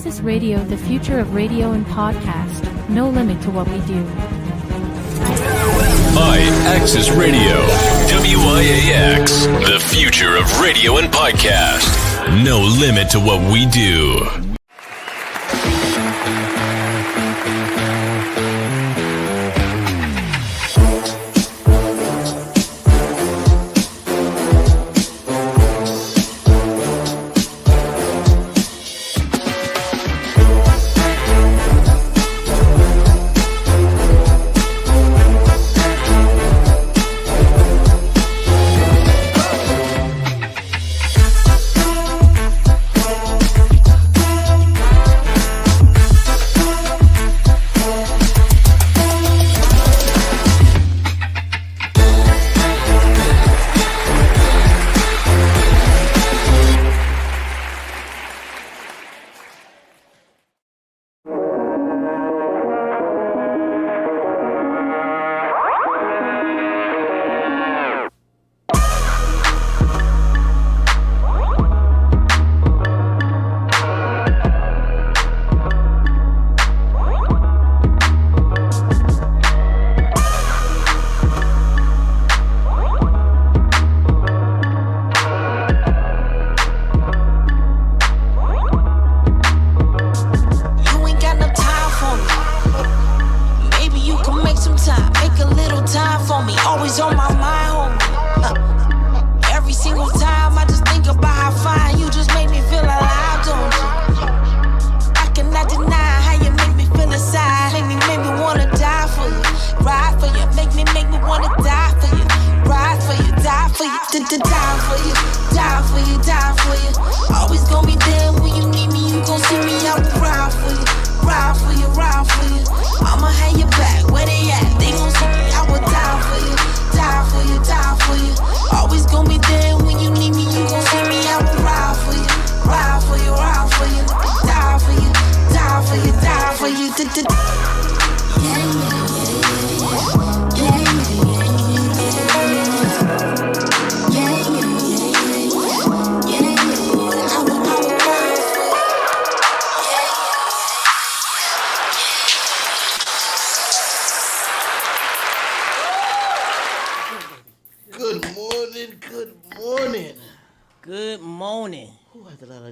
IAXIS Radio, the future of radio and podcast. No limit to what we do. IAXIS Radio. WIAX. The future of radio and podcast. No limit to what we do.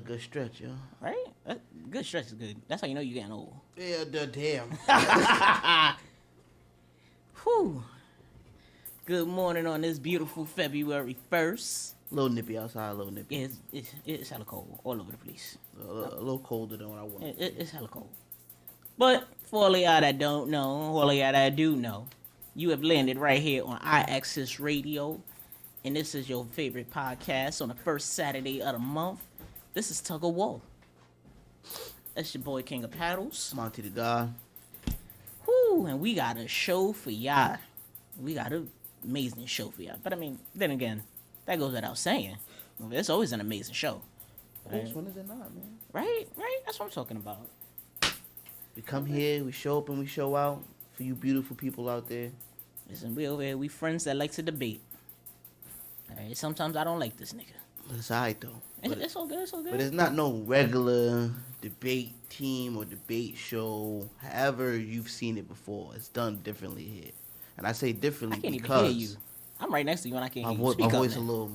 Good stretch, yo. Right? Good stretch is good. That's how you know you're getting old. Yeah, damn. Whew. Good morning on this beautiful February 1st. A little nippy outside, a little nippy. Yeah, it's hella cold all over the place. A little colder than what I want. It's hella cold. But for all of y'all that don't know, all of y'all that do know, you have landed right here on IAXIS Radio. And this is your favorite podcast on the first Saturday of the month. This is Tug of War. That's your boy King of Paddles. Monty the God. Whoo, and we got a show for y'all. We got an amazing show for y'all. But I mean, then again, that goes without saying. It's always an amazing show. Right? When is it not, man? Right? That's what I'm talking about. We come here, we show up and we show out for you beautiful people out there. Listen, we over here, we friends that like to debate. Alright, sometimes I don't like this nigga. It's alright though. It's all good, it's all good. But it's not no regular debate team or debate show. However you've seen it before, it's done differently here. And I say differently because... I because... can't even hear you. I'm right next to you and I can't hear you. My voice a little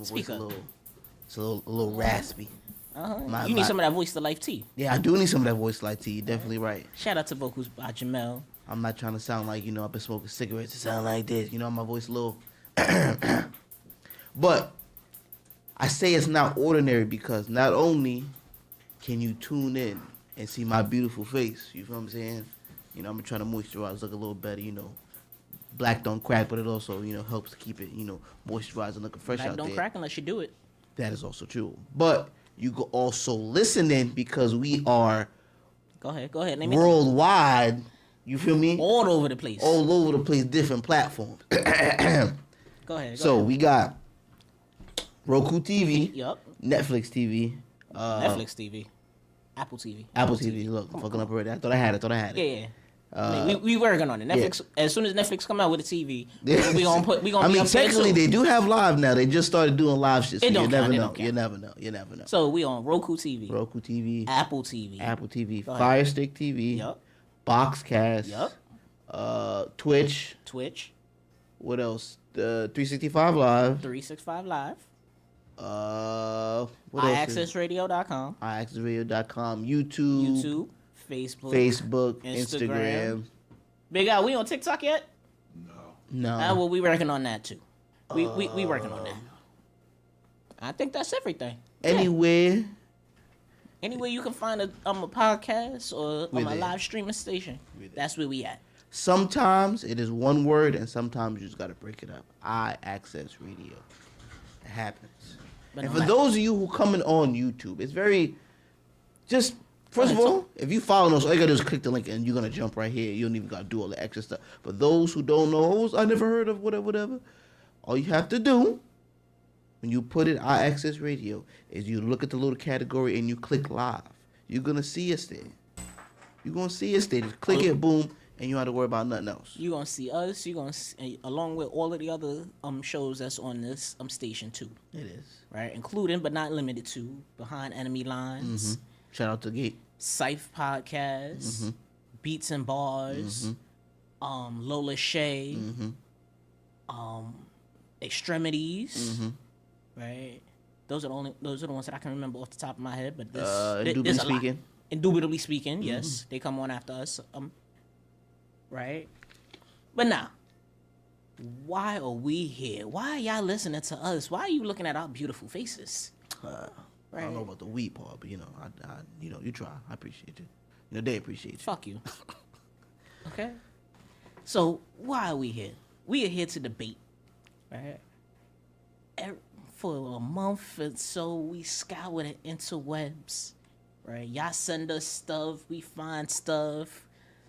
raspy. Uh-huh. You need some of that voice to life tea. Yeah, I do need some of that voice to life tea. You're definitely right. Shout out to vocals by Jamel. I'm not trying to sound like, I've been smoking cigarettes to sound like this. My voice a little... But I say it's not ordinary because not only can you tune in and see my beautiful face, you feel what I'm saying? I'm trying to moisturize, look a little better, Black don't crack, but it also, helps to keep it, moisturized and looking fresh Black out there. Don't crack unless you do it. That is also true. But you can also listen in because we are Go ahead. Worldwide, you feel me? All over the place. All over the place, different platforms. Go ahead. So we got ROKU TV, Yup. Netflix TV, Netflix TV, Apple TV. Apple TV. Look, I'm fucking up already. I thought I had it. Yeah. We working on it. Netflix. As soon as Netflix come out with a TV, we gonna be I up mean, there technically, too. they do have live now. They just started doing live shit. So It don't you never count, it know. don't count. You never know. So we on Roku TV, Roku TV, Apple TV, Go ahead. ahead. Fire Stick TV, Yup. BOXCAST, Twitch. What else? The 365 Live. 365 Live. What else? IAXISRADIO.com. IAXISRadio.com. YouTube. Facebook. Instagram. Big Al, we on TikTok yet? No. Well, we working on that too. We working on that. I think that's everything. Anywhere. Anywhere you can find a podcast or We're a there. live streaming station, that's where we at. Sometimes it is one word, and sometimes you just got to break it up. IAXISRadio. It happens. But And no for matter- those of you who coming on YouTube, it's very just. First of Go ahead, all, if you follow us, all you gotta do is click the link and you're gonna jump right here. You don't even gotta do all the extra stuff. For those who don't know, I never heard of whatever. All you have to do when you put it IAXIS Radio is you look at the little category and you click live. You're gonna see us there. You're gonna see us there. Just click it, boom, and you don't have to worry about nothing else. You gonna see us. You gonna see, along with all of the other shows that's on this station too, It is. right? Including but not limited to Behind Enemy Lines, Shout out to Gate. Scythe Podcast, Beats and Bars, Lola Shay, Extremities, right? Those are the ones that I can remember off the top of my head. But Indubitably there's a lot. speaking. Indubitably speaking, yes, they come on after us, right? But now, why are we here? Why are y'all listening to us? Why are you looking at our beautiful faces? I don't know about the weed part, but I you try. I appreciate you. They appreciate you. Fuck you. Okay? So, why are we here? We are here to debate, right? For a month or so, we scour the interwebs, right? Y'all send us stuff, we find stuff.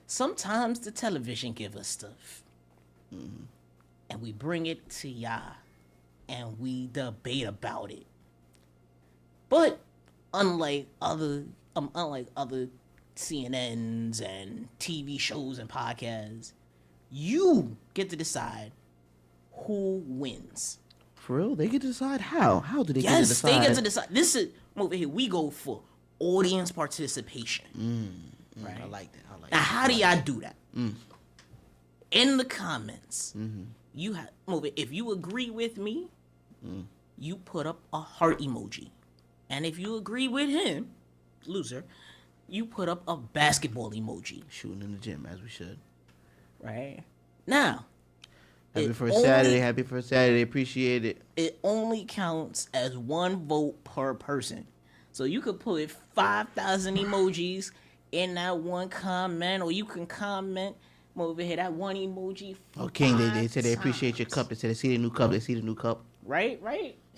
Sometimes the television give us stuff. And we bring it to y'all, and we debate about it. But unlike other CNNs and TV shows and podcasts, you get to decide who wins. For real? They get to decide how? How do they get to Yes, decide? they get to decide. This is over here. We go for audience participation. Right? I like that. Now, how do y'all do that? In the comments, you have if you agree with me, you put up a heart emoji, and if you agree with him, loser, you put up a basketball emoji. Shooting in the gym as we should. Right now, Happy it first only- Saturday. Happy first Saturday. Appreciate it. It only counts as one vote per person. So you could put 5,000 emojis in that one comment, or you can comment over here that one emoji. Oh, King, they 5 said they appreciate your times. cup. They said they see the new cup. They see the new cup. Right?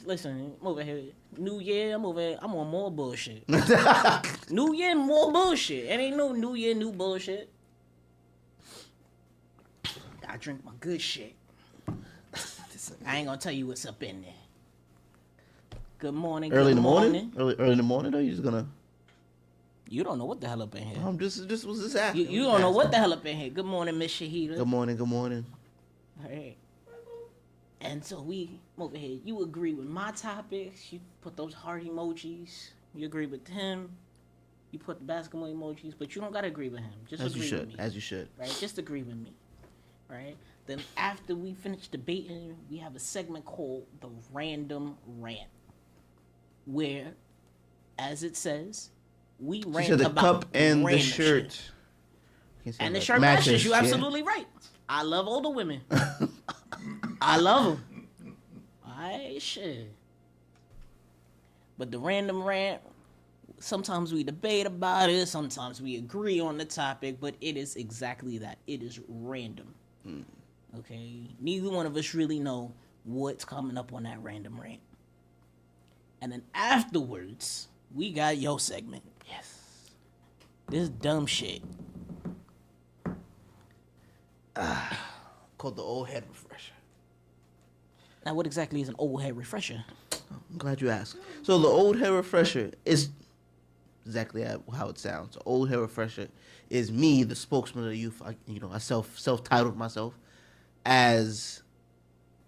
Listen, I'm over here. New Year, I'm on more bullshit. New Year, more bullshit. It ain't no New Year, new bullshit. I drink my good shit. I ain't gonna tell you what's up in there. Good morning. Early in good the morning? Early in the morning, though? You just gonna... You don't know what the hell up in here. I'm just was this asking. You don't know what the hell up in here. Good morning, Miss Shahida. Good morning. Good morning. All right. And so we over here. You agree with my topics. You put those heart emojis. You agree with him. You put the basketball emojis, but you don't gotta agree with him. Just As you agree should. with me. As you should. Right? Just agree with me. Right? Then after we finish debating, we have a segment called the Random Rant, where, as it says, we She rant said the about cup and the random shirt. shit. Can't say And the that. shirt matches. You're yeah. absolutely right. I love older women. I love them. Alright, shit. But the random rant, sometimes we debate about it, sometimes we agree on the topic, but it is exactly that. It is random. Okay? Neither one of us really know what's coming up on that random rant. And then afterwards, we got your segment. Yes. This dumb shit. Called the old head refresher. Now, what exactly is an old head refresher? I'm glad you asked. So the old head refresher is exactly how it sounds. So old hair refresher is me, the spokesman of the youth. I self-titled myself as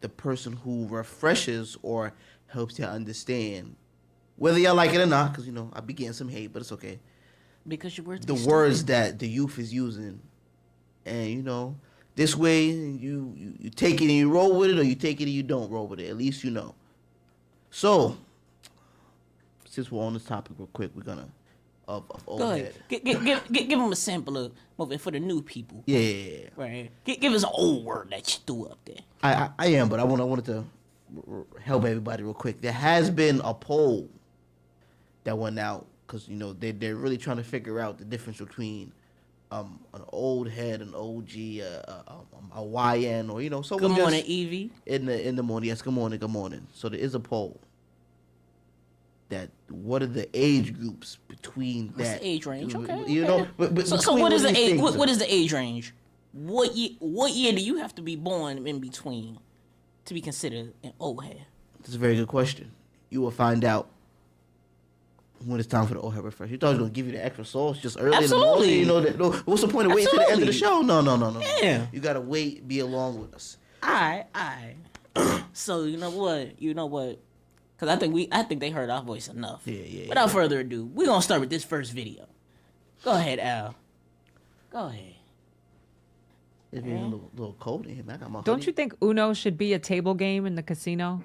the person who refreshes or helps you understand, whether y'all like it or not, because, I be getting some hate, but it's okay. Because your words the words that the youth is using. And, this way you take it and you roll with it, or you take it and you don't roll with it. At least you know. So, since we're on this topic real quick, we're going to, of old Go head. ahead. Give them a sample of it for the new people. Yeah. Right. Give us an old word that you threw up there. I am, but I wanted to help everybody real quick. There has been a poll that went out because they're really trying to figure out the difference between an old head, an OG, a YN, or someone. Good morning, Evie. In the morning, yes. Good morning. So there is a poll. That what are the age groups between What's that? The age range? Okay. But so what is the age? What is the age range? What year do you have to be born in between to be considered an old head? That's a very good question. You will find out when it's time for the old head refresh. You thought I was gonna give you the extra sauce just early Absolutely. in the morning. What's the point of waiting till the end of the show? No. Yeah. You gotta wait. Be along with us. All right. So you know what? Because I think they heard our voice enough. Yeah. Without further ado, we're going to start with this first video. Go ahead, Al. Go ahead. It's being a little cold in here, man. I got my Don't hoodie. you think Uno should be a table game in the casino?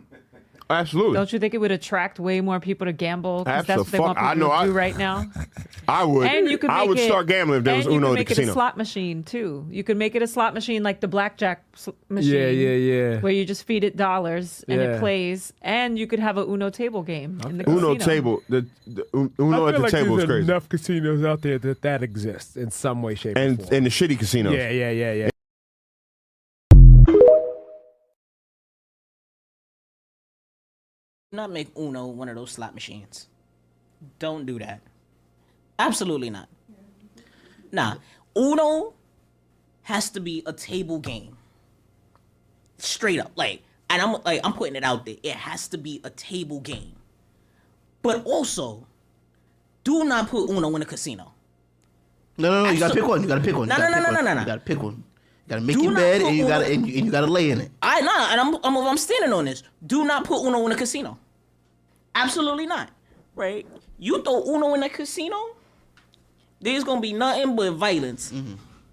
Absolutely. Don't you think it would attract way more people to gamble? Because that's what they want I people know, to do right now. I would. And you could make I would it, start gambling if there was and Uno you at could the make it casino. a slot machine too. You could make it a slot machine like the blackjack machine. Yeah. Where you just feed it dollars and Yeah. it plays, and you could have a Uno table game in the Uno casino. table. The Uno at the table is crazy. Enough casinos out there that exists in some way, shape, or form. And the shitty casinos. Yeah. Do not make Uno one of those slot machines. Don't do that. Absolutely not. Nah, Uno has to be a table game. Straight up, and I'm putting it out there. It has to be a table game. But also, do not put Uno in a casino. No. You gotta pick one. No. You gotta pick one. You gotta make your bed and you gotta lay in it. I'm standing on this. Do not put Uno in a casino. Absolutely not. Right? You throw Uno in a casino, there's gonna be nothing but violence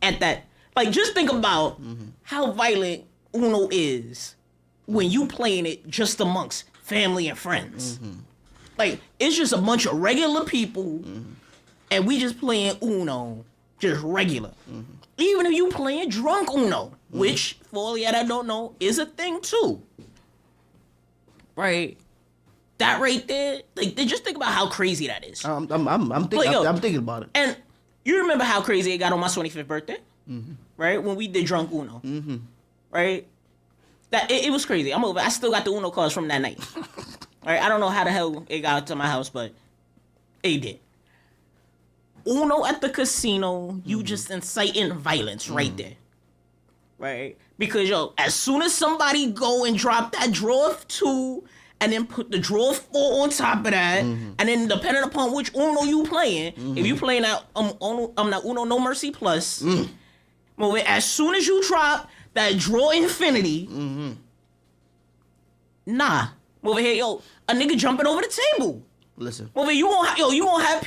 at that. Just think about how violent Uno is when you playing it just amongst family and friends. It's just a bunch of regular people, and we just playing Uno, just regular. Even if you playing drunk Uno, which for all y'all that don't know is a thing too. Right? That right there, just think about how crazy that is. I'm thinking about it. And you remember how crazy it got on my 25th birthday, right? When we did drunk Uno, right? That it was crazy. I'm over. I still got the Uno cards from that night. Right? I don't know how the hell it got to my house, but it did. Uno at the casino, you just inciting violence right there, right? Because as soon as somebody go and drop that draw of 2. And then put the draw 4 on top of that, and then depending upon which Uno you playing, if you playing that Uno No Mercy Plus, move it. As soon as you drop that draw infinity, nah, move it here, a nigga jumping over the table. Listen, move it. You won't have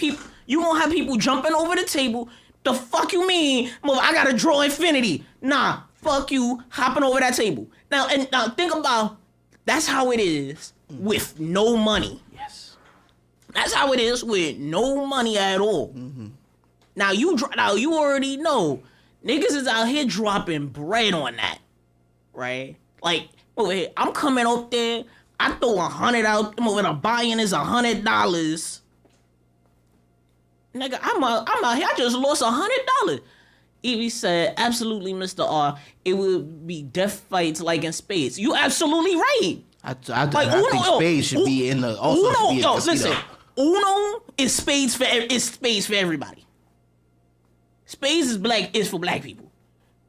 people jumping over the table. The fuck you mean? Move it, I gotta draw infinity. Nah, fuck you, hopping over that table. Now think about. That's how it is with no money. yes. That's how it is with no money at all. Now you already know niggas is out here dropping bread on that, right? Over here, I'm coming up there. I throw 100 out. The buy-in is $100. Nigga, I'm out here. I just lost $100. Evie said, absolutely, Mr. R. It would be death fights like in spades. You absolutely right. I think spades should be in the Uno. Listen, Uno is spades for everybody. Spades is for black people.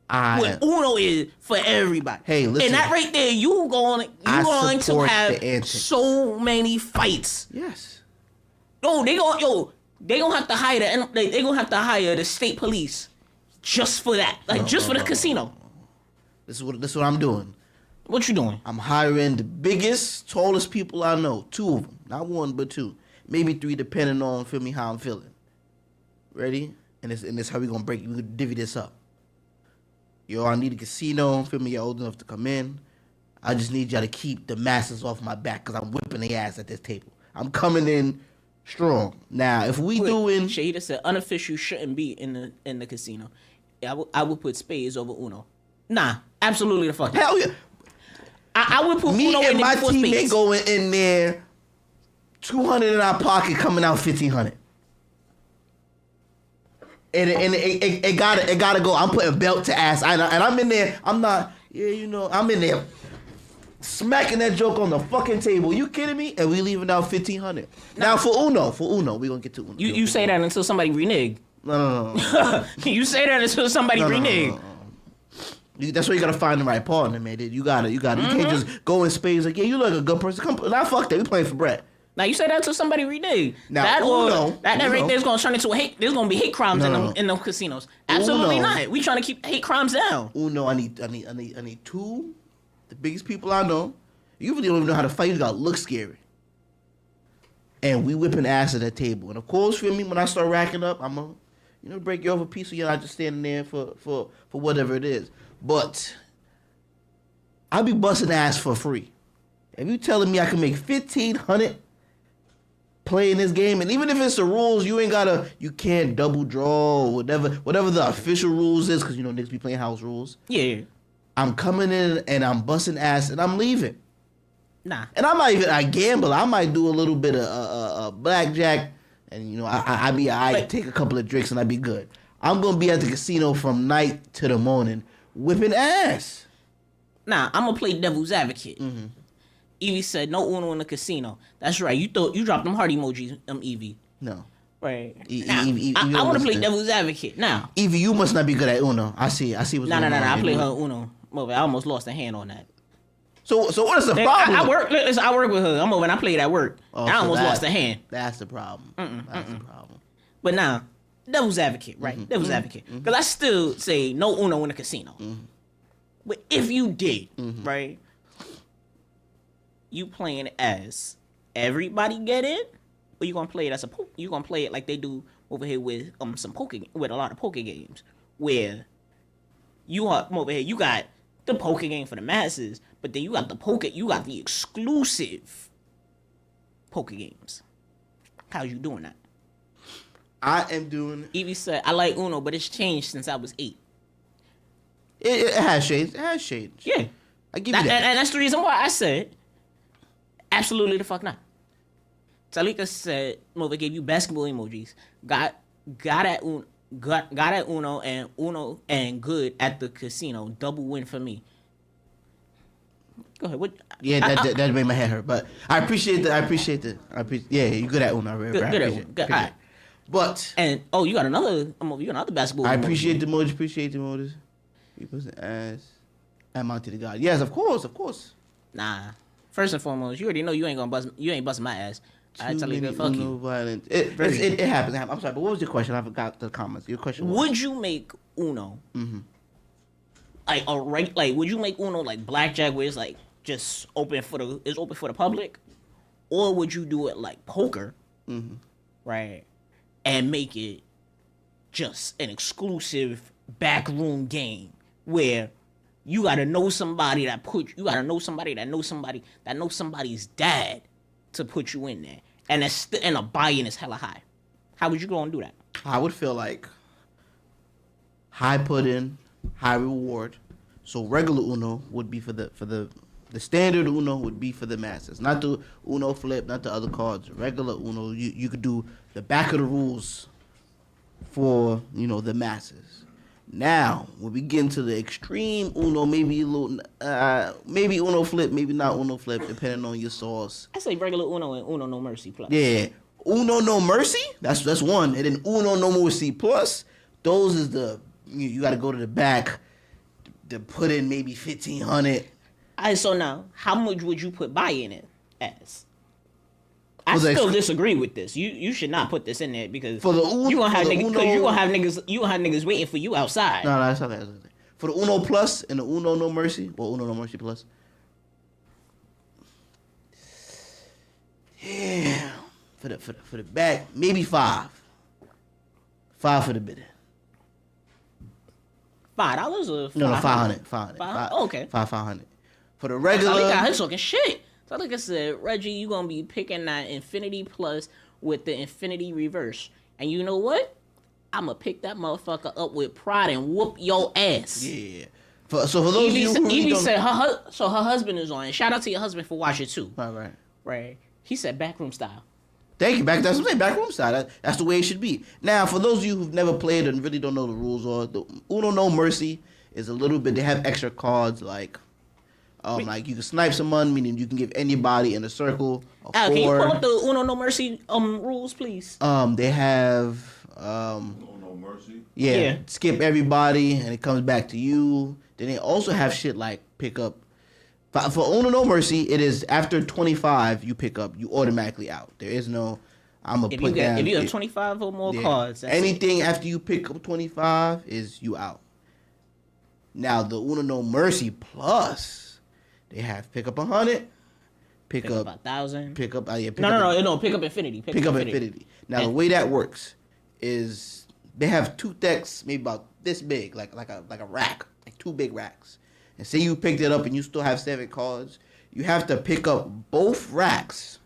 What Uno is for everybody. Hey, listen. And that right there, you going to have so many fights. Yes. they gonna have to hire they gonna have to hire the state police just for that, for the casino. This is what I'm doing. What you doing? I'm hiring the biggest, tallest people I know. 2 of them, not 1 but 2, maybe 3, depending on how I'm feeling. Ready? And this how we gonna divvy this up. Yo, I need a casino. You're old enough to come in. I just need y'all to keep the masses off my back because I'm whipping their ass at this table. I'm coming in strong. Now, if we doing... Shahida said unofficial shouldn't be in the casino. I would put spades over Uno. Nah, absolutely the fuck. Hell yeah. I would put Me Uno and in my before teammate spades. going in there, 200 in our pocket, coming out 1,500. And it gotta go. I'm putting belt to ass. And I'm in there. I'm not... Yeah, you know, I'm in there smacking that joke on the fucking table. You kidding me? And we leaving out 1,500. Now for Uno, we gonna get to Uno. You say that until somebody renege. No. You say that until somebody renege. No. That's where you gotta find the right partner, man. You gotta. You can't just go in spades like, yeah, you look a good person. Come, nah, fuck that. We playing for bread. Now you say that until somebody renege. Now that Uno, right there is gonna turn into a hate. There's gonna be hate crimes in them casinos. Absolutely Uno. not. We trying to keep hate crimes down. Uno, I need 2, the biggest people I know. You really don't even know how to fight. You gotta look scary. And we whipping ass at that table. And of course, for me, when I start racking up, I'm gonna break you off a piece, so you're not just standing there for whatever it is. But I be busting ass for free. If you telling me I can make 1,500 playing this game, and even if it's the rules, you can't double draw or whatever the official rules is, because niggas be playing house rules. Yeah. I'm coming in and I'm busting ass and I'm leaving. Nah. And I'm not even a gambler. I might do a little bit of blackjack, and I take a couple of drinks and I be good. I'm gonna be at the casino from night to the morning, whipping ass. Nah, I'm gonna play devil's advocate. Mm-hmm. Evie said no Uno in the casino. That's right. You dropped them heart emojis, Evie. No. Right. Evie, I want to play devil's advocate now. Evie, you must not be good at Uno. I see what's going on. No. I play her Uno. I almost lost a hand on that. So what is the problem? I work with her. I'm over and I played at work. I almost lost a hand. That's the problem. That's the problem. But now, devil's advocate, right? Devil's advocate. Because I still say no Uno in the casino. But if you did, right, you playing as everybody get in, or you gonna play it as you gonna play it like they do over here with with a lot of poker games, where you are over here, you got the poker game for the masses, but then you got the exclusive poker games. How's you doing that? I am doing. Evie said, I like Uno, but it's changed since I was 8. It has changed. It has changed. Yeah. I give you that. And that's the reason why I said, absolutely the fuck not. Talika said, Mova gave you basketball emojis. Got at Uno and good at the casino. Double win for me. Go ahead. Yeah, that made my head hurt, but I appreciate that. Yeah, you're good at Uno. Good at Uno. All right. But you got another basketball. I appreciate the emojis. Appreciate the emojis. You put the ass and MONTY the God. Yes, of course. Nah. First and foremost, you already know you ain't busting my ass. I tell you, fuck you. Violence. It happens. I'm sorry, but what was your question? I forgot the comments. Your question was, would you make Uno would you make Uno like blackjack, where it's like just open for the public, or would you do it like poker, right, and make it just an exclusive backroom game where you gotta know somebody that knows somebody's dad to put you in there, and a buy-in is hella high. How would you go and do that? I would feel like high put in, high reward. So regular Uno would be for the standard Uno would be for the masses, not the Uno flip, not the other cards. Regular Uno, you could do the back of the rules for the masses. Now, when we get into the extreme Uno, maybe a little, maybe Uno flip, maybe not Uno flip, depending on your sauce. I say regular Uno and Uno No Mercy plus. Yeah, Uno No Mercy, that's one, and then Uno No Mercy plus. Those is you got to go to the back to put in maybe 1,500. Alright, so now, how much would you put buy-in it as? I still disagree with this. You should not put this in there because for the you gonna have niggas waiting for you outside. No, that's not that. For the Uno Plus and the Uno No Mercy, well, Uno No Mercy Plus. Yeah, for the back, maybe 5. 5 for the bidding. $5 or No, 500. 500. Okay. 500. For the regular. I got her talking shit. So like I said, Reggie, you gonna be picking that Infinity Plus with the Infinity Reverse, and you know what? I'ma pick that motherfucker up with pride and whoop your ass. Yeah. So for those of you who Evie don't... said her husband is on. Shout out to your husband for watching too. Right. He said backroom style. Thank you. That's what I'm saying. Backroom style. That's the way it should be. Now, for those of you who've never played and really don't know the rules, or the Uno No Mercy is a little bit. They have extra cards like you can snipe someone, meaning you can give anybody in a circle a 4. Can you pull up the Uno No Mercy rules, please? They have Uno No Mercy. Yeah, skip everybody and it comes back to you. Then they also have shit like pick up. For Uno No Mercy, it is after 25 you pick up, you automatically out. There is no if you have 25 or more cards. Anything after you pick up 25 is you out. Now the Uno No Mercy Plus. They have pick up 100, pick up 1,000, pick up pick up Infinity. Pick up Infinity. Now the way that works is they have 2 decks, maybe about this big, like a rack, like 2 big racks. And say you picked it up and you still have 7 cards, you have to pick up both racks.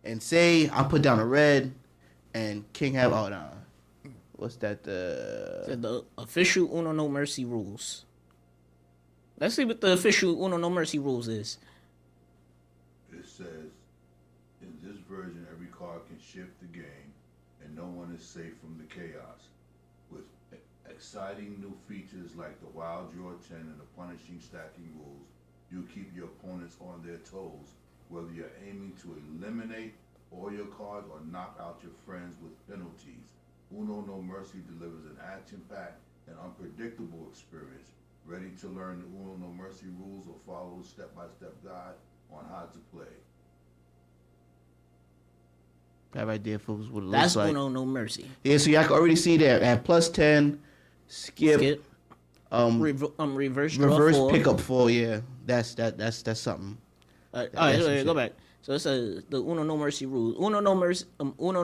And say I put down a red, and King have what's that? The official Uno No Mercy rules. Let's see what the official Uno No Mercy rules is. It says, in this version, every card can shift the game, and no one is safe from the chaos. With exciting new features like the Wild Draw 10 and the punishing stacking rules, you keep your opponents on their toes, whether you're aiming to eliminate all your cards or knock out your friends with penalties. Uno No Mercy delivers an action-packed and unpredictable experience. Ready to learn the Uno No Mercy rules or follow a step-by-step guide on how to play? That right there, folks, what it looks like. That's Uno No Mercy. Yeah, so y'all can already see that at plus 10, skip. Reverse draw 4. Pick up 4. Yeah, that's something. All right, go back. So it says the Uno No Mercy rules. Uno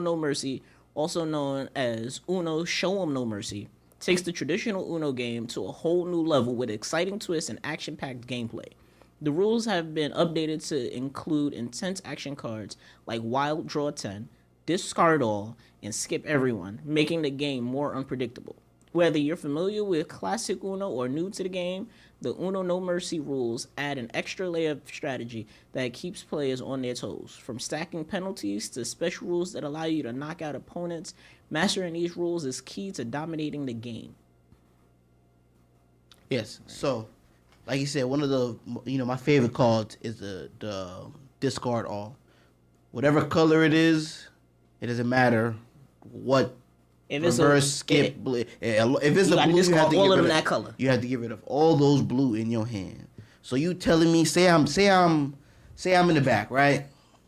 No Mercy, also known as Uno Show 'em No Mercy, takes the traditional Uno game to a whole new level with exciting twists and action-packed gameplay. The rules have been updated to include intense action cards like Wild Draw 10, Discard All, and Skip Everyone, making the game more unpredictable. Whether you're familiar with classic Uno or new to the game, the Uno No Mercy rules add an extra layer of strategy that keeps players on their toes. From stacking penalties to special rules that allow you to knock out opponents, mastering these rules is key to dominating the game. Yes, so, like you said, one of the, my favorite cards is the Discard All. Whatever color it is, it doesn't matter what. If it's reverse, skip, if it's a blue, you have to all get rid of that color. You have to get rid of all those blue in your hand. So you telling me, say I'm in the back, right?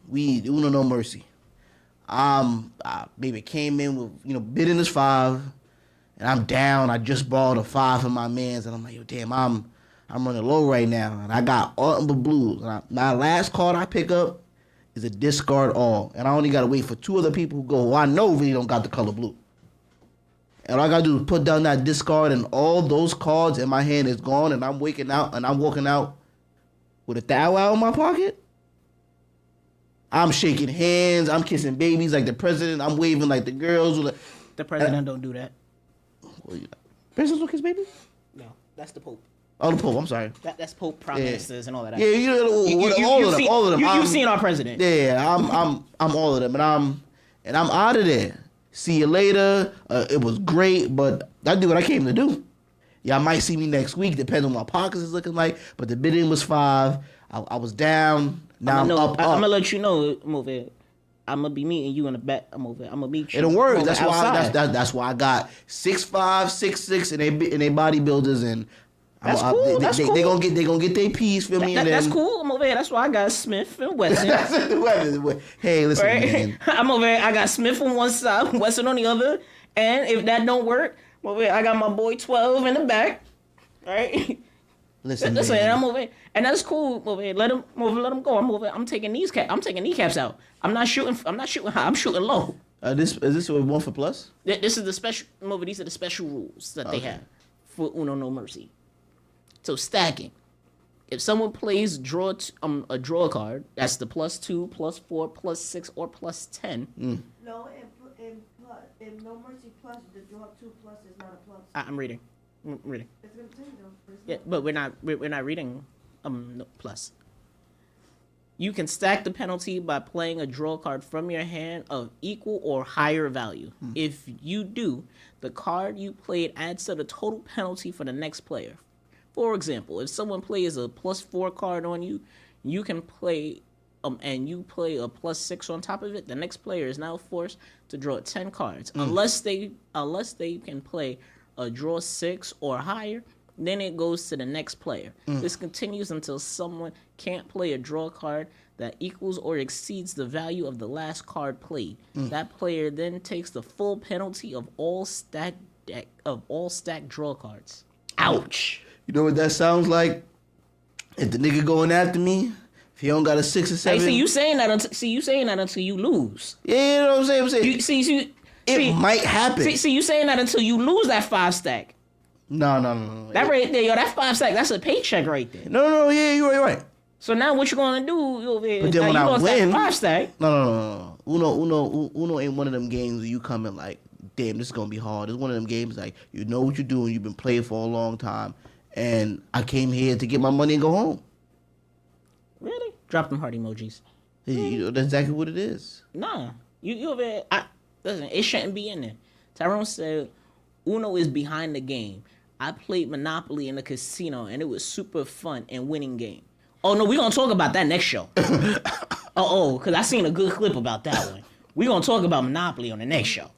We Uno No Mercy. Maybe came in with bidding is 5, and I'm down. I just borrowed a 5 from my man's, and I'm like, yo, damn, I'm running low right now, and I got all the blues. My last card I pick up is a Discard All, and I only gotta wait for 2 other people who go, well, I know really don't got the color blue. And all I gotta do is put down that discard, and all those cards in my hand is gone, and I'm walking out with a thou in my pocket. I'm shaking hands, I'm kissing babies like the president, I'm waving like the girls. The president don't do that. Presidents don't kiss babies? No, that's the Pope. Oh, the Pope, I'm sorry. That's Pope, prime ministers, and all of that. Yeah, all of them. You've seen our president. Yeah, I'm all of them, and I'm out of there. See you later. It was great, but I do what I came to do. Y'all might see me next week, depending on what my pockets is looking like. But the bidding was 5. I was down. Now I'm up. I'm gonna let you know, Move. I'm gonna be meeting you in the back. I'm gonna meet you. It'll work. That's why I got 6'5", 6'6", and they bodybuilders, and That's cool. They gonna get their piece. Feel me? That's cool. I'm over here. That's why I got Smith and Wesson. Hey, listen, man. I'm over here. I got Smith on one side, Wesson on the other, and if that don't work, I'm over here, I got my boy 12 in the back. Right? Listen, man. I'm over here, and that's cool. Over here, let him go. I'm taking kneecaps out. I'm not shooting high. I'm shooting low. Is this a 1 for plus? This is the special movie. These are the special rules that they have for Uno No Mercy. So stacking. If someone plays a draw card, that's the +2, +4, +6, or +10. No, in No Mercy Plus, the draw 2 plus is not a plus. I'm reading. It's gonna tell you though. Yeah, but we're not reading no, plus. You can stack the penalty by playing a draw card from your hand of equal or higher value. If you do, the card you played adds to the total penalty for the next player. For example, if someone plays a +4 card on you, you can play and you play a +6 on top of it, the next player is now forced to draw 10 cards. Unless they can play a draw 6 or higher, then it goes to the next player. This continues until someone can't play a draw card that equals or exceeds the value of the last card played. That player then takes the full penalty of all stacked draw cards. Ouch. You know what that sounds like? If the nigga going after me, if he don't got a 6 or 7. Hey, see you saying that until you lose. Yeah, you know what I'm saying? It might happen. See you saying that until you lose that 5 stack. No. That right there, that 5 stack, that's a paycheck right there. No, yeah, you're right. So now what you gonna do? But then when I win, 5 stack. No. Uno ain't one of them games where you come in like, damn, this is gonna be hard. It's one of them games like you know what you're doing. You've been playing for a long time, and I came here to get my money and go home. Really? Drop them heart emojis. You know that's exactly what it is. Nah, you over there. Listen, it shouldn't be in there. Tyrone said, Uno is behind the game. I played Monopoly in the casino, and it was super fun and winning game. Oh, no, we're going to talk about that next show. Because I seen a good clip about that one. We're going to talk about Monopoly on the next show.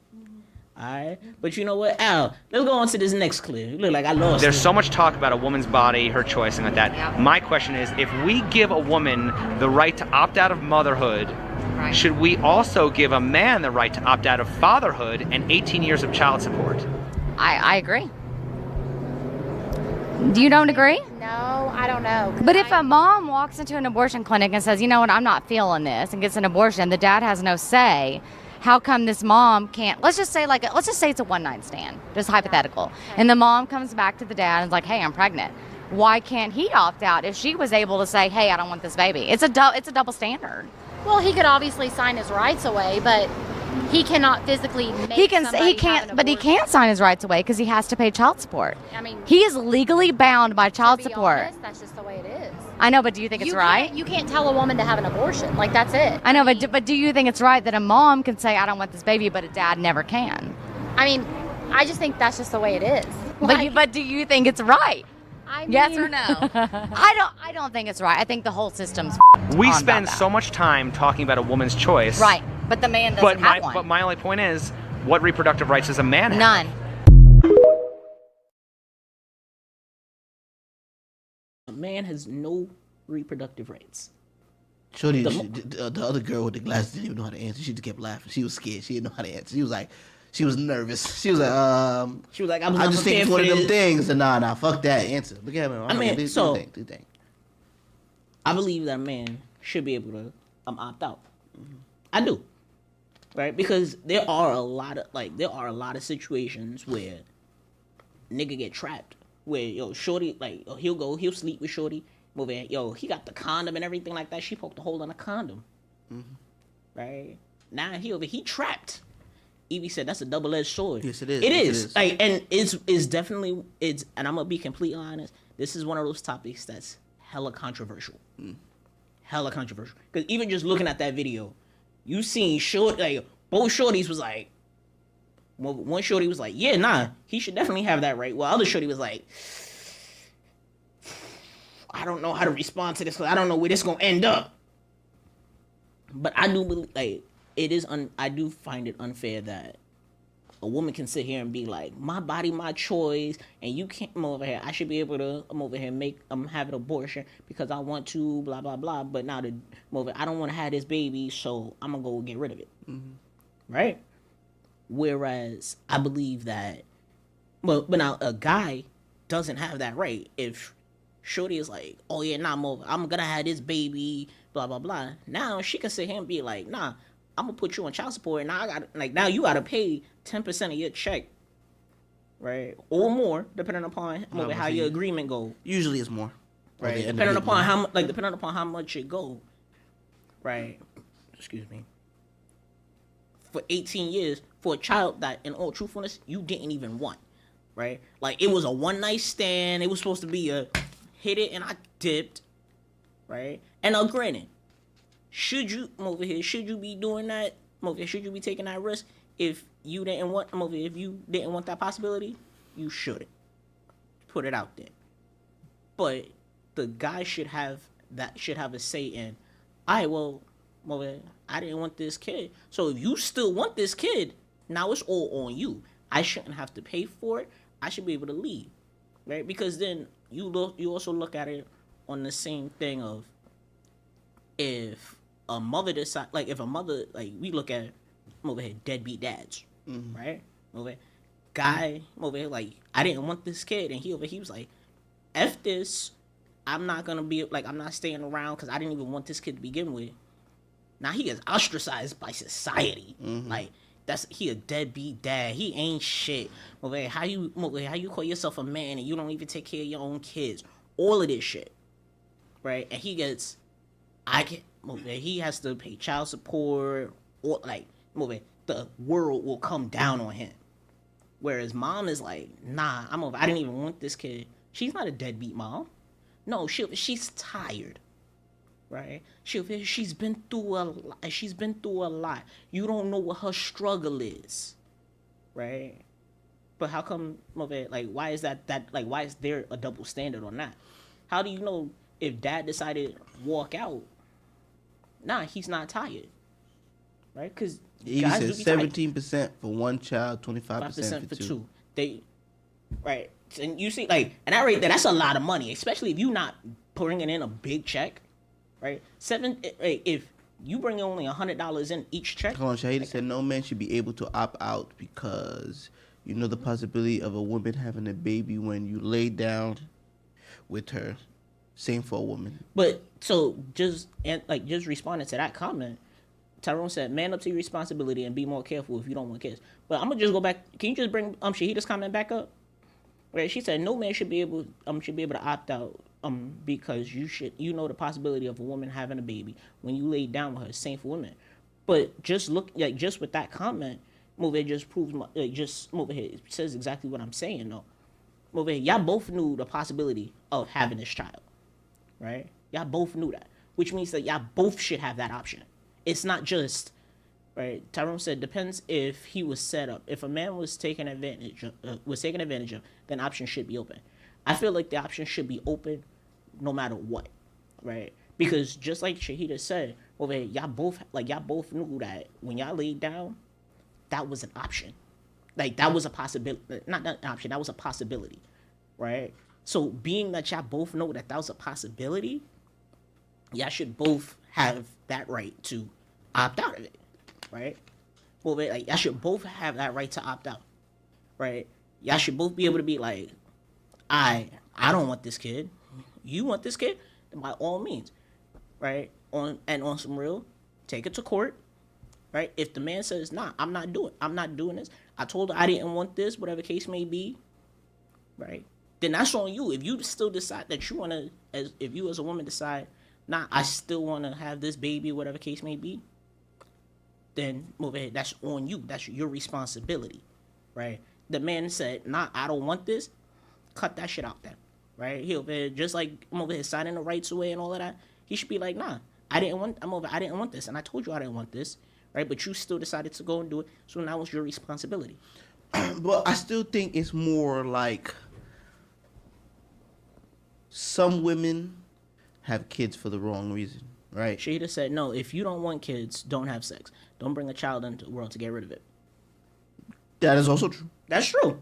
All right? But you know what? Al, let's go on to this next clip. You look like I lost There's so much talk about a woman's body, her choice, and like that. Yeah. My question is, if we give a woman the right to opt out of motherhood, should we also give a man the right to opt out of fatherhood and 18 years of child support? I agree. You don't agree? No, I don't know. But if a mom walks into an abortion clinic and says, you know what, I'm not feeling this, and gets an abortion, the dad has no say. How come this mom can't? Let's just say it's a one-night stand, just hypothetical, okay. And the mom comes back to the dad and is like, hey, I'm pregnant. Why can't he opt out if she was able to say, hey, I don't want this baby? It's a double standard. Well, he could obviously sign his rights away, but he cannot physically make he can't sign his rights away because he has to pay child support. I mean, he is legally bound by child support. Honest, that's just the way it is. I know, but do you think it's right? You can't tell a woman to have an abortion. Like, that's it. I know, but do you think it's right that a mom can say, I don't want this baby, but a dad never can? I mean, I just think that's just the way it is. But do you think it's right? I mean, yes or no? I don't think it's right. I think the whole system's We spend so much time talking about a woman's choice. Right, but the man doesn't have one. But my only point is, what reproductive rights does a man have? None. A man has no reproductive rights. Shorty, the other girl with the glasses didn't even know how to answer. She just kept laughing. She was scared. She didn't know how to answer. She was nervous. She was like, I just think it's one of them things. And nah, fuck that answer. Look at me. I believe that a man should be able to opt out. I do, right? Because there are a lot of situations where nigga get trapped. Where shorty he'll sleep with shorty. He got the condom and everything like that. She poked a hole in a condom, right? Now he trapped. Evie said that's a double-edged sword. Yes, it is. It is. Like, and it's definitely. And I'm gonna be completely honest. This is one of those topics that's hella controversial. Hella controversial. Because even just looking at that video, you seen both shorties was like. Well, one shorty was like, yeah, nah, he should definitely have that right. While other shorty was like, I don't know how to respond to this because I don't know where this gonna end up. But I do believe, I do find it unfair that a woman can sit here and be like, my body, my choice, and you can't come over here. I should be able to come over here and have an abortion because I want to, blah blah blah. But now I don't want to have this baby, so I'm gonna go get rid of it, right? Whereas I believe that, but now a guy doesn't have that right. If Shorty is like, oh yeah, nah, I'm gonna have this baby, blah blah blah. Now she can sit here and be like, nah, I'm gonna put you on child support. Now now you gotta pay 10% of your check, right, or more, depending upon how your agreement go. Usually it's more, right? Depending upon how much it go, right? Excuse me. For 18 years, for a child that, in all truthfulness, you didn't even want, right? Like, it was a one night stand. It was supposed to be a hit it and I dipped, right? And now, granted, should you be doing that? Should you be taking that risk if you didn't want that possibility? You shouldn't. Put it out there. But the guy should have a say in, all right, well, I didn't want this kid. So if you still want this kid, now it's all on you. I shouldn't have to pay for it. I should be able to leave, right? Because then you also look at it on the same thing of, if a mother decide, we look at deadbeat dads, right? Guy I didn't want this kid, and he was like, F this, I'm not gonna be I'm not staying around because I didn't even want this kid to begin with. Now he is ostracized by society. He a deadbeat dad. He ain't shit. How you call yourself a man and you don't even take care of your own kids? All of this shit, right? And he has to pay child support, or the world will come down on him. Whereas mom is like, nah, I didn't even want this kid. She's not a deadbeat mom. No, she's tired. Right? She's been through a lot. You don't know what her struggle is. Right? But how come, why is why is there a double standard on that? How do you know if dad decided to walk out? Nah, he's not tired. Right? Because guys said 17% for one child, 25% for two. Right. And you see, and that rate that's a lot of money, especially if you're not bringing in a big check. Right, if you bring only $100 in each check. Hold on, Shahida said no man should be able to opt out because the possibility of a woman having a baby when you lay down with her. Same for a woman. But so just responding to that comment, Tyrone said, "Man up to your responsibility and be more careful if you don't want kids." But I'm gonna just go back. Can you just bring Shahida's comment back up? Right, she said no man should be able to opt out. Because you know the possibility of a woman having a baby when you lay down with her. Same for women. But just just with that comment, it just proves it says exactly what I'm saying though. Y'all both knew the possibility of having this child, right? Y'all both knew that, which means that y'all both should have that option. It's not just, right? Tyrone said depends if he was set up. If a man was taken advantage of, then options should be open. I feel like the option should be open no matter what, right? Because just like Shahida said, y'all both knew that when y'all laid down, that was an option. That was a possibility. Not an option, that was a possibility, right? So being that y'all both know that was a possibility, y'all should both have that right to opt out of it, right? Y'all should both have that right to opt out, right? Y'all should both be able to be like, I don't want this kid. You want this kid? Then by all means, right? On some real, take it to court, right? If the man says, nah, I'm not doing this. I told her I didn't want this, whatever case may be, right? Then that's on you. If you still decide that you want to, if you as a woman decide, nah, I still want to have this baby, whatever case may be, then move ahead. That's on you. That's your responsibility, right? The man said, nah, I don't want this. Cut that shit out then, right? He'll be just like I'm over here signing the rights away and all of that. He should be like, nah, I didn't want this, and I told you I didn't want this, right? But you still decided to go and do it, so now it's your responsibility. But I still think it's more like some women have kids for the wrong reason, right? Shahida said, no, if you don't want kids, don't have sex. Don't bring a child into the world to get rid of it. That is also true. That's true.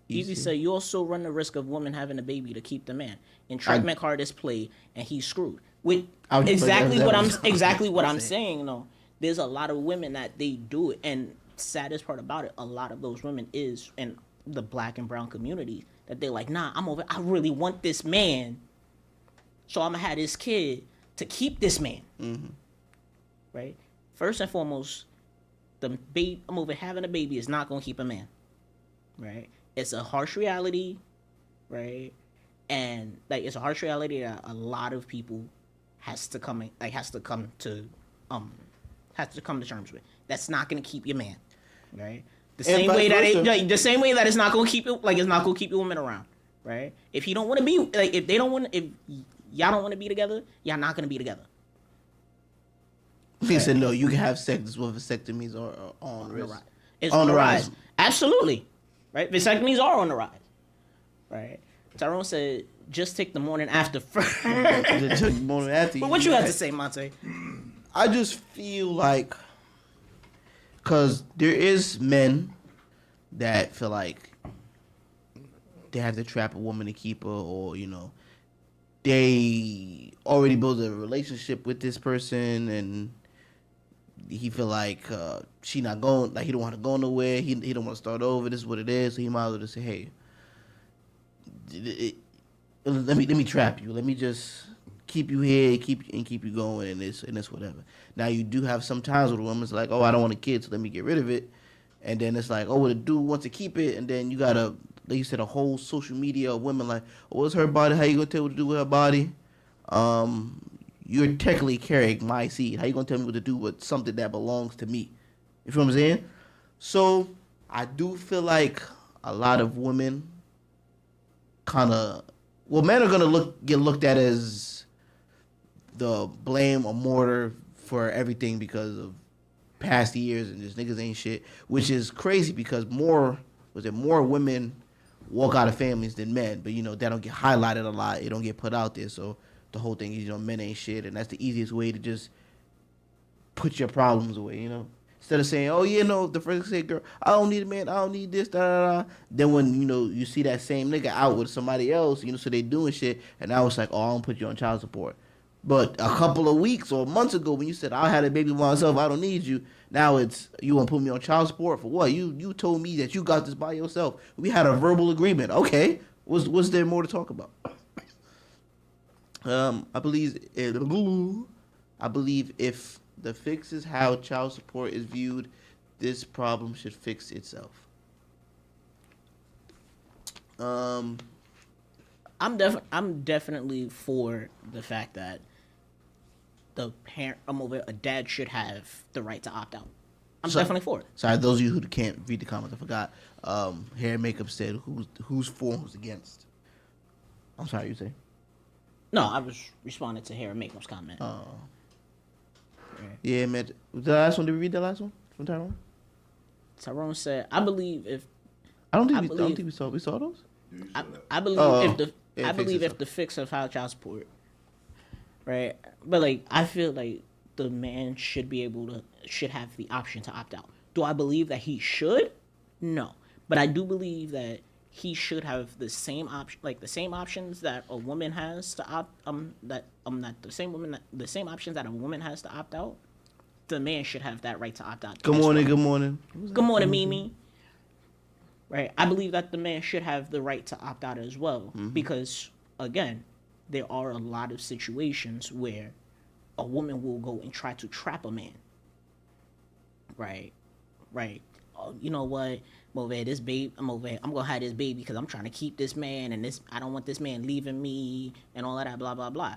Evie said you also run the risk of women having a baby to keep the man. Entrapment card is played, and he's screwed. With exactly what I'm saying though. There's a lot of women that they do it, and saddest part about it, a lot of those women is in the black and brown community that they're like, nah, I really want this man, so I'm gonna have this kid to keep this man. Mm-hmm. Right? First and foremost, having a baby is not gonna keep a man. Right? It's a harsh reality, right? And like it's a harsh reality that a lot of people has to come to terms with. That's not gonna keep your man, right? The same way that it's not gonna keep it, like it's not gonna keep your woman around, right? If he don't want to be like, if y'all don't want to be together, y'all not gonna be together. He said no. You can have sex with vasectomies or on the rise. It's on the rise. Absolutely, right? Vasectomies are on the rise, right? Tyrone said, "Just take the morning after first." The morning after. But what you have to say, Monty? I just feel like, cause there is men that feel like they have to trap a woman to keep her, or they already built a relationship with this person, and he feel like she not going, like he don't want to go nowhere. He don't want to start over. This is what it is. So he might as well just say, hey, let me trap you. Let me just keep you here, keep you going, and this whatever. Now you do have some times where the woman's like, oh, I don't want a kid, so let me get rid of it. And then it's like, oh, the dude wants to keep it, and then you got like you said, a whole social media of women like, oh, it's her body. How you gonna tell what to do with her body? You're technically carrying my seed. How you gonna tell me what to do with something that belongs to me? You feel what I'm saying? So I do feel like a lot of women men are gonna get looked at as the blame or martyr for everything because of past years and just niggas ain't shit, which is crazy because more women walk out of families than men, but that don't get highlighted a lot. It don't get put out there. So the whole thing is, men ain't shit, and that's the easiest way to just put your problems away, Instead of saying, oh, the first say, girl, I don't need a man, I don't need this, da da da. Then when, you see that same nigga out with somebody else, so they doing shit, and now it's like, oh, I don't put you on child support. But a couple of weeks or months ago when you said, I had a baby by myself, I don't need you, now it's, you want to put me on child support for what? You told me that you got this by yourself. We had a verbal agreement. Okay. Was there more to talk about? I believe if the fix is how child support is viewed, this problem should fix itself. I'm definitely for the fact that a dad should have the right to opt out. I'm definitely for it. Sorry, those of you who can't read the comments, I forgot. Hair and Makeup said who's for and who's against. I'm sorry, you say? No, I was responding to Hair and Makeup's comment. Oh. Yeah, man. The last one, did we read the last one from Tyrone? Tyrone said, I believe if... I don't think we saw those. I believe if the fix of how child support, right? But I feel like the man should have the option to opt out. Do I believe that he should? No, but I do believe that he should have the same options that a woman has to opt. The same options that a woman has to opt out. The man should have that right to opt out. Good morning, Mimi. Right, I believe that the man should have the right to opt out as well, because again, there are a lot of situations where a woman will go and try to trap a man. Right. Oh, you know what? I'm over here, this babe. I'm gonna have this baby because I'm trying to keep this man, and I don't want this man leaving me, and all of that, blah blah blah.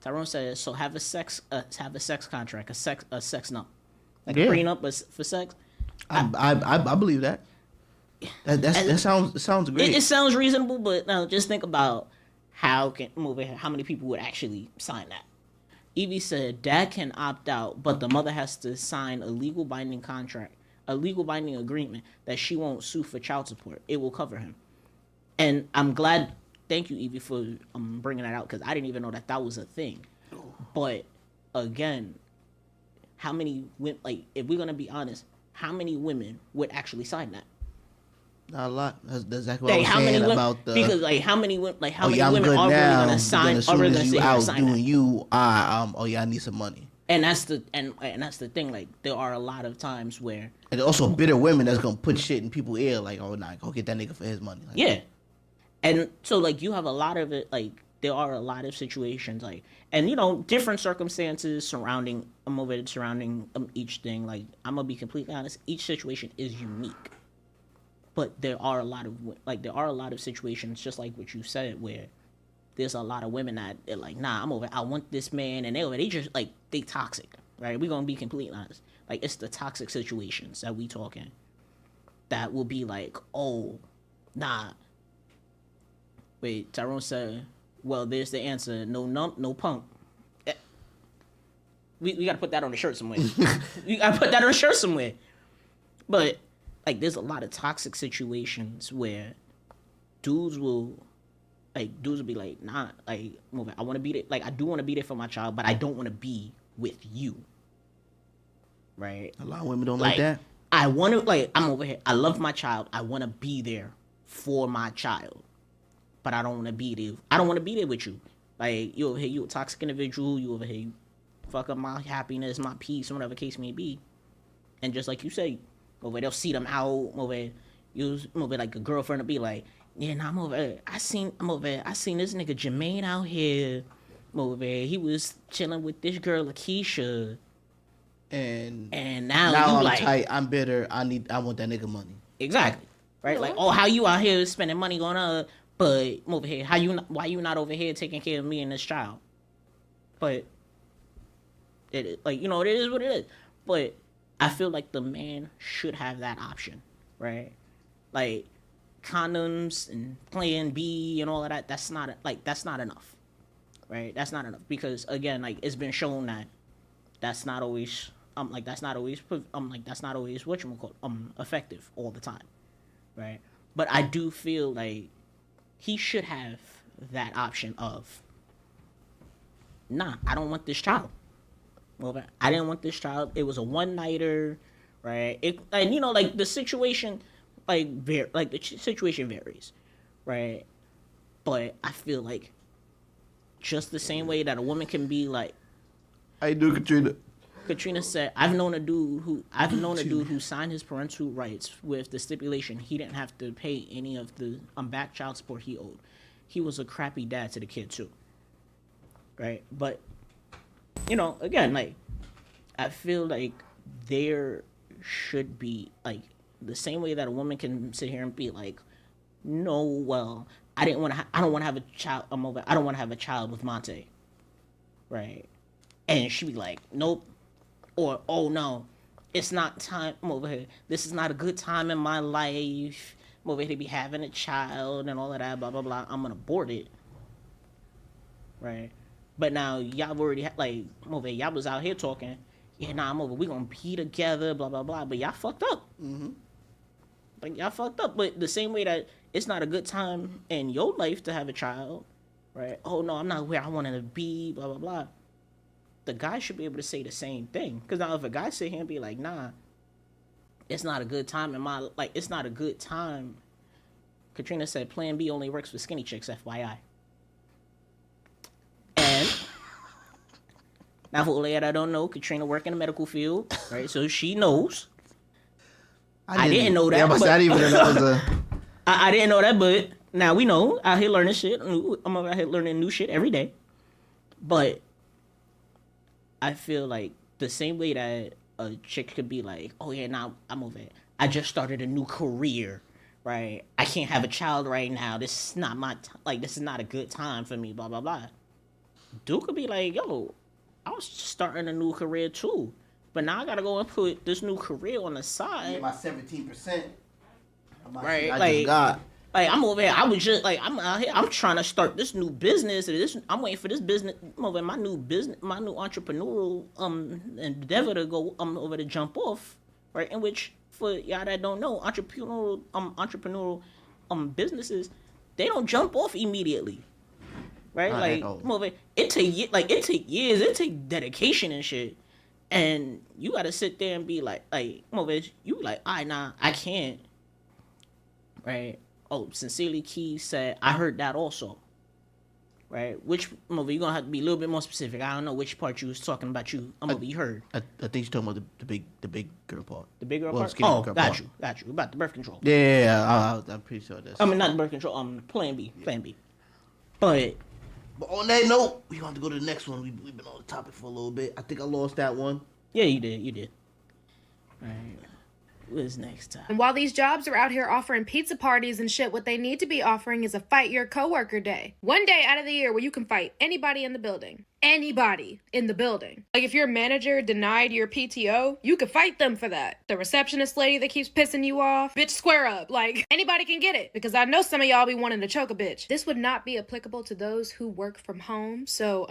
Tyrone says, so have a sex contract, a sex number, a prenup, but for sex. I believe that. That sounds great. It sounds reasonable, but now just think about how many people would actually sign that. Evie said, dad can opt out, but the mother has to sign a legal binding contract, a legal binding agreement that she won't sue for child support. It will cover him. And I'm glad, thank you, Evie, for bringing that out, because I didn't even know that was a thing. But again, how many women, if we're going to be honest, how many women would actually sign that? Not a lot. That's exactly what I was saying about the. Because like how many women are I'm really good going now, to sign? then as soon as you out sign doing that? you, I need some money. And that's the thing. Like there are a lot of times where. And also bitter women that's gonna put shit in people's ear, like, oh nah, go get that nigga for his money. Like, yeah, and so like you have a lot of it. Like there are a lot of situations, like, and you know, different circumstances surrounding each thing. Like I'm gonna be completely honest, each situation is unique. But there are a lot of situations, just like what you said, where there's a lot of women that they're like, nah, I want this man, and they just like they toxic, right? We're gonna be completely honest. Like it's the toxic situations that we talking that will be like, oh, nah. Wait, Tyrone said, well, there's the answer. No nump, no punk. We gotta put that on the shirt somewhere. We gotta put that on the shirt somewhere. But like there's a lot of toxic situations where dudes will be like, nah, like I want to be there, like I do want to be there for my child, but I don't want to be with you. Right? A lot of women don't like that. I want to, like, I'm over here. I love my child. I want to be there for my child, but I don't want to be there. I don't want to be there with you. Like you over here, you a toxic individual. You over here, you fuck up my happiness, my peace, whatever case may be. And just like you say, over they'll see them out. Over like a girlfriend will be like, yeah, nah, I'm over here. I seen this nigga Jermaine out here. I'm over here. He was chilling with this girl Lakeisha. And now you I'm like tight. I'm bitter. I want that nigga money. Exactly. Right? Like, oh, how you out here spending money on but I'm over here. Why you not over here taking care of me and this child? But it like, you know, it is what it is. But I feel like the man should have that option, right? Like condoms and plan B and all of that. That's not enough, right? That's not enough because again, like it's been shown that that's not always effective all the time, right? But I do feel like he should have that option of, nah, I don't want this child. Well, I didn't want this child. It was a one-nighter, right? And you know, like the situation, the situation varies, right? But I feel like just the same way that a woman can be like, I do, Katrina. Katrina said, I've known a dude who signed his parental rights with the stipulation he didn't have to pay any of the back child support he owed. He was a crappy dad to the kid too, right? But you know, again, like I feel like there should be like the same way that a woman can sit here and be like, no, well, I don't want to have a child. I don't want to have a child with Monty, right? And she be like, nope. Or, oh no, it's not time. I'm over here. This is not a good time in my life. I'm over here to be having a child and all of that, blah, blah, blah. I'm going to abort it. Right? But now y'all already, y'all was out here talking. Yeah, nah, I'm over. We going to be together, blah, blah, blah. But y'all fucked up. Mm-hmm. Like, y'all fucked up. But the same way that it's not a good time in your life to have a child, right? Oh no, I'm not where I wanted to be, blah, blah, blah. The guy should be able to say the same thing. Because now if a guy sit here and be like, nah, it's not a good time it's not a good time. Katrina said plan B only works for skinny chicks, FYI. And now for all that I don't know, Katrina work in the medical field, right? So she knows. I didn't know that. Yeah, but not even that was a... I didn't know that, but now we know. Out here learning shit. I'm out here learning new shit every day. But I feel like the same way that a chick could be like, oh yeah, now I'm over it. I just started a new career, right? I can't have a child right now. This is not this is not a good time for me, blah, blah, blah. Dude could be like, yo, I was starting a new career too. But now I gotta go and put this new career on the side. Yeah, my 17%. Right? I'm over here. I was just like, I'm out here. I'm trying to start this new business. I'm waiting for this business. I'm over my new business, my new entrepreneurial endeavor to go over to jump off. Right? In which, for y'all that don't know, entrepreneurial businesses, they don't jump off immediately. Right? I'm over. It take years. It take dedication and shit. And you gotta sit there and be like, bitch, you like, nah, I can't. Right? Oh, sincerely, Key said, I heard that also. Right? Which movie? You're gonna have to be a little bit more specific. I don't know which part you was talking about. You heard. I think you're talking about the big girl part. The big girl part. Girl Got part. you. About the birth control. Yeah, I'm pretty sure that's. I mean, not the birth control. Plan B. But on that note, we want to go to the next one. We've been on the topic for a little bit. I think I lost that one. Yeah, you did. All right. What's next time? And while these jobs are out here offering pizza parties and shit, what they need to be offering is a fight your coworker day. One day out of the year where you can fight anybody in the building. Anybody in the building. Like if your manager denied your PTO, you could fight them for that. The receptionist lady that keeps pissing you off, bitch, square up. Like anybody can get it, because I know some of y'all be wanting to choke a bitch. This would not be applicable to those who work from home, so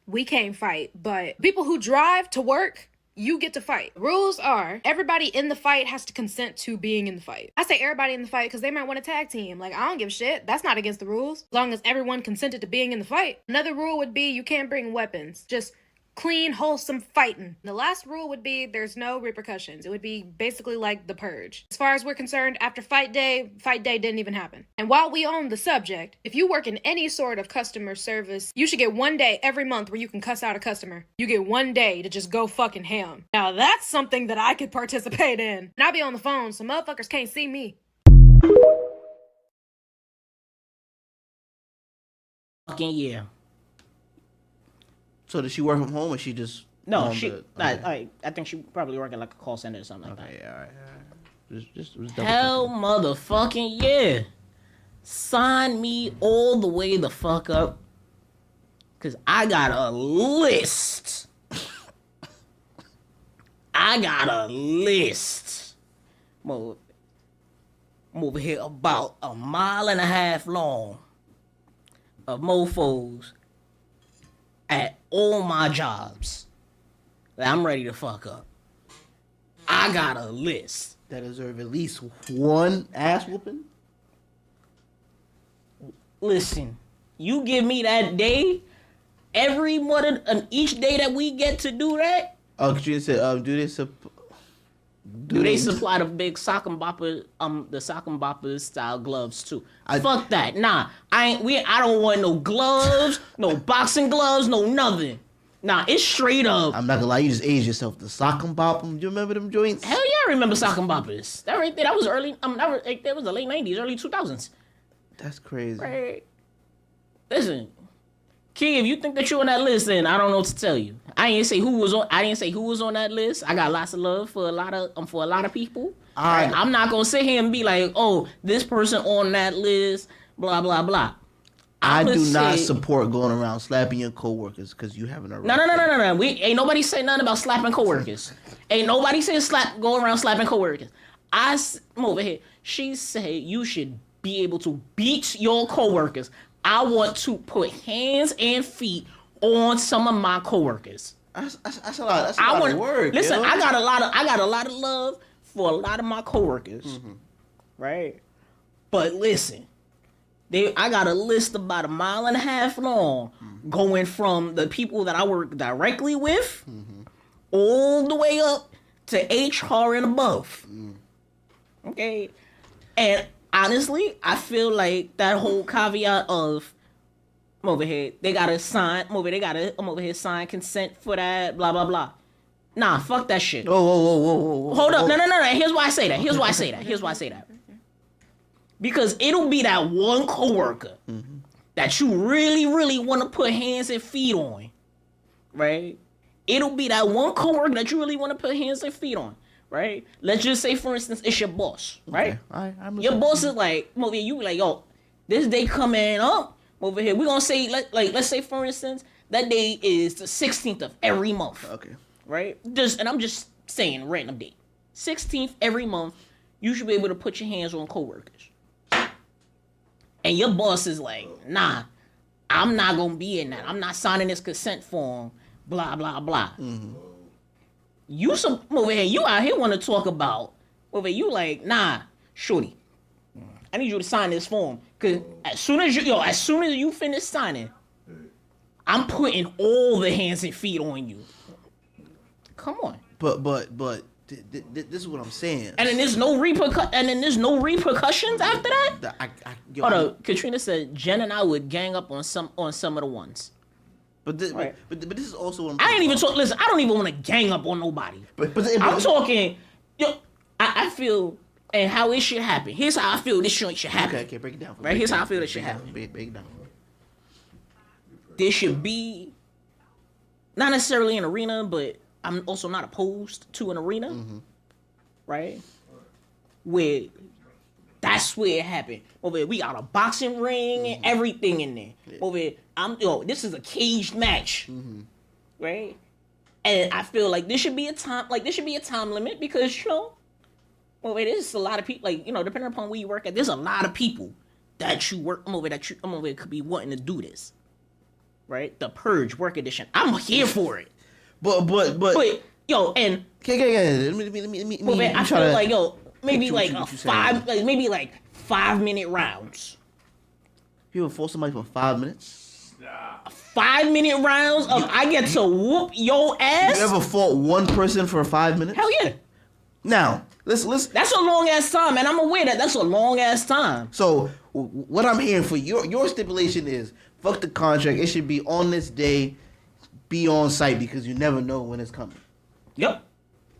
we can't fight. But people who drive to work, you get to fight. Rules are, everybody in the fight has to consent to being in the fight. I say everybody in the fight because they might want a tag team. Like, I don't give a shit. That's not against the rules, as long as everyone consented to being in the fight. Another rule would be you can't bring weapons. Just clean, wholesome fighting. The last rule would be there's no repercussions. It would be basically like the purge. As far as we're concerned, after fight day didn't even happen. And while we own the subject, if you work in any sort of customer service, you should get one day every month where you can cuss out a customer. You get one day to just go fucking ham. Now that's something that I could participate in. And I'll be on the phone so motherfuckers can't see me. Fucking yeah. So does she work from home or she just... No, I think she probably work at like a call center or something like that. Yeah, all right. Just Hell motherfucking yeah. Sign me all the way the fuck up. Cause I got a list. I'm over here about 1.5 miles long of mofos at all my jobs that I'm ready to fuck up. I got a list. That deserve at least one ass whooping? Listen, you give me that day, each day that we get to do that. Oh, Katrina said, do they supply the big sock and bopper, the sock and bopper style gloves too? Fuck that. Nah, I don't want no gloves, no boxing gloves, no nothing. Nah, it's straight up. I'm not gonna lie, you just aged yourself. The sock and bop 'em, do you remember them joints? Hell yeah, I remember sock and boppers. That right there, that was early. That was the late '90s, early 2000s. That's crazy. Right. Listen, Key, if you think that you're on that list, then I don't know what to tell you. I didn't say who was on that list. I got lots of love for a lot of people. Right. I'm not gonna sit here and be like, oh, this person on that list, blah blah blah. I do not support going around slapping your coworkers because you having a No. We ain't nobody say nothing about slapping coworkers. Ain't nobody saying go around slapping coworkers. I'm over here. She said you should be able to beat your coworkers. I want to put hands and feet on some of my coworkers. That's a lot of work. Listen, I got a lot of love for a lot of my coworkers, right? But listen, I got a list about 1.5 miles long, going from the people that I work directly with, all the way up to HR and above. Okay, and honestly, I feel like that whole caveat of I'm over here, they gotta sign. I'm over here sign consent for that. Blah blah blah. Nah, fuck that shit. Whoa. Hold up, no. Here's why I say that. Because it'll be that one coworker that you really want to put hands and feet on, right? It'll be that one coworker that you really want to put hands and feet on, right? Let's just say, for instance, it's your boss, right? Okay. Your boss is like, you be like, yo, this day coming up over here. We're gonna say, let's say, for instance, that day is the 16th of every month. Okay. Right? And I'm just saying, random date. 16th every month, you should be able to put your hands on coworkers. And your boss is like, nah, I'm not gonna be in that. I'm not signing this consent form. Blah blah blah. You over here, you out here want to talk about over here, you like, nah, shorty, I need you to sign this form. Cause as soon as you finish signing, I'm putting all the hands and feet on you. Come on. But this is what I'm saying. And then there's no repercussions after that. Hold up, Katrina said Jen and I would gang up on some of the ones. But this is also what I ain't even talk. Listen, I don't even want to gang up on nobody. But I'm talking. I feel and how it should happen. Here's how I feel this shit should happen. Okay, break it down. Right, here's how I feel this should happen. Break it down. There should be not necessarily an arena, but I'm also not opposed to an arena, right? Where that's where it happened. Over there, we got a boxing ring and everything in there. Yeah. Over there, this is a caged match, right? And I feel like there should be a time limit because over there, there's a lot of people. Like depending upon where you work at, there's a lot of people that you work over there could be wanting to do this, right? The Purge Work Edition. I'm here for it. But and okay. Let me I feel like maybe like a 5-minute rounds. People force somebody for 5 minutes. 5-minute rounds of I get to whoop your ass. You ever fought one person for 5 minutes? Hell yeah. Now let's. That's a long ass time, and I'm aware that's a long ass time. So what I'm hearing for your stipulation is fuck the contract. It should be on this day. Be on site because you never know when it's coming. Yep.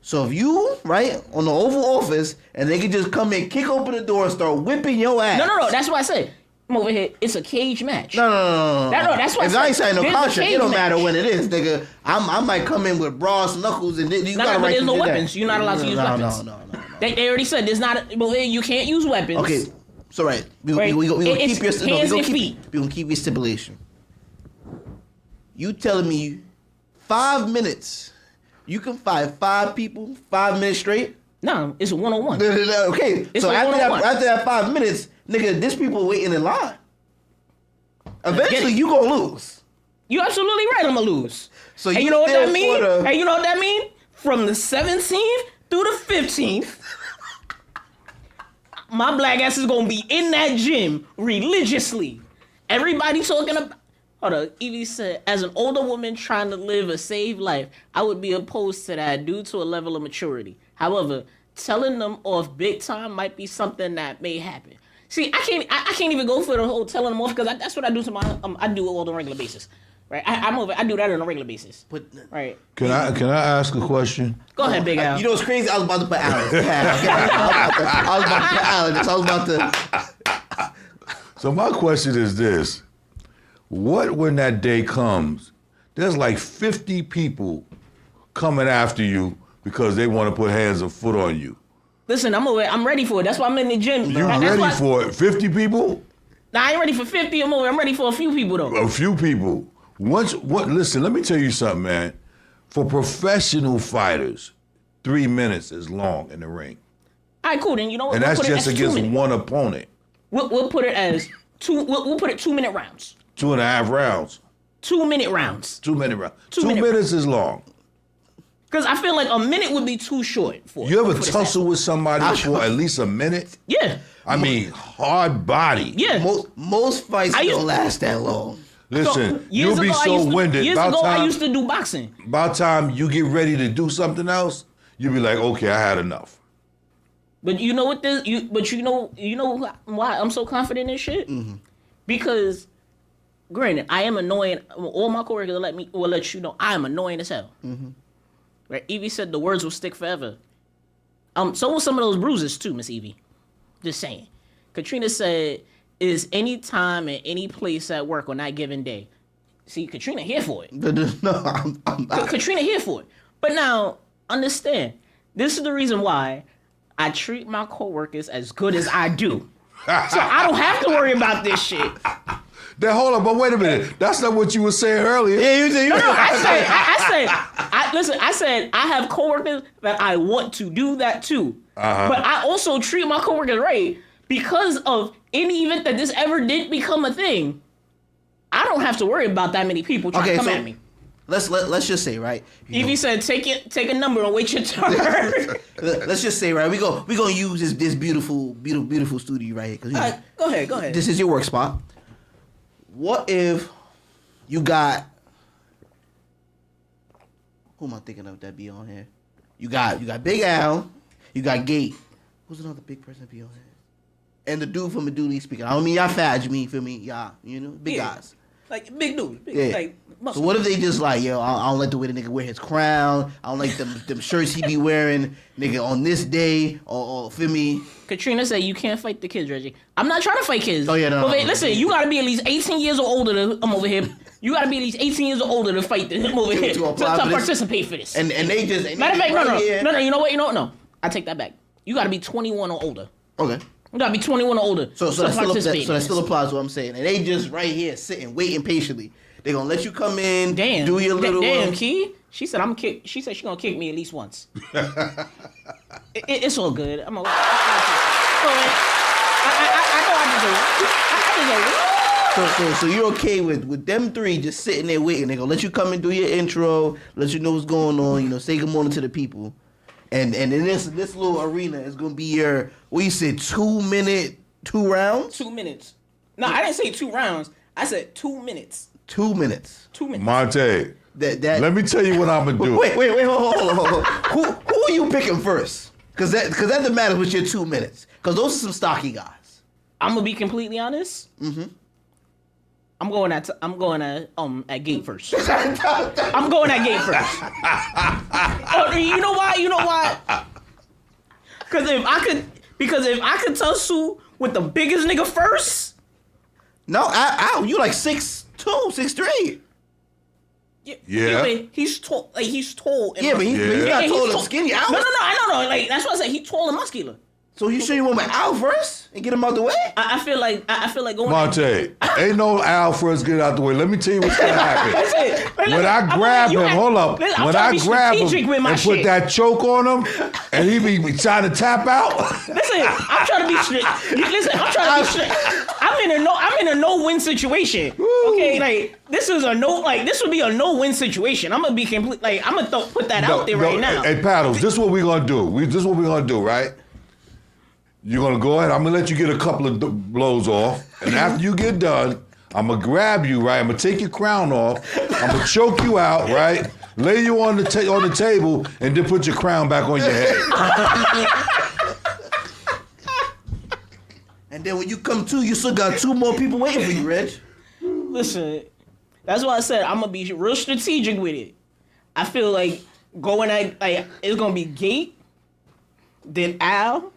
So if you, right, on the Oval Office, and they can just come in, kick open the door, and start whipping your ass. No. That's what I said. I'm over here. It's a cage match. No. That's what if I ain't signing no contract, it don't matter match. when it is, nigga. I might come in with brass knuckles and you got but right there's no do weapons. That. You're not allowed to use weapons. No. They already said there's not. You can't use weapons. Okay. So right. We gonna keep your we gonna keep your stipulation. You telling me 5 minutes, you can fight 5 people, 5 minutes straight? No, it's a 1-on-1. Okay, it's so after that 5 minutes, nigga, this people waiting in line. Eventually, you gonna lose. You absolutely right. I'm gonna lose. So you know what that mean? Hey, you know what that mean? From the 17th through the 15th, my black ass is gonna be in that gym religiously. Everybody talking about. Hold on, Evie said, as an older woman trying to live a saved life, I would be opposed to that due to a level of maturity. However, telling them off big time might be something that may happen. See, I can't even go for the whole telling them off because that's what I do to my I do it all on a regular basis, right? I do that on a regular basis, right? Can I ask a question? Go ahead, Big Al. You know what's crazy? I was about to put Alex. I was about to. So my question is this. What when that day comes, there's like 50 people coming after you because they want to put hands and foot on you. Listen, I'm ready for it. That's why I'm in the gym. You ready for it? 50 people? Nah, I ain't ready for 50 or more. I'm ready for a few people though. A few people. Listen, let me tell you something, man. For professional fighters, 3 minutes is long in the ring. All right, cool. Then you know what? And that's just against one opponent. We'll put it as two. We'll put it 2-minute rounds. 2.5 rounds. 2-minute rounds. 2 minute rounds. 2 minutes is long. Because I feel like a minute would be too short for. You ever tussle with somebody for at least a minute? Yeah. I mean, hard body. Yeah. Most fights don't last that long. Listen, you'll be so winded. Years ago, I used to do boxing. By the time you get ready to do something else, you'll be like, okay, I had enough. But you know what this? You know why I'm so confident in shit? Mm-hmm. Because, granted, I am annoying. All my coworkers will let you know I am annoying as hell. Mm-hmm. Right? Evie said the words will stick forever. So will some of those bruises too, Miss Evie. Just saying. Katrina said, "Is any time and any place at work on that given day." See, Katrina here for it. No, I'm not. Katrina here for it. But now, understand, this is the reason why I treat my coworkers as good as I do. So I don't have to worry about this shit. Then hold on, but wait a minute. That's not what you were saying earlier. Yeah, you did. No, I said I have coworkers that I want to do that too. Uh-huh. But I also treat my coworkers right because of any event that this ever did become a thing. I don't have to worry about that many people trying to come at me. Let's just say, right? Evie said, take a number and wait your turn. Let's just say, right? We gonna use this beautiful studio right here. Go ahead. This is your work spot. What if you got Who am I thinking of that be on here? You got Big Al. You got Gate. Who's another big person that be on here? And the dude from Meduli speaking. I don't mean y'all fat, you mean, feel me? Y'all, big guys. Like, big dude. Yeah. So what if they just like, yo, I don't like the way the nigga wear his crown. I don't like them shirts he be wearing, nigga, on this day, or feel me? Katrina said you can't fight the kids, Reggie. I'm not trying to fight kids. Oh, yeah, no. Listen, you gotta be at least 18 years or older to come over here. You gotta be at least 18 years or older to fight him over here. To participate for this. And they just... Matter of fact, no, you know what? No. I take that back. You gotta be 21 or older. Okay. You gotta be 21 or older. So that still applies to what I'm saying. And they just right here sitting, waiting patiently. They gonna let you come in, do your little... Damn, Key. She said she said she gonna kick me at least once. It's all good. I'm okay. I know I deserve it. So you're okay with them three just sitting there waiting. They gonna let you come and do your intro, let you know what's going on, say good morning to the people. And in this little arena is gonna be your, what you said, 2 rounds? 2 minutes. No, I didn't say 2 rounds. I said 2 minutes. 2 minutes. 2 minutes. Monte, let me tell you what I'm gonna do. Wait, hold on. Who are you picking first? Because that doesn't matter with your 2 minutes. Because those are some stocky guys. I'm gonna be completely honest. Mm-hmm. I'm going at gate first. I'm going at gate first. You know why? Because if I could tussle with the biggest nigga first. No, you like 6'2", 6'3". Yeah. He's tall. Like he's tall. Yeah, but he's not tall and skinny. No. I know. Like that's what I said. He's tall and muscular. So you sure you want my Al first and get him out the way? I feel like going. Monte, ain't no Al first get out the way. Let me tell you what's gonna happen. When I grab him, hold up. When I grab him and put that choke on him, and he be trying to tap out. Listen, I'm trying to be straight. I'm in a no-win situation. Okay, like this would be a no-win situation. I'm gonna be complete. Like I'm gonna put that out there right now. Hey, Paddles, this is what we're gonna do. This is what we're gonna do, right? You're going to go ahead. I'm going to let you get a couple of blows off. And after you get done, I'm going to grab you, right? I'm going to take your crown off. I'm going to choke you out, right? Lay you on the table and then put your crown back on your head. And then when you come to, you still got 2 more people waiting for you, Reg. Listen, that's why I said I'm going to be real strategic with it. I feel like it's going to be Gate, then Al,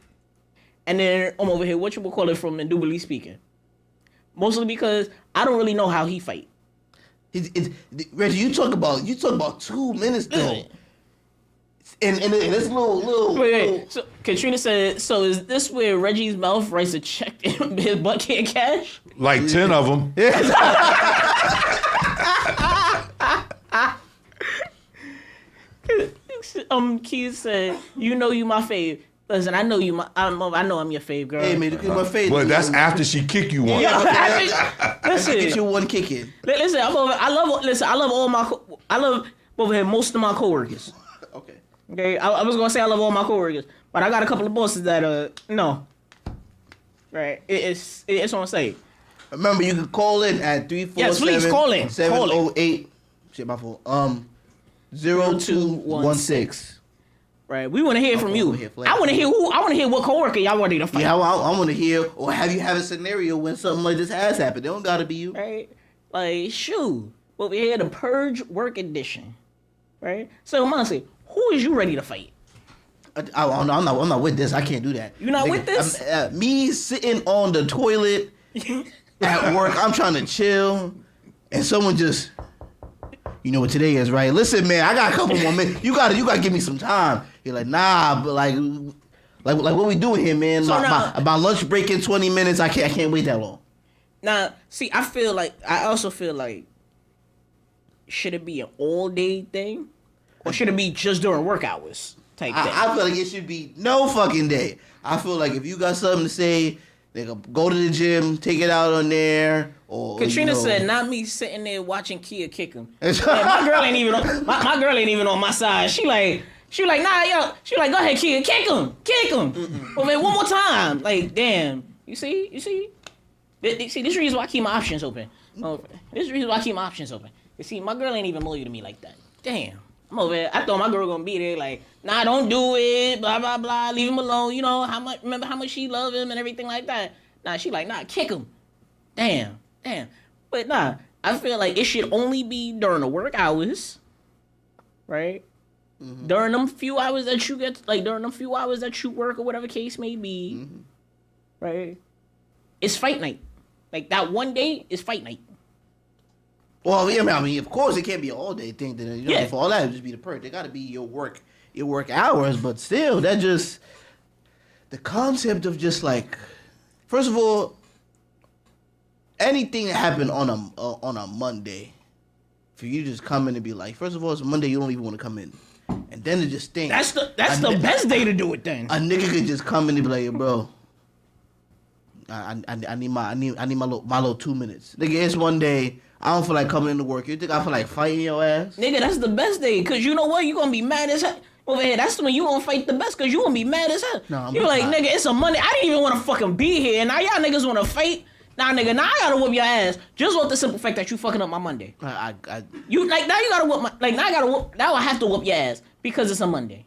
and then I'm over here, what you would call it from Indubitably Speaking. Mostly because I don't really know how he fight. Reggie, you talk about 2 minutes though. And this little. Wait. So Katrina said, so is this where Reggie's mouth writes a check and his butt can't cash? Like 10 of them. Keith said, you know you my fave. Listen, I know you. I know I'm your fave, girl. Hey man, my fave. Well, that's after she kick you one. Listen, get you one kick in. Listen, I love over here most of my coworkers. Okay. I was gonna say I love all my coworkers, but I got a couple of bosses that no. Right. It's on say. Remember, you can call in at 347. Yes, please call in. 708. Shit, my fault. 0216. Right, we want to hear from you. I want to hear what coworker y'all want to fight. Yeah, I want to hear, or have you had a scenario when something like this has happened? They don't gotta be you. Right, like shoot, over here the Purge Work Edition. Right, so honestly, who is you ready to fight? I'm not with this. I can't do that. You're not with this? Me sitting on the toilet at work. I'm trying to chill, and someone just. You know what today is, right? Listen, man, I got a couple more minutes. You gotta give me some time. You're like, nah, but like what we doing here, man? So my lunch break in 20 minutes. I can't wait that long. Now, see, I also feel like, should it be an all day thing, or should it be just during work hours type thing? I feel like it should be no fucking day. I feel like if you got something to say, they go to the gym, take it out on there. Or, Katrina said, "Not me sitting there watching Kia kick him." My girl ain't even on my side. She like, nah, yo. She like, go ahead, Kia, kick him. Oh man, one more time. Like, damn. You see. See, this reason why I keep my options open. This reason why I keep my options open. You see, my girl ain't even loyal to me like that. Damn. I'm over here. I thought my girl gonna be there like, nah, don't do it, blah, blah, blah, leave him alone. You know, remember how much she love him and everything like that. Nah, she like, nah, kick him. Damn. But nah, I feel like it should only be during the work hours, right? Mm-hmm. During them few hours that you get, like during them few hours that you work or whatever case may be, right? It's fight night. Like that one day is fight night. Well, yeah, I mean, of course, it can't be an all-day thing. For all that, it'd just be the perk. They got to be your work hours. But still, that just the concept of just like, first of all, anything that happened on a Monday, for you to just come in and be like, first of all, it's a Monday, you don't even want to come in, and then it just stinks. That's the best day to do it. Then a nigga could just come in and be like, bro, I need my little 2 minutes. Nigga, it's one day. I don't feel like coming into work. You think I feel like fighting your ass? Nigga, that's the best day. Because you know what? You going to be mad as hell. Over here, that's when you going to fight the best. Because you going to be mad as hell. No, you like, nigga, it's a Monday. I didn't even want to fucking be here. Now y'all niggas want to fight. Nah, nigga, now I got to whoop your ass. Just off the simple fact that you fucking up my Monday. You like, now you got to whoop my, like, now I got to whoop, now I have to whoop your ass. Because it's a Monday.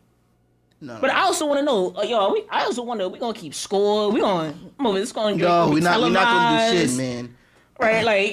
No. But I also want to know, I also wonder, we going to keep score. We going to move it. It's going to we're not going to do shit, man. Right, like,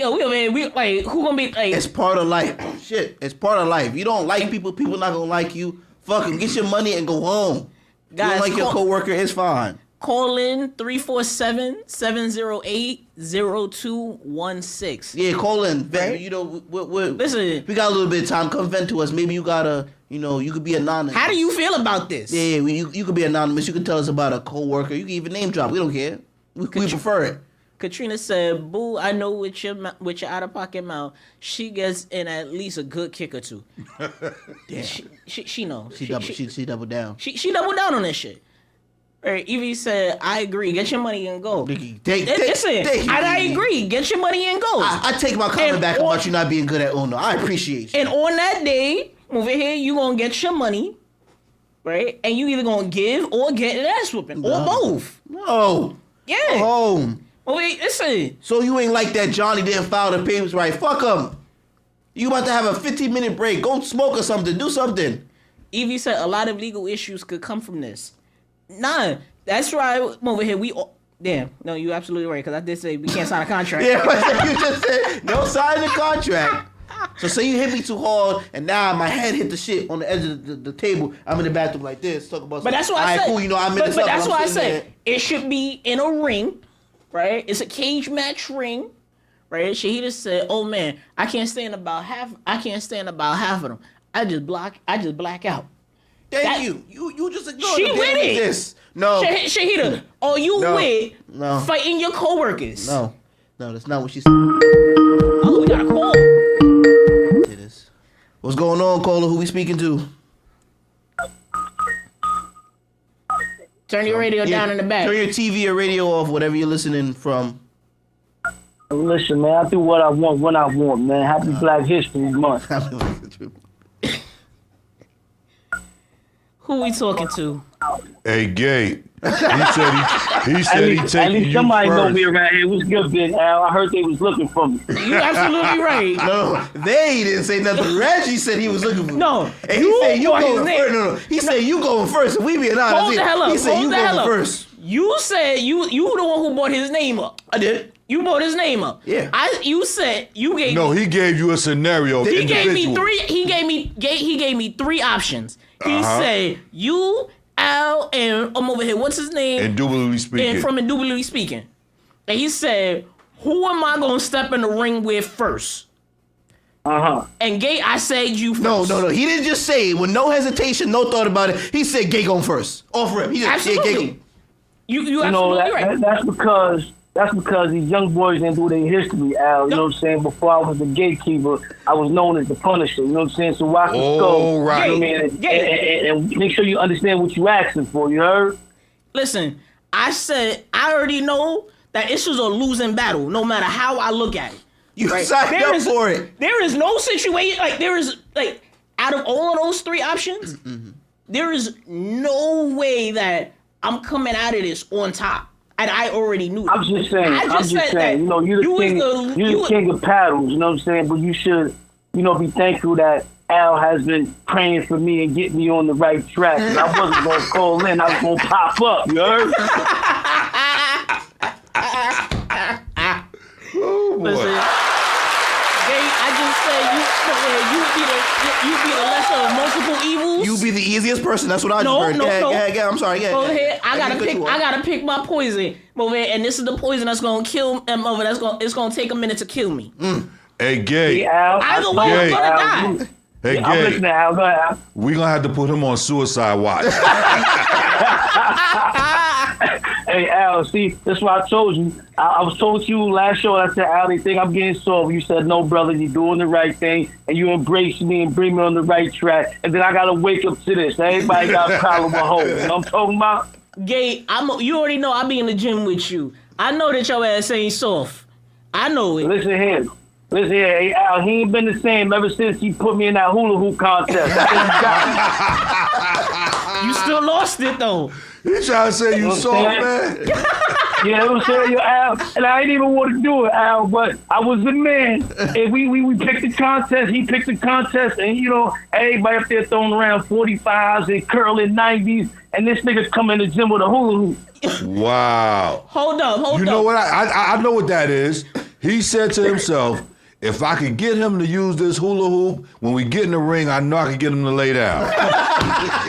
we like, who gonna be like? It's part of life. Shit, it's part of life. You don't like people not gonna like you. Fuck them. Get your money and go home. Guys, you don't like your coworker, it's fine. Call in 347-708-0216. Yeah, call in. Right? You know, listen. We got a little bit of time. Come vent to us. Maybe you gotta, you could be anonymous. How do you feel about this? Yeah, you could be anonymous. You could tell us about a coworker. You can even name drop. We don't care. We prefer it. Katrina said, "Boo, I know with your out of pocket mouth, she gets in at least a good kick or two." Yeah, she knows. She doubled down. She doubled down on this shit. Right, Evie said, "I agree. Get your money and go." I agree. Get your money and go. I take my comment back about you not being good at Uno. I appreciate you. And on that day, over here, you gonna get your money, right? And you either gonna give or get an ass whooping or both. No. Yeah. Home. Oh, wait, listen. So you ain't like that Johnny didn't file the papers right. Fuck him. You about to have a 15-minute break. Go smoke or something. Do something. Evie said a lot of legal issues could come from this. Nah, that's right. Over here, damn. No, you're absolutely right. Because I did say we can't sign a contract. Yeah, you just said no sign the contract. So say you hit me too hard, and now my head hit the shit on the edge of the table. I'm in the bathroom like this. Talk about. But that's what I said. Cool. I'm in this. But that's why I said it should be in a ring. Right, it's a cage match ring, right? Shahida said, "Oh man, I can't stand about half of them. I just black out." Thank you. You just ignore she with it. This. No, Shahida, are you with fighting your coworkers? No, that's not what she said. Oh, we got a call. It is. What's going on, caller? Who we speaking to? Turn your radio down in the back. Turn your TV or radio off, whatever you're listening from. Listen, man, I do what I want when I want, man. Happy Black History Month. Who we talking to? Hey, Gay. He said he taking at least somebody know me around here. What's good, Big Al? I heard they was looking for me. You absolutely right. No, they didn't say nothing. Reggie said he was looking for me. No, and he said you going first. No, he said you going first. If we being honest, hold the hell up. He said you going first. You said you the one who brought his name up. I did. You brought his name up. Yeah. You said you gave. No, he gave you a scenario. He gave me three. He gave me three options. He said you. Al and I'm over here. What's his name? Indubitably speaking. And from Indubitably Speaking. And he said, "Who am I gonna step in the ring with first?" And Gay, I said you first. No. He didn't just say it with no hesitation, no thought about it. He said Gay going first. Off rip. He just absolutely. Gay going. You absolutely right. That's because these young boys didn't do their history, Al. You know what I'm saying? Before I was the gatekeeper, I was known as the Punisher. You know what I'm saying? So rock the skull. Right. You know what I mean? And make sure you understand what you asking for. You heard? Listen, I said I already know that this is a losing battle, no matter how I look at it. You signed up for it. There is no situation out of all of those three options, there is no way that I'm coming out of this on top. And I already knew that. I'm just saying. You know, you're the king of paddles. You know what I'm saying? But you should, be thankful that Al has been praying for me and getting me on the right track. And I wasn't going to call in. I was going to pop up, you heard? Oh, boy. Listen, I just said you be the lesser of multiple evils. You be the easiest person. That's what I just heard. Yeah, I'm sorry. Yeah. Go ahead. I gotta pick my poison, and this is the poison that's gonna kill him. It's gonna take a minute to kill me. Hey, Gay. Either way, I'm gonna die. Hey, I'm Gay. listening, Al. Go ahead, Al. We're gonna have to put him on suicide watch. Hey, Al, see, that's what I told you. I was told you last show, I said, Al, they think I'm getting soft. You said, no, brother, you're doing the right thing, and you embrace me and bring me on the right track. And then I got to wake up to this. Everybody got a problem with hope. You know what I'm talking about? Gay, you already know I be in the gym with you. I know that your ass ain't soft. I know it. Listen here. Hey, Al, he ain't been the same ever since he put me in that hula hoop contest. You still lost it, though. He trying to say you soft, man. Yeah, I'm saying, Al, and I didn't even want to do it, Al, but I was the man. And we picked the contest. He picked the contest, and everybody up there throwing around 45s and curling 90s, and this nigga's coming in the gym with a hula hoop. Wow. Hold up. You know what? I know what that is. He said to himself, if I could get him to use this hula hoop, when we get in the ring, I know I can get him to lay down.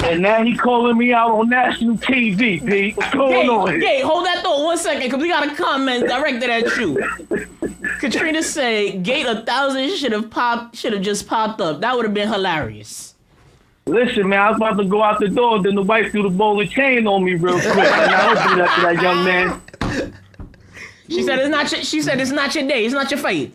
And now he calling me out on national TV, Pete. What's going on here? Hey, hold that thought 1 second, because we got a comment directed at you. Katrina said, Gate 1,000 should have just popped up. That would have been hilarious. Listen, man, I was about to go out the door, then the wife threw the bowl of chain on me real quick. And I don't do that to that young man. She said it's not your day. It's not your fight.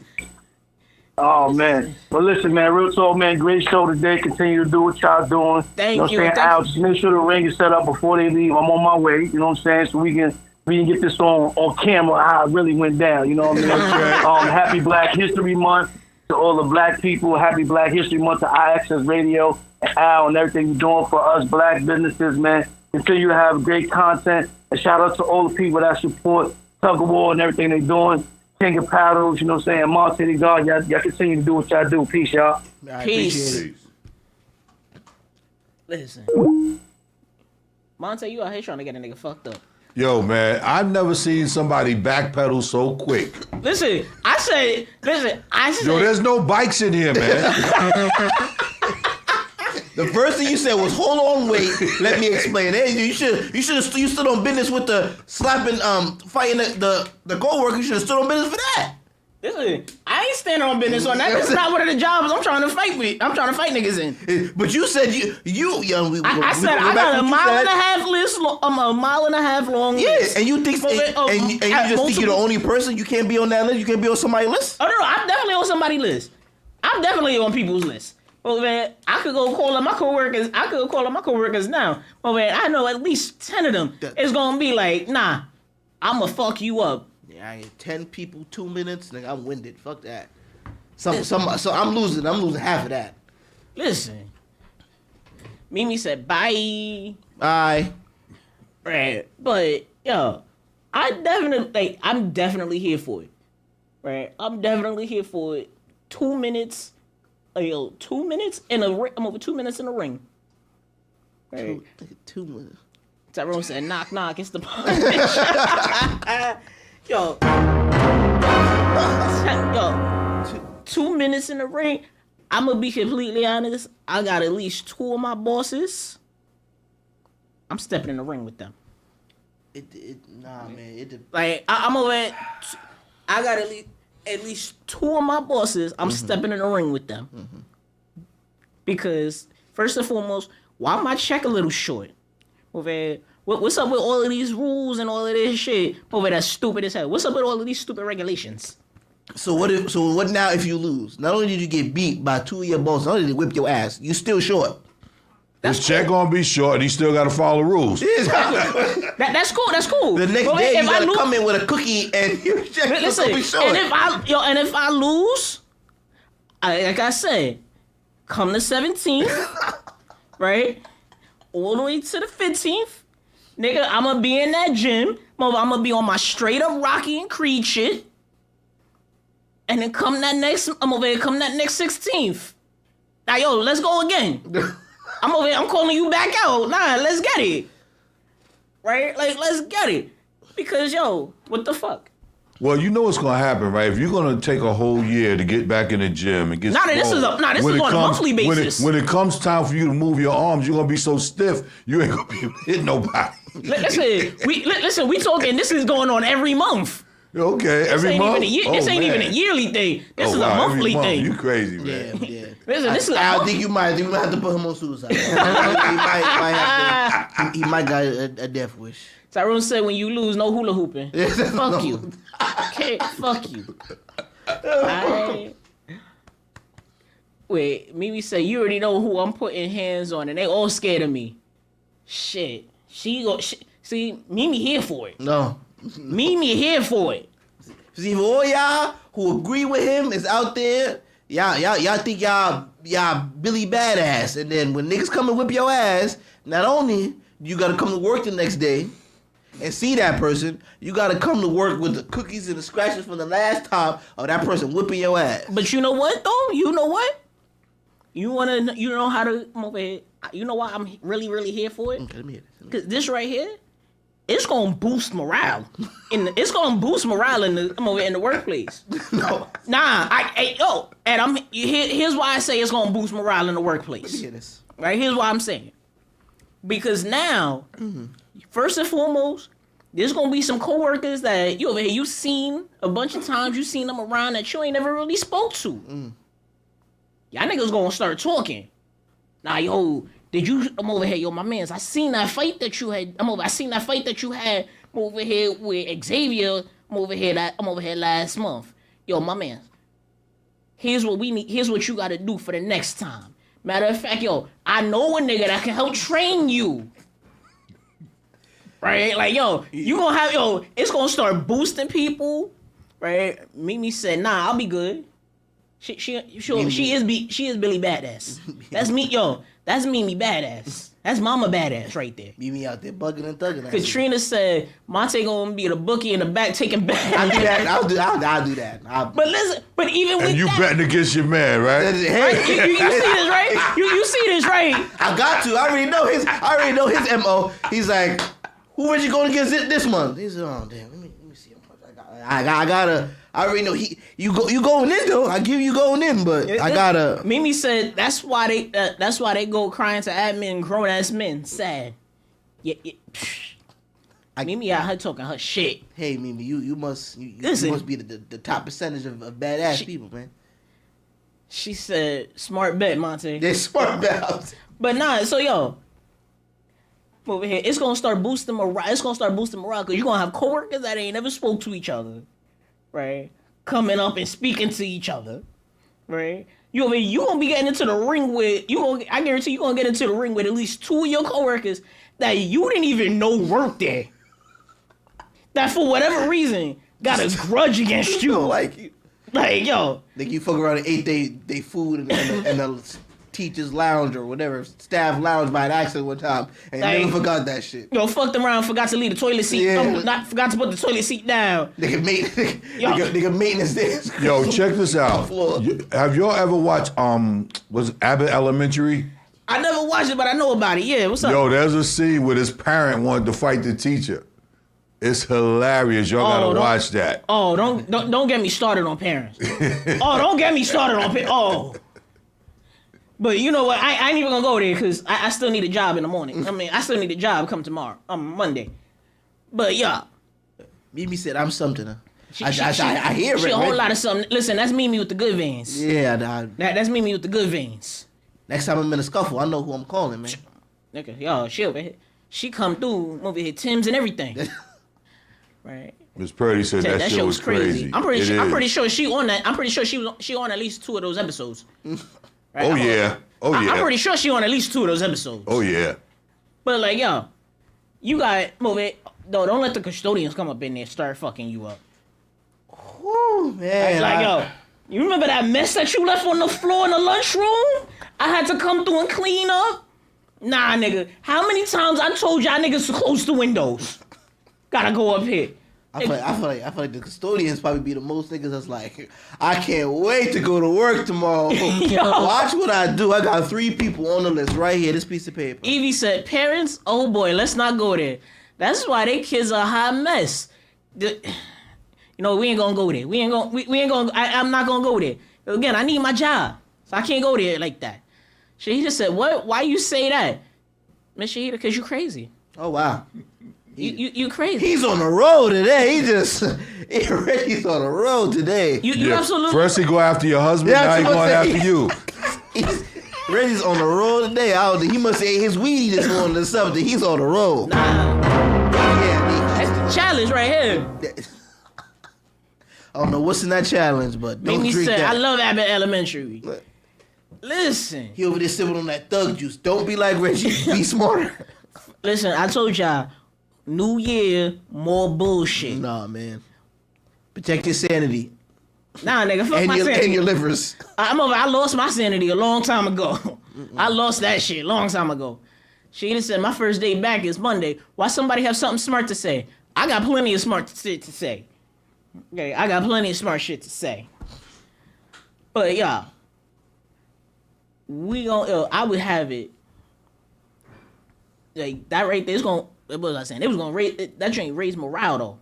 Oh, man. Well, listen, man, real talk, man, great show today. Continue to do what y'all doing. Thank you. Know what I'm saying? Al, just make sure the ring is set up before they leave. I'm on my way, you know what I'm saying? So we can get this on camera how it really went down, you know what I mean? Happy Black History Month to all the black people. Happy Black History Month to IAXISRADIO and Al and everything you're doing for us black businesses, man. Continue to have great content. And shout out to all the people that support Tug of War and everything they're doing. King of Paddles, you know what I'm saying? MONTY, God, y'all continue to do what y'all do. Peace, y'all. Peace. Listen. Monte, you out here trying to get a nigga fucked up. Yo, man, I've never seen somebody backpedal so quick. Listen, I said. Yo, there's no bikes in here, man. The first thing you said was, "Hold on, wait, let me explain." Hey, you stood on business with the slapping, fighting the co-worker. You should have stood on business for that. Listen, I ain't standing on business on that. That's not one of the jobs I'm trying to fight with. I'm trying to fight niggas in. But you said I said I got a mile and a half list. I'm a mile and a half long list. Yeah, and you think and you just think you're the only person. You can't be on that list. You can't be on somebody's list. Oh no, I'm definitely on somebody's list. I'm definitely on people's list. Well, man, I could go call up my coworkers. Now. Well, man, I know at least 10 of them. It's gonna be like, nah, I'ma fuck you up. Yeah, I get 10 people, 2 minutes. Nigga, I'm winded. Fuck that. So I'm losing half of that. Listen, Mimi said bye. Bye. Right, but yo, I'm definitely here for it. Right, I'm definitely here for it. 2 minutes. 2 minutes in a ring. I'm over 2 minutes in the ring. Right. 2 minutes. Tyrone said, knock, knock. It's the Yo. 2 minutes in the ring. I'm going to be completely honest. I got at least 2 of my bosses. I'm stepping in the ring with them. Nah, man. I'm over at... I got at least 2 of my bosses, I'm stepping in the ring with them. Mm-hmm. Because, first and foremost, why my check a little short? What's up with all of these rules and all of this shit? That's stupid as hell. What's up with all of these stupid regulations? So what now if you lose? Not only did you get beat by 2 of your bosses, not only did they whip your ass, you still short. His check gonna be short, and he still gotta follow rules. That's cool. The next day you gotta come in with a cookie and your check gonna be short. And if I lose, like I said, come the 17th, right, all the way to the 15th, nigga, I'm gonna be in that gym. I'm gonna be on my straight up Rocky and Creed shit, and then come that next 16th. Now, yo, let's go again. I'm over here. I'm calling you back out. Nah, let's get it. Right? Like, let's get it. Because, yo, what the fuck? Well, you know what's gonna happen, right? If you're gonna take a whole year to get back in the gym and get This is on a monthly basis. When it comes time for you to move your arms, you're gonna be so stiff you ain't gonna be hitting nobody. Listen, we talking. This is going on every month. Okay, every month. This ain't even a yearly thing. This is a monthly thing. You crazy, man? Yeah. Listen, I think you might have to put him on suicide. he might got a death wish. Tyrone said, "When you lose, no hula hooping." Fuck you. Okay, fuck you. Wait, Mimi said, "You already know who I'm putting hands on, and they all scared of me." Shit, see, Mimi here for it. No, Mimi here for it. See, for all y'all who agree with him is out there, y'all think y'all Billy Badass, and then when niggas come and whip your ass, not only you gotta come to work the next day and see that person, you gotta come to work with the cookies and the scratches from the last time of that person whipping your ass. But you know what though? You know what? You know how to come over here. You know why I'm really, really here for it? Okay, let me hear this. Cause this right here, it's gonna boost morale. It's gonna boost morale in the workplace. No. Here's why I say it's gonna boost morale in the workplace. Let me hear this. Right, here's why I'm saying. Because now, first and foremost, there's gonna be some coworkers that you over here, you seen a bunch of times, you seen them around that you ain't never really spoke to. Y'all niggas gonna start talking. Nah, yo, I'm over here, yo, my mans, I seen that fight that you had. I seen that fight that you had over here with Xavier. I'm over here last month. Yo, my mans, here's what we need. Here's what you gotta do for the next time. Matter of fact, yo, I know a nigga that can help train you. Right? Like, yo, you gonna have, it's gonna start boosting people. Right? Mimi said, nah, I'll be good. She is Billy Badass. That's me, yo. That's Mimi Badass. That's Mama Badass right there. Mimi out there bugging and thugging. Katrina said, Monty gonna be the bookie in the back taking back. I'll do that. I'll do that. But listen, but even with and you betting against your man, right? Hey, you see this, right? You see this, right? I got to. I already know his MO. He's like, who was you going against this month? He said, oh damn, let me see how much I gotta. I already know you going in though. I give you going in, but I gotta. Mimi said that's why they go crying to admin grown ass men. Sad. Yeah. Mimi out here talking her shit. Hey Mimi, you must be the top percentage of badass people, man. She said, "Smart bet, Monty." They smart bet. But nah, so yo, over here, it's gonna start boosting morale. It's gonna start boosting morale because you're gonna have coworkers that ain't never spoke to each other. Right, coming up and speaking to each other, right? You gonna be getting into the ring with I guarantee you gonna get into the ring with at least two of your coworkers that you didn't even know worked there. That for whatever reason got a grudge against you. Like yo, like you fuck around and ate they food in the teacher's lounge or whatever, staff lounge by accident one time, and never forgot that shit. Yo, fucked around, forgot to leave the toilet seat. Yeah. Forgot to put the toilet seat down. Nigga maintenance this. Yo, check this out. Have y'all ever watched was Abbott Elementary? I never watched it, but I know about it. Yeah, what's up? Yo, there's a scene where his parent wanted to fight the teacher. It's hilarious. Y'all gotta watch that. Oh, don't get me started on parents. Don't get me started on parents. But you know what? I ain't even gonna go there because I still need a job in the morning. I mean, I still need a job come tomorrow, Monday. But yeah, Mimi said I'm something. I hear it. She a whole lot of something. Listen, that's Mimi with the good veins. Yeah, that's Mimi with the good veins. Next time I'm in a scuffle, I know who I'm calling, man. Okay, yo, she over here. She come through over here, Tim's and everything. Right. Miss Purdy said that shit was crazy. I'm pretty sure she on that. I'm pretty sure she on at least 2 of those episodes. Right? Oh yeah. I'm pretty sure she on at least 2 of those episodes. Oh yeah. But like, yo, you got move it. No, don't let the custodians come up in there and start fucking you up. Whew, man. Like, yo, you remember that mess that you left on the floor in the lunchroom? I had to come through and clean up. Nah, nigga. How many times I told y'all niggas to close the windows? Gotta go up here. I feel like the custodians probably be the most niggas that's like, I can't wait to go to work tomorrow. Watch what I do. I got 3 people on the list right here. This piece of paper. Evie said, "Parents, oh boy, let's not go there. That's why they kids are a hot mess. You know, we ain't gonna go there. We ain't gonna. I'm not gonna go there. Again, I need my job, so I can't go there like that." Shahida said, "What? Why you say that, Miss Shahida? Because you crazy. Oh wow." You crazy. He's on the road today. He's on the road today. You absolutely. First he go after your husband, now he going after you. Reggie's on the road today. He must say his weed this morning or something. He's on the road. Nah. That's the challenge right here. I don't know what's in that challenge, but don't Make me drink say, that. I love Abbott Elementary. Listen. He over there sipping on that thug juice. Don't be like Reggie. Be smarter. Listen, I told y'all, New Year, more bullshit. Nah, man. Protect your sanity. Nah, nigga, fuck my sanity. And your livers. I lost my sanity a long time ago. I lost that shit a long time ago. She said, my first day back is Monday. Why somebody have something smart to say? I got plenty of smart shit to say. Okay, I got plenty of smart shit to say. But, y'all, I would have it. Like, that right there is going to, what was I saying? It was going to raise, that drink raise morale, though.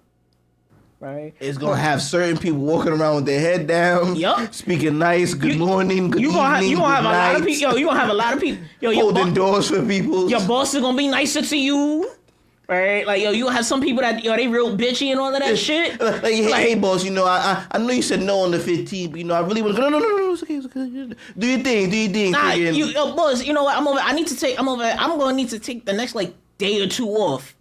Right? It's going to have certain people walking around with their head down. Yup. Speaking nice, good morning, good evening, you gonna have a lot of people. Yo, you going to have a lot of people. Yo, holding doors for people. Your boss is going to be nicer to you. Right? Like, yo, you gonna have some people that, yo, they real bitchy and all of that shit. Like, hey, boss, you know, I know you said no on the 15th, but, you know, I really want to go. No, it's okay. Do your thing. Nah, yo, boss, you know what? I'm going to need to take the next, like, day or two off.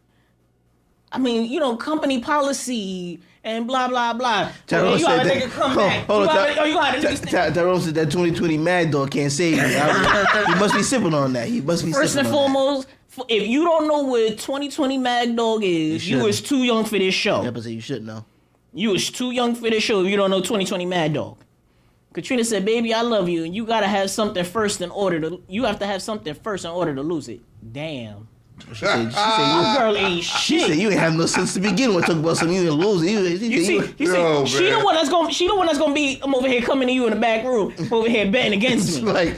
I mean, you know, company policy and blah, blah, blah. Tyrone you said gotta make a comeback. Tyrone said that 2020 Mad Dog can't save you. He must be sipping on that. First and foremost, if you don't know what 2020 Mad Dog is, you was too young for this show. Yeah, but you should know. You was too young for this show if you don't know 2020 Mad Dog. Katrina said, "Baby, I love you, and you gotta have something first in order to. You have to have something first in order to lose it." Damn. She said, you girl ain't shit. She said you ain't have no sense to begin with. Talk about something you didn't lose. She the one that's gonna be. I'm over here coming to you in the back room, over here betting against me. Like,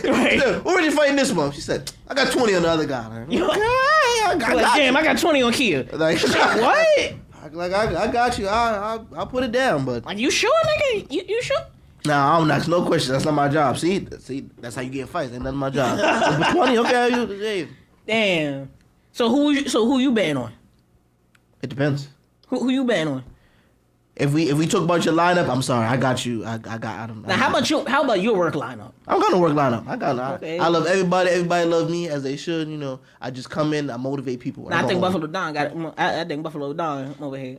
right. Where are you fighting this month? She said, I got 20 on the other guy. I got 20 on Kia. Like, what? Like, I got you. I'll put it down, but. Are you sure, nigga? You sure? Nah, I don't ask no questions. That's not my job. See, that's how you get fights. Ain't nothing my job. But 20, okay. Damn. So who you betting on? It depends. Who you betting on? If we talk about your lineup, I'm sorry, I got you. I don't. Now, how about your work lineup? I'm gonna work lineup. Okay. I love everybody. Everybody love me as they should. You know, I just come in. I motivate people. Now, I think Buffalo Don got it. I think Buffalo Don over here.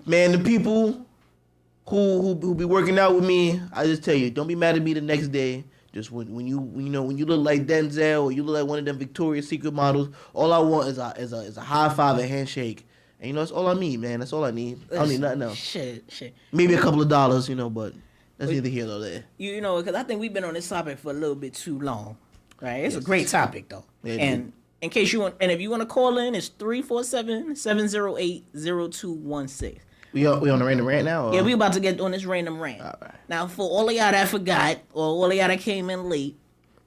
Man, the people who be working out with me, I just tell you, don't be mad at me the next day. Just when you look like Denzel or you look like one of them Victoria's Secret models, all I want is a high five, a handshake, and that's all I need, man. That's all I need. I don't need nothing else. Shit. Maybe a couple of dollars, but that's neither here nor there. You know, because I think we've been on this topic for a little bit too long, right? It's a great topic though, and in case you want, and if you want to call in, it's 347-708-0216. We on the random rant now? Or? Yeah, we about to get on this random rant. All right. Now, for all of y'all that forgot, or all of y'all that came in late,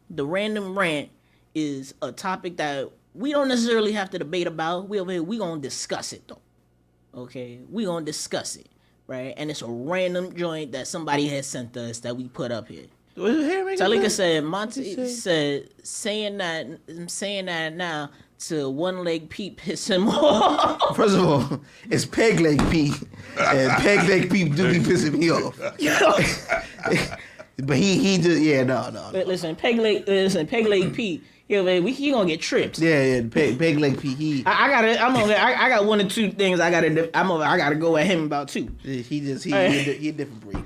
the random rant is a topic that we don't necessarily have to debate about. We over here, we gonna discuss it though. Okay, we gonna discuss it, right? And it's a random joint that somebody has sent us that we put up here. Talika said, Monty said, saying that now. To one leg Pete piss him off. First of all, it's peg leg Pete, and peg leg Pete do be pissing me off. But he just no. Listen, peg leg Pete. Yeah, man, he gonna get tripped. Yeah, peg leg Pete. I got one or two things I gotta go at him about too. He a different breed.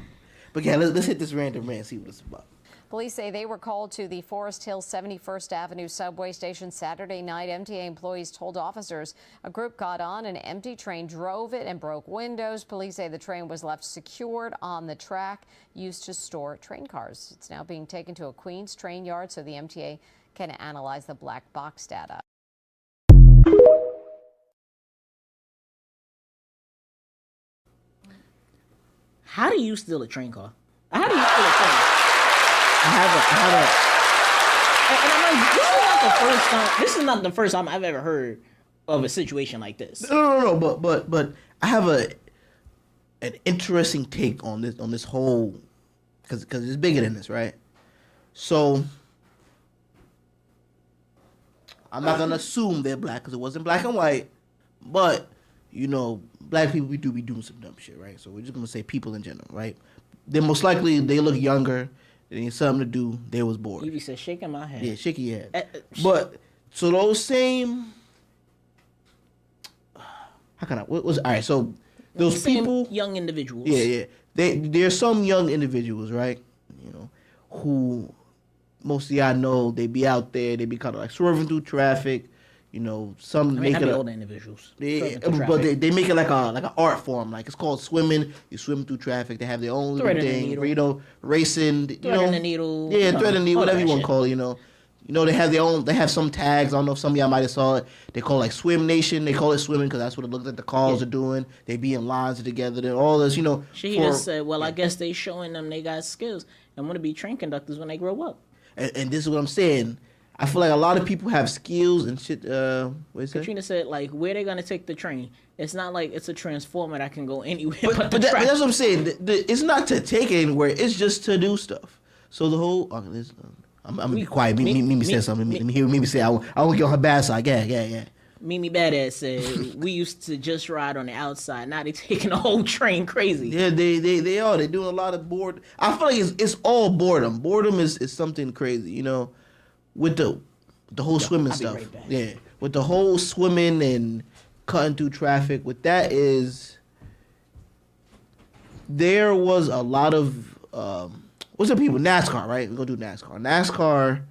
But yeah, let's hit this random rant, see what it's about. Police say they were called to the Forest Hill 71st Avenue subway station Saturday night. MTA employees told officers a group got on an empty train, drove it, and broke windows. Police say the train was left secured on the track used to store train cars. It's now being taken to a Queens train yard so the MTA can analyze the black box data. How do you steal a train car? How do you steal a train? And I'm like, this is not the first time I've ever heard of a situation like this. No. But I have an interesting take on this whole, because it's bigger than this, right? So I'm not gonna assume they're black because it wasn't black and white, but black people, we do be doing some dumb shit, right? So we're just gonna say people in general, right? Then most likely they look younger. They need something to do. They was bored. Evie said, shaking my head. Yeah, shaking your head. But so those same, how can I? What was all right? So those people, young individuals. Yeah. There's some young individuals, right? Who most of y'all know they be out there. They be kind of like swerving through traffic. Some make it older individuals. But they make it like an art form. Like it's called swimming. You swim through traffic. They have their own little thing. Where, racing. Threading the needle. Yeah, threading the needle. Whatever you want to call it. They have their own. They have some tags. I don't know if some of y'all might have saw it. They call it like Swim Nation. They call it swimming because that's what it looks like the cars are doing. They be in lines together. And all this. She just said, "Well, I guess they showing them they got skills and want to be train conductors when they grow up." And this is what I'm saying. I feel like a lot of people have skills and shit. Katrina said, like, where they gonna take the train? It's not like it's a transformer that can go anywhere. But that's what I'm saying. It's not to take it anywhere. It's just to do stuff. So the whole. I'm gonna be quiet. Mimi said something. Mimi say I won't get on her bad side. Yeah. Mimi Badass said we used to just ride on the outside. Now they taking the whole train crazy. Yeah, they are. They're doing a lot of boredom. I feel like it's all boredom. Boredom is something crazy. With the whole swimming stuff. Right, with the whole swimming and cutting through traffic. With that is there was a lot of what's the people? NASCAR, right? We're gonna do NASCAR. NASCAR,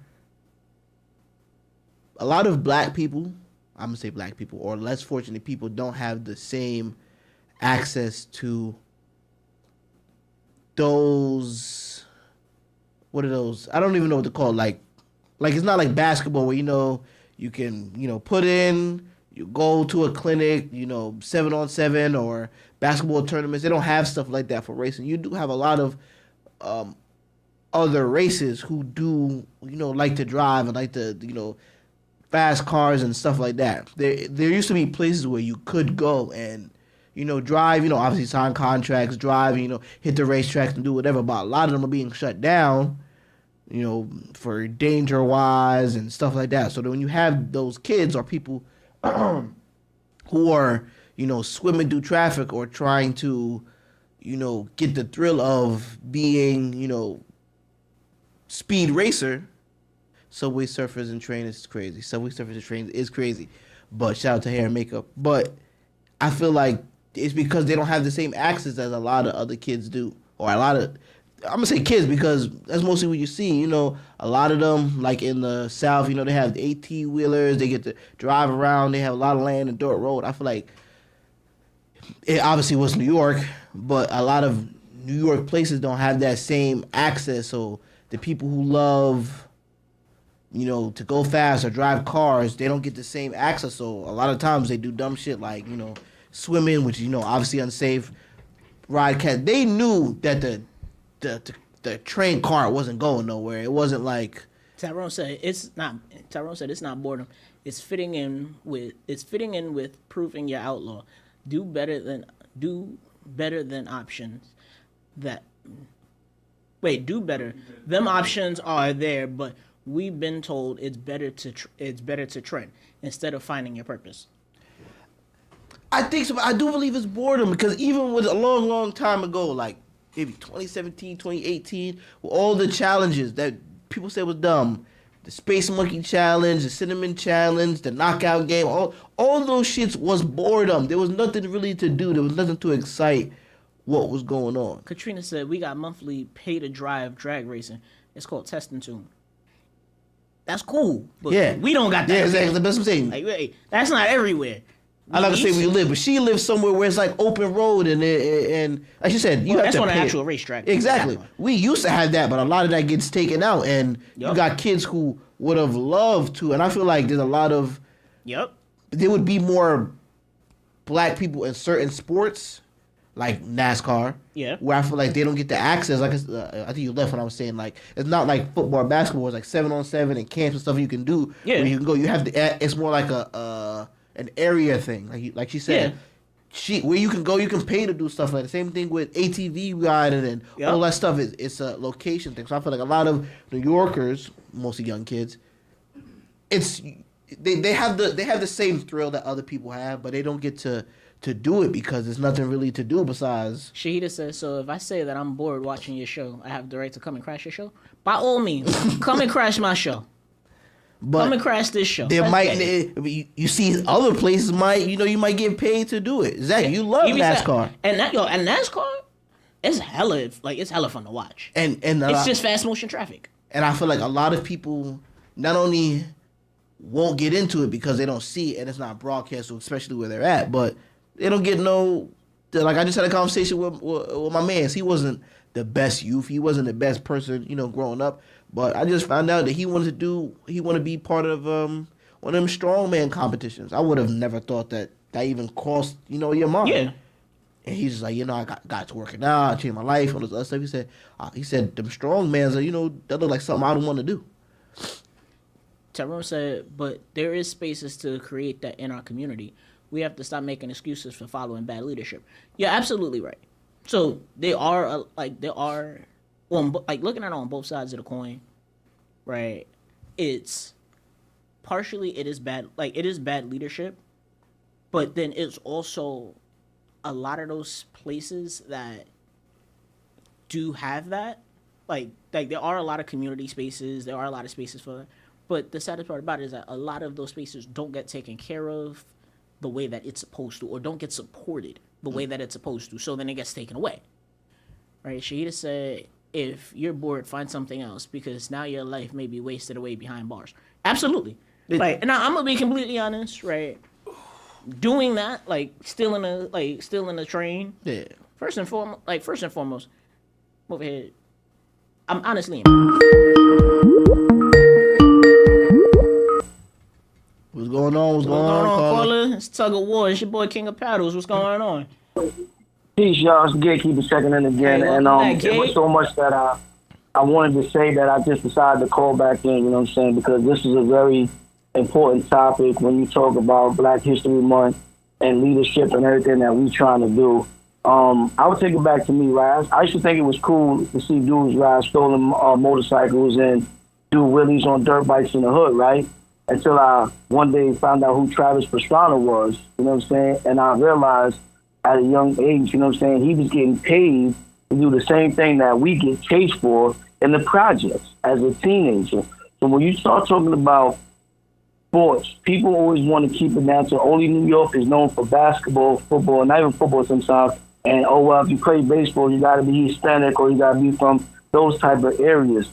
a lot of black people, I'm gonna say black people, or less fortunate people don't have the same access to those, what are those? I don't even know what to call it. Like it's not like basketball where you can put in, you go to a clinic, 7-on-7 or basketball tournaments. They don't have stuff like that for racing. You do have a lot of other races who do like to drive and like to fast cars and stuff like that. There used to be places where you could go and drive, obviously sign contracts, drive, hit the racetracks and do whatever. But a lot of them are being shut down. For danger wise and stuff like that. So that when you have those kids or people who are, swimming through traffic or trying to, get the thrill of being, speed racer, subway surfers and trainers is crazy. Subway surfers and trainers is crazy. But shout out to hair and makeup. But I feel like it's because they don't have the same access as a lot of other kids do. Or a lot of, I'm gonna say kids because that's mostly what you see. A lot of them, like in the South, they have the 18-wheelers. They get to drive around. They have a lot of land and dirt road. I feel like it obviously was New York, but a lot of New York places don't have that same access. So the people who love, to go fast or drive cars, they don't get the same access. So a lot of times they do dumb shit like, swimming, which is, obviously unsafe. Ride cat. They knew that the train car wasn't going nowhere. It wasn't like Tyrone said it's not. Tyrone said it's not boredom. It's fitting in with proving you're outlaw. Do better than options. Do better. Them options are there, but we've been told it's better to trend instead of finding your purpose. I think so. I do believe it's boredom because even with a long time ago, like maybe 2017, 2018, with all the challenges that people said was dumb, the Space Monkey Challenge, the Cinnamon Challenge, the Knockout Game, all those shits was boredom. There was nothing really to do. There was nothing to excite what was going on. Katrina said, we got monthly pay-to-drive drag racing. It's called Test and Tune. That's cool, but we don't got that. Yeah, exactly. That's what I'm saying. Like, that's not everywhere. I like to say where you live, but she lives somewhere where it's like open road and like she said, you have that's to on an pay actual it. Exactly. Exactly. We used to have that, but a lot of that gets taken out, and you got kids who would have loved to, and I feel like there's a lot of there would be more black people in certain sports like NASCAR. Yeah. Where I feel like they don't get the access. Like I think you left when I was saying like it's not like football or basketball. It's like 7-on-7 and camps and stuff you can do. Yeah. Where you can go. You have it's more like an area thing. Like she said. Yeah. Where you can go, you can pay to do stuff like the same thing with ATV riding and all that stuff. It's a location thing. So I feel like a lot of New Yorkers, mostly young kids, they have the same thrill that other people have, but they don't get to do it because there's nothing really to do besides. Shahida says, so if I say that I'm bored watching your show, I have the right to come and crash your show? By all means, come and crash my show. But come and crash this show. There you see other places you might get paid to do it. Zach, you love NASCAR. And NASCAR, it's hella fun to watch. And it's just fast motion traffic. And I feel like a lot of people not only won't get into it because they don't see it and it's not broadcast, especially where they're at, but they don't get like I just had a conversation with my man. He wasn't the best youth. He wasn't the best person, growing up. But I just found out that he wanted to be part of one of them strongman competitions. I would have never thought that even crossed, your mind. Yeah. And he's just like, I got to working out, I changed my life, all this other stuff. He said them strongmans are, that look like something I don't want to do. Tyrone said, but there is spaces to create that in our community. We have to stop making excuses for following bad leadership. You're absolutely right. So looking at it on both sides of the coin, right? It's partially it is bad leadership, but then it's also a lot of those places that do have that. Like there are a lot of community spaces, there are a lot of spaces for that. But the saddest part about it is that a lot of those spaces don't get taken care of the way that it's supposed to, or don't get supported the way that it's supposed to. So then it gets taken away. Right? Shahida said, if you're bored, find something else because now your life may be wasted away behind bars. Absolutely. And I'm gonna be completely honest, right? Doing that, stealing a train. Yeah. First and foremost, over here. I'm honestly. What's going on? What's going on, caller? It's Tug of War. It's your boy King of Paddles. What's going on? Peace, y'all. It's Gatekeeper checking in again. Hey, it was so much that I wanted to say that I just decided to call back in, you know what I'm saying? Because this is a very important topic when you talk about Black History Month and leadership and everything that we trying to do. I would take it back to me, right? I used to think it was cool to see dudes ride stolen motorcycles and do wheelies on dirt bikes in the hood, right? Until I one day found out who Travis Pastrana was, you know what I'm saying? And I realized at a young age, you know what I'm saying, he was getting paid to do the same thing that we get chased for in the projects as a teenager. So when you start talking about sports, people always want to keep it natural. Only New York is known for basketball, football, not even football sometimes. And, if you play baseball, you got to be Hispanic or you got to be from those type of areas.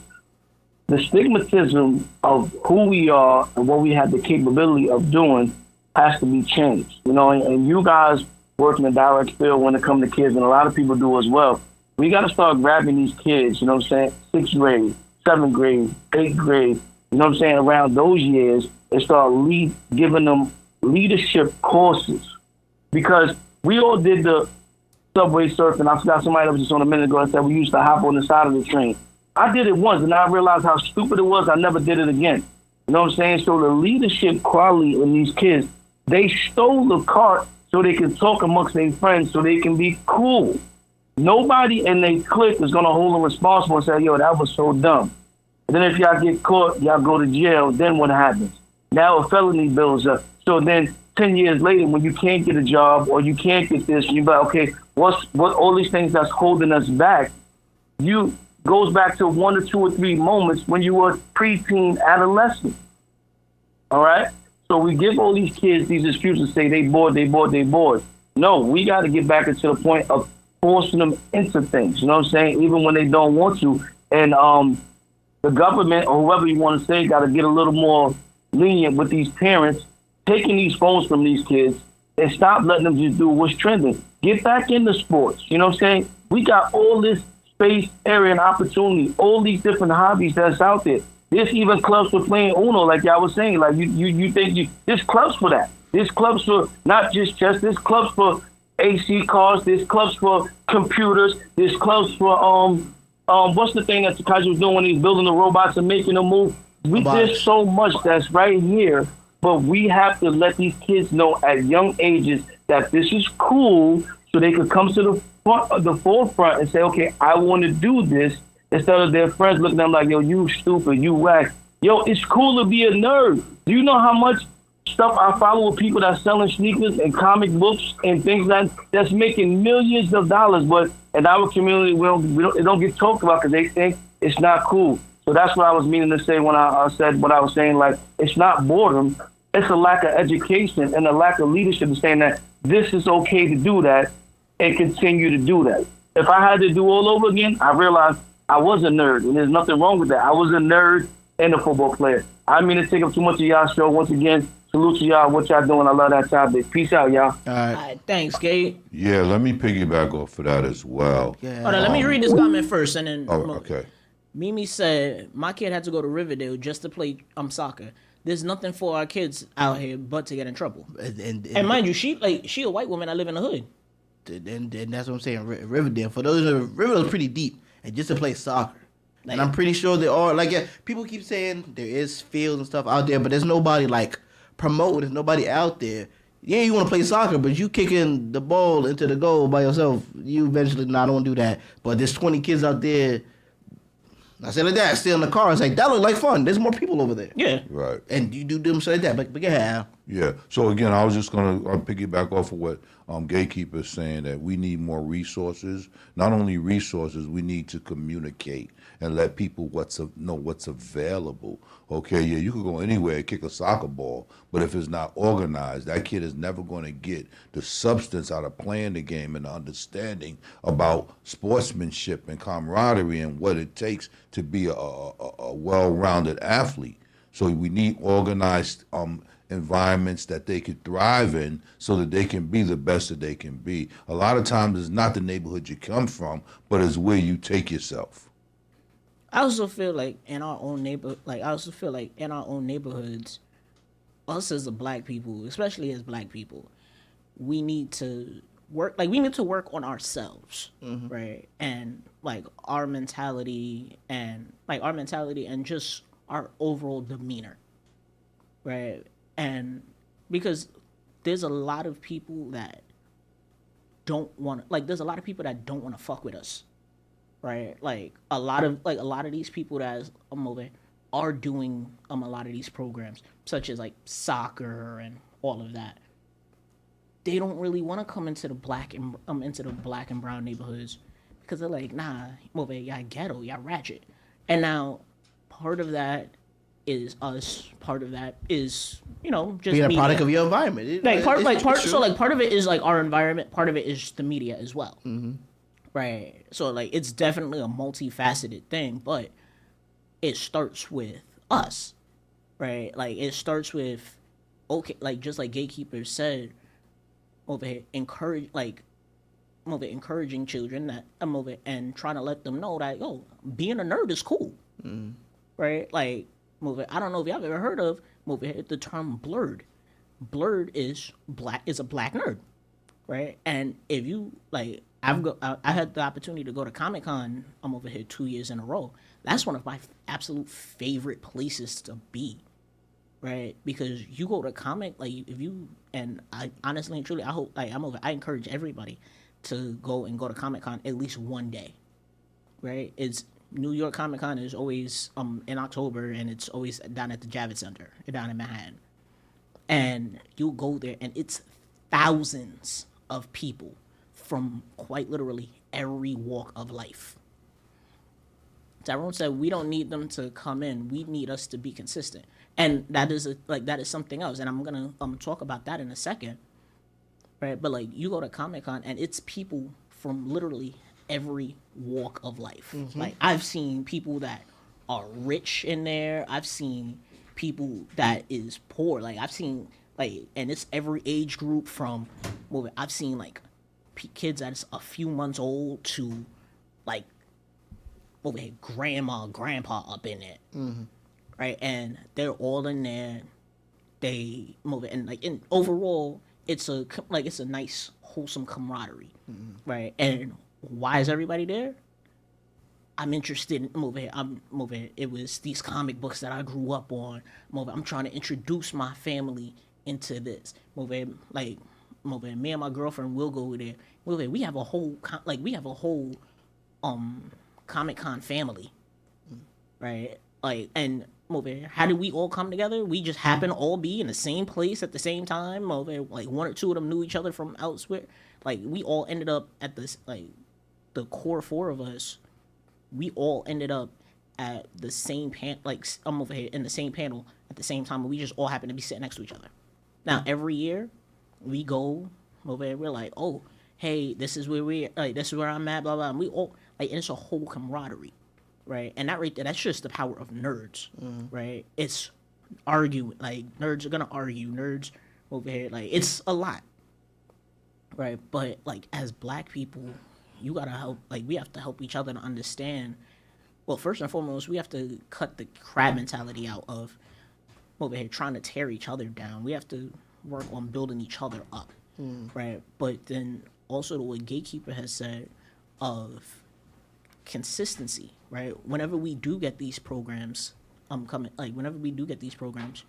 The stigmatism of who we are and what we have the capability of doing has to be changed. And you guys work in the direct field when it comes to kids, and a lot of people do as well. We got to start grabbing these kids, you know what I'm saying, 6th grade, 7th grade, 8th grade, you know what I'm saying, around those years, and start giving them leadership courses. Because we all did the subway surfing. I forgot somebody that was just on a minute ago and said we used to hop on the side of the train. I did it once, and I realized how stupid it was. I never did it again. You know what I'm saying? So the leadership quality in these kids, they stole the cart so they can talk amongst their friends, so they can be cool. Nobody in their clique is going to hold them responsible and say, yo, that was so dumb. And then if y'all get caught, y'all go to jail, then what happens? Now a felony builds up. So then 10 years later, when you can't get a job or you can't get this, you're like, okay, what all these things that's holding us back, goes back to 1 or 2 or 3 moments when you were preteen adolescent. All right? So we give all these kids these excuses, say they bored. No, we got to get back into the point of forcing them into things, you know what I'm saying, even when they don't want to. And the government, or whoever you want to say, got to get a little more lenient with these parents taking these phones from these kids and stop letting them just do what's trending. Get back into sports, you know what I'm saying? We got all this space, area, and opportunity, all these different hobbies that's out there. There's even clubs for playing Uno, like y'all was saying. Like you think there's clubs for that. There's clubs for not just chess. There's clubs for AC cars, there's clubs for computers, there's clubs for what's the thing that Takashi was doing when he's building the robots and making them move? There's so much that's right here, but we have to let these kids know at young ages that this is cool, so they could come to the forefront and say, okay, I want to do this, instead of their friends looking at them like, yo, you stupid, you whack. Yo, it's cool to be a nerd. Do you know how much stuff I follow with people that's selling sneakers and comic books and things that's making millions of dollars, but in our community, it don't get talked about because they think it's not cool. So that's what I was meaning to say when I said what I was saying. Like, it's not boredom. It's a lack of education and a lack of leadership in saying that this is okay to do that and continue to do that. If I had to do all over again, I realized I was a nerd, and there's nothing wrong with that. I was a nerd and a football player. I didn't mean to take up too much of y'all's show. Once again, salute to y'all. What y'all doing? I love that topic. Peace out, y'all. All right. Thanks, Gabe. Yeah, let me piggyback off of that as well. Hold on, let me read this comment first, and then. Oh, okay. Mimi said, my kid had to go to Riverdale just to play soccer. There's nothing for our kids out here but to get in trouble. And mind you, she a white woman that live in the hood. And that's what I'm saying. Riverdale. For those, Riverdale's pretty deep, and just to play soccer. And I'm pretty sure there are, like, yeah, people keep saying there is fields and stuff out there, but there's nobody like promoting. There's nobody out there. Yeah, you want to play soccer, but you kicking the ball into the goal by yourself. You eventually don't want to do that. But there's 20 kids out there. I said like that, still in the car. It's like, that look like fun. There's more people over there. Yeah. Right. And you do them shit like that. But yeah, Al. Yeah. So again, I was just gonna piggyback off of what Gatekeeper is saying, that we need more resources. Not only resources, we need to communicate and let people know what's available. Okay, yeah, you could go anywhere and kick a soccer ball, but if it's not organized, that kid is never going to get the substance out of playing the game and the understanding about sportsmanship and camaraderie and what it takes to be a well-rounded athlete. So we need organized environments that they could thrive in so that they can be the best that they can be. A lot of times it's not the neighborhood you come from, but it's where you take yourself. I also feel like in our own neighborhoods, us as black people, especially as black people, we need to work. Like, we need to work on ourselves, right? And like our mentality and just our overall demeanor, right? And because there's a lot of people that don't want to fuck with us. Right, like a lot of these people that are doing a lot of these programs, such as like soccer and all of that. They don't really want to come into the black and brown neighborhoods because they're like, nah, y'all ghetto, y'all ratchet. And now, part of that is us. Part of that is just being a media. product of your environment. Part of it is like our environment. Part of it is the media as well. Mm-hmm. Right. So like it's definitely a multifaceted thing, but it starts with us. Right? Like it starts with just like Gatekeeper said over here, encouraging children that and trying to let them know that being a nerd is cool. Mm-hmm. Right? Like I don't know if y'all have ever heard of the term blurred. Blurred is a black nerd. Right? And if you like I had the opportunity to go to Comic-Con. I'm over here 2 years in a row. That's one of my absolute favorite places to be, right? Because you go to I honestly and truly, I hope I encourage everybody to go to Comic-Con at least one day, right? It's New York Comic-Con is always in October, and it's always down at the Javits Center down in Manhattan, and you go there, and it's thousands of people from quite literally every walk of life. Tyrone said we don't need them to come in. We need us to be consistent. And that is something else. And I'm going to talk about that in a second. Right? But like you go to Comic-Con and it's people from literally every walk of life. Mm-hmm. Like I've seen people that are rich in there. I've seen people that is poor. Like I've seen and it's every age group from I've seen like kids that's a few months old to like grandma, grandpa up in it, right? And they're all in there. They move it, and overall, it's a nice wholesome camaraderie, right? And why is everybody there? I'm interested in I'm over here. It was these comic books that I grew up on. I'm trying to introduce my family into this. Me and my girlfriend will go over there. We have a whole Comic-Con family, right? And how did we all come together? We just happen to all be in the same place at the same time. One or two of them knew each other from elsewhere. We all ended up at this, the core four of us, we all ended up at the same I'm over here in the same panel at the same time, and we just all happen to be sitting next to each other. Now, every year, we go over there, we're like, oh, hey, this is where this is where I'm at, blah, blah, and we all, and it's a whole camaraderie. Right, and that right there, that's just the power of nerds, right? It's arguing, nerds are gonna argue, nerds over here, it's a lot, right? But as Black people, you gotta help, we have to help each other to understand. Well, first and foremost, we have to cut the crab mentality out of over here trying to tear each other down. We have to work on building each other up, right? But then also what Gatekeeper has said of consistency, right? Whenever we do get these programs, whenever we do get these programs,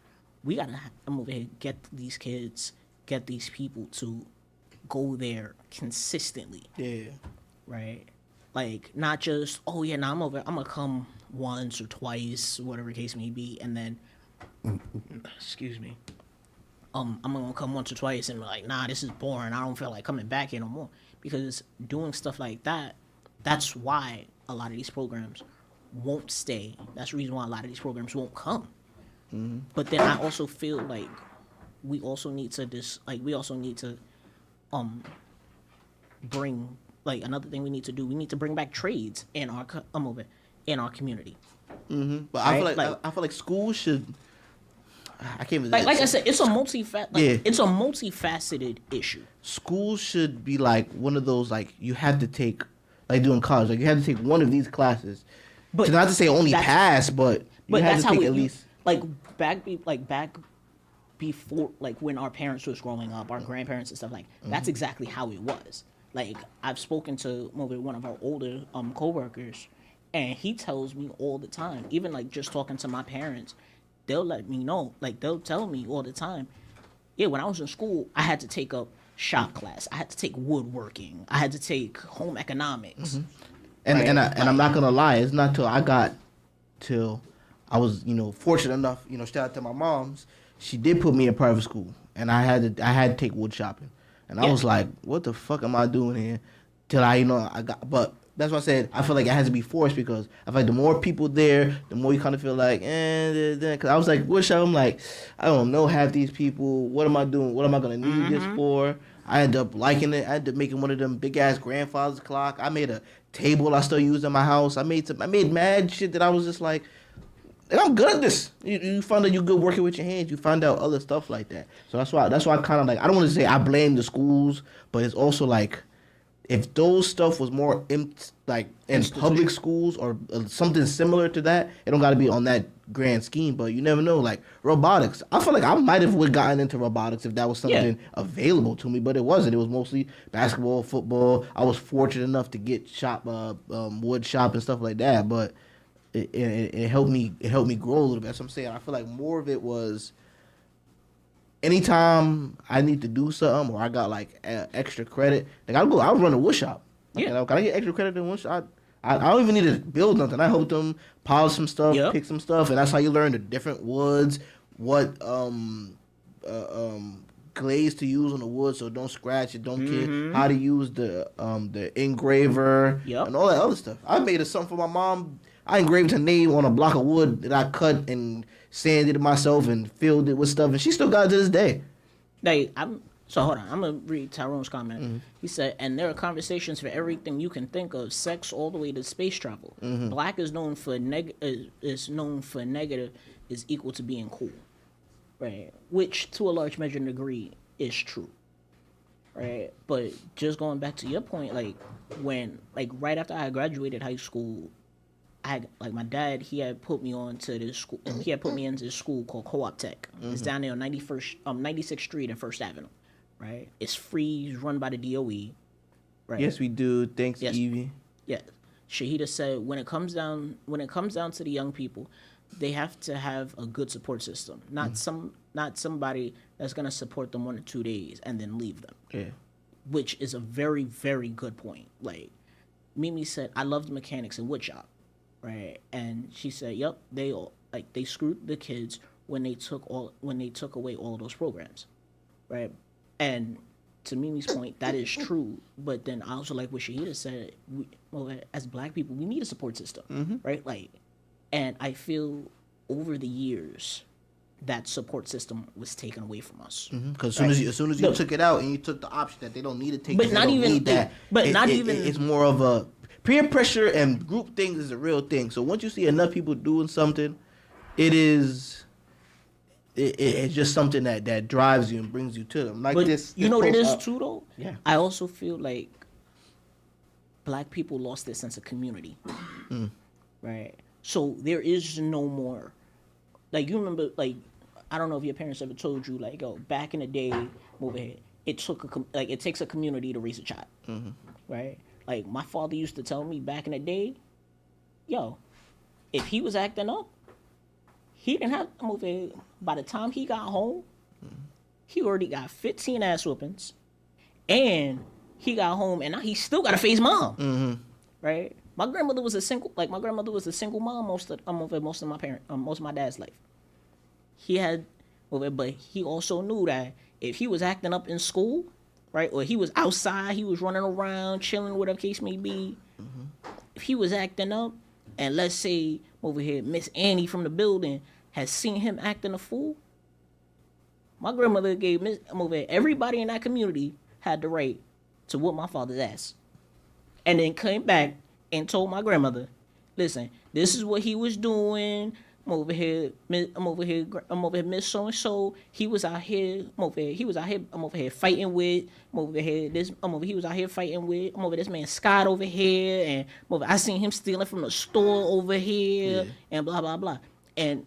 we gotta over here get these kids, get these people to go there consistently. Yeah. Right. Not just, oh yeah, I'm gonna come once or twice, whatever the case may be, and then excuse me. I'm gonna come once or twice and be like, nah, this is boring. I don't feel like coming back here no more. Because doing stuff like that, that's why a lot of these programs won't stay. That's the reason why a lot of these programs won't come. But then I also feel like we also need to bring, another thing we need to do. We need to bring back trades in our community. But right? I feel like schools should. I can't. Like I said, it's a it's a multifaceted issue. Schools should be one of those you had to take. Doing college, you had to take one of these classes. But not to say only pass, but you had to take at least back before, when our parents was growing up, our grandparents and stuff that's exactly how it was. I've spoken to one of our older coworkers, and he tells me all the time, even just talking to my parents, they'll let me know, they'll tell me all the time, yeah, when I was in school, I had to take up shop class. I had to take woodworking. I had to take home economics. And I'm not gonna lie, it's not till I was fortunate enough, shout out to my mom's, she did put me in private school, and I had to take wood shopping, and I was like, what the fuck am I doing here? Till I got, but that's why I said I feel like it has to be forced, because I feel like the more people there, the more you kind of feel because I was wood shop, I'm I don't know half these people. What am I doing? What am I gonna need this for? I ended up liking it. I ended up making one of them big ass grandfather's clock. I made a table I still use in my house. I made mad shit that I was just I'm good at this. You find out you're good working with your hands. You find out other stuff like that. So that's why I kind of I don't want to say I blame the schools, but it's also if those stuff was more in public schools or something similar to that, it don't got to be on that grand scheme. But you never know. Robotics, I feel like I might have gotten into robotics if that was something available to me, but it wasn't. It was mostly basketball, football. I was fortunate enough to get wood shop and stuff like that, but it helped me grow a little bit. That's what I'm saying. I feel like more of it was, anytime I need to do something or I got extra credit, I'll run a wood shop. Can I get extra credit in wood shop? I don't even need to build nothing. I help them polish some stuff, pick some stuff, and that's how you learn the different woods, what glaze to use on the wood so it don't scratch it, don't kill, how to use the engraver, and all that other stuff. I made something for my mom. I engraved her name on a block of wood that I cut and sanded it myself and filled it with stuff, and she still got it to this day. So hold on, I'm gonna read Tyrone's comment. He said, and there are conversations for everything you can think of, sex all the way to space travel. Black is known for negative is equal to being cool, right? Which to a large measure and degree is true, right? But just going back to your point, when right after I graduated high school, my dad, he had put me on to this school, into this school called Co-op Tech. It's down there on 96th Street and 1st Avenue, right? It's free. It's run by the DOE, right? Yes, we do. Thanks, Evie. Yeah. Shahida said when it comes down to the young people, they have to have a good support system, not somebody that's gonna support them 1 or 2 days and then leave them. Yeah. Which is a very, very good point. Like Mimi said, I love the mechanics in woodshop, right? And she said, yep, they screwed the kids when they took away all of those programs, right? And to Mimi's point, that is true. But then I also like what Shahida said. As Black people, we need a support system, right? Like, and I feel over the years that support system was taken away from us. Because as soon as you took it out and you took the option that they don't need to take, but not even that. But not even. It's more of a peer pressure and group things is a real thing. So once you see enough people doing something, it's just something that drives you and brings you to them. Like but this. You know what it is too, though. Yeah. I also feel like Black people lost their sense of community, right? So there is no more. Like you remember, like I don't know if your parents ever told you, like, oh, back in the day, over here, it takes a community to raise a child, right? Like my father used to tell me back in the day, yo, if he was acting up, he didn't have to move here. By the time he got home, he already got 15 ass whoopings, and he got home, and now he still got to face mom, right? My grandmother was a single mom most of my dad's life. He had, but he also knew that if he was acting up in school, right, or he was outside, he was running around, chilling, whatever case may be. If he was acting up, and let's say over here, Miss Annie from the building has seen him acting a fool, my grandmother gave everybody in that community had the right to whoop my father's ass, and then came back and told my grandmother, listen, this is what he was doing. I'm over here, Miss So and So. He was out here. I'm over here fighting with. He was out here fighting with. I'm over this man Scott over here, and I seen him stealing from the store over here, and blah blah blah. And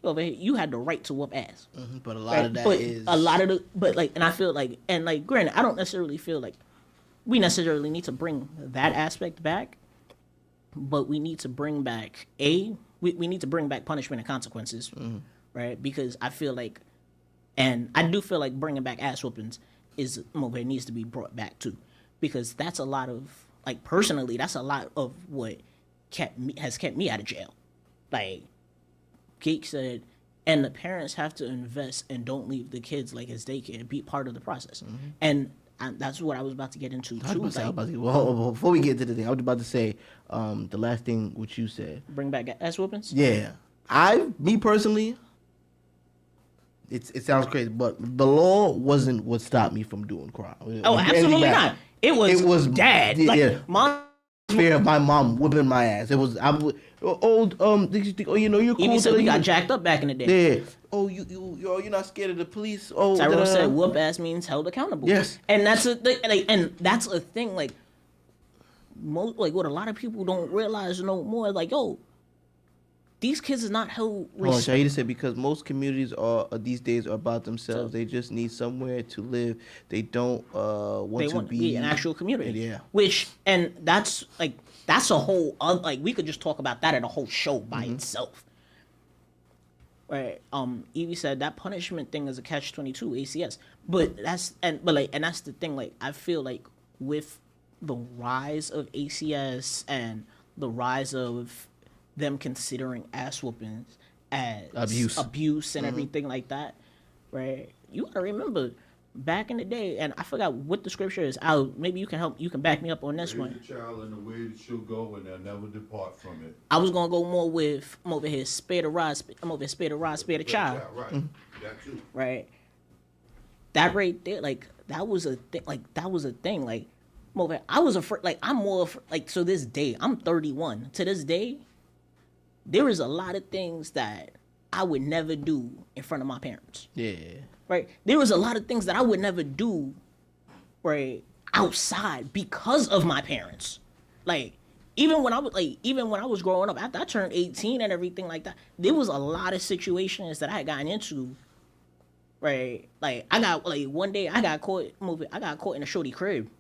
over here, you had the right to whoop ass. But a lot of that is and I feel like, and like, granted, I don't necessarily feel like we necessarily need to bring that aspect back, but we need to bring back we need to bring back punishment and consequences, right? Because I feel like, and I do feel like bringing back ass whoopings needs to be brought back too, because that's a lot of, like, personally, that's a lot of what has kept me out of jail. Like Geek said, and the parents have to invest and don't leave the kids like as daycare, be part of the process. And that's what I was about to get into too. Before we get to the thing, I was about to say the last thing which you said. Bring back ass whoopings? Yeah. Me personally, it sounds crazy, but the law wasn't what stopped me from doing crime. Oh, absolutely not. It was dad. Mom. Fear of my mom whipping my ass. It was you're cool. Even said we got jacked up back in the day. Yeah. Oh, you're not scared of the police. Oh, Tyrone said whoop ass means held accountable. Yes. And that's a thing. And that's a thing. Like what a lot of people don't realize no more. Like, yo, these kids is not held. Shahida said because most communities these days are about themselves. They just need somewhere to live. They don't want to be an actual community. Yeah. That's a whole we could just talk about that in a whole show by itself. Right. Evie said that punishment thing is a catch-22 ACS. But that's the thing. Like, I feel like with the rise of ACS and the rise of them considering ass whoopings as abuse and everything like that, right? You gotta remember back in the day, and I forgot what the scripture is. Maybe you can back me up on this one. Raise the child in the way that she'll go, and they'll never depart from it. I was gonna go more with I'm over here spare the rod, spare the child. Right. That too. Right. That right there, like that was a thing. Like, I was afraid. Like, I'm more like, so this day, I'm 31. To this day, there is a lot of things that I would never do in front of my parents. Yeah. Right? There was a lot of things that I would never do, right, outside because of my parents. Like, even when I was growing up, after I turned 18 and everything like that, there was a lot of situations that I had gotten into right? Like I got like one day I got caught in a shorty crib.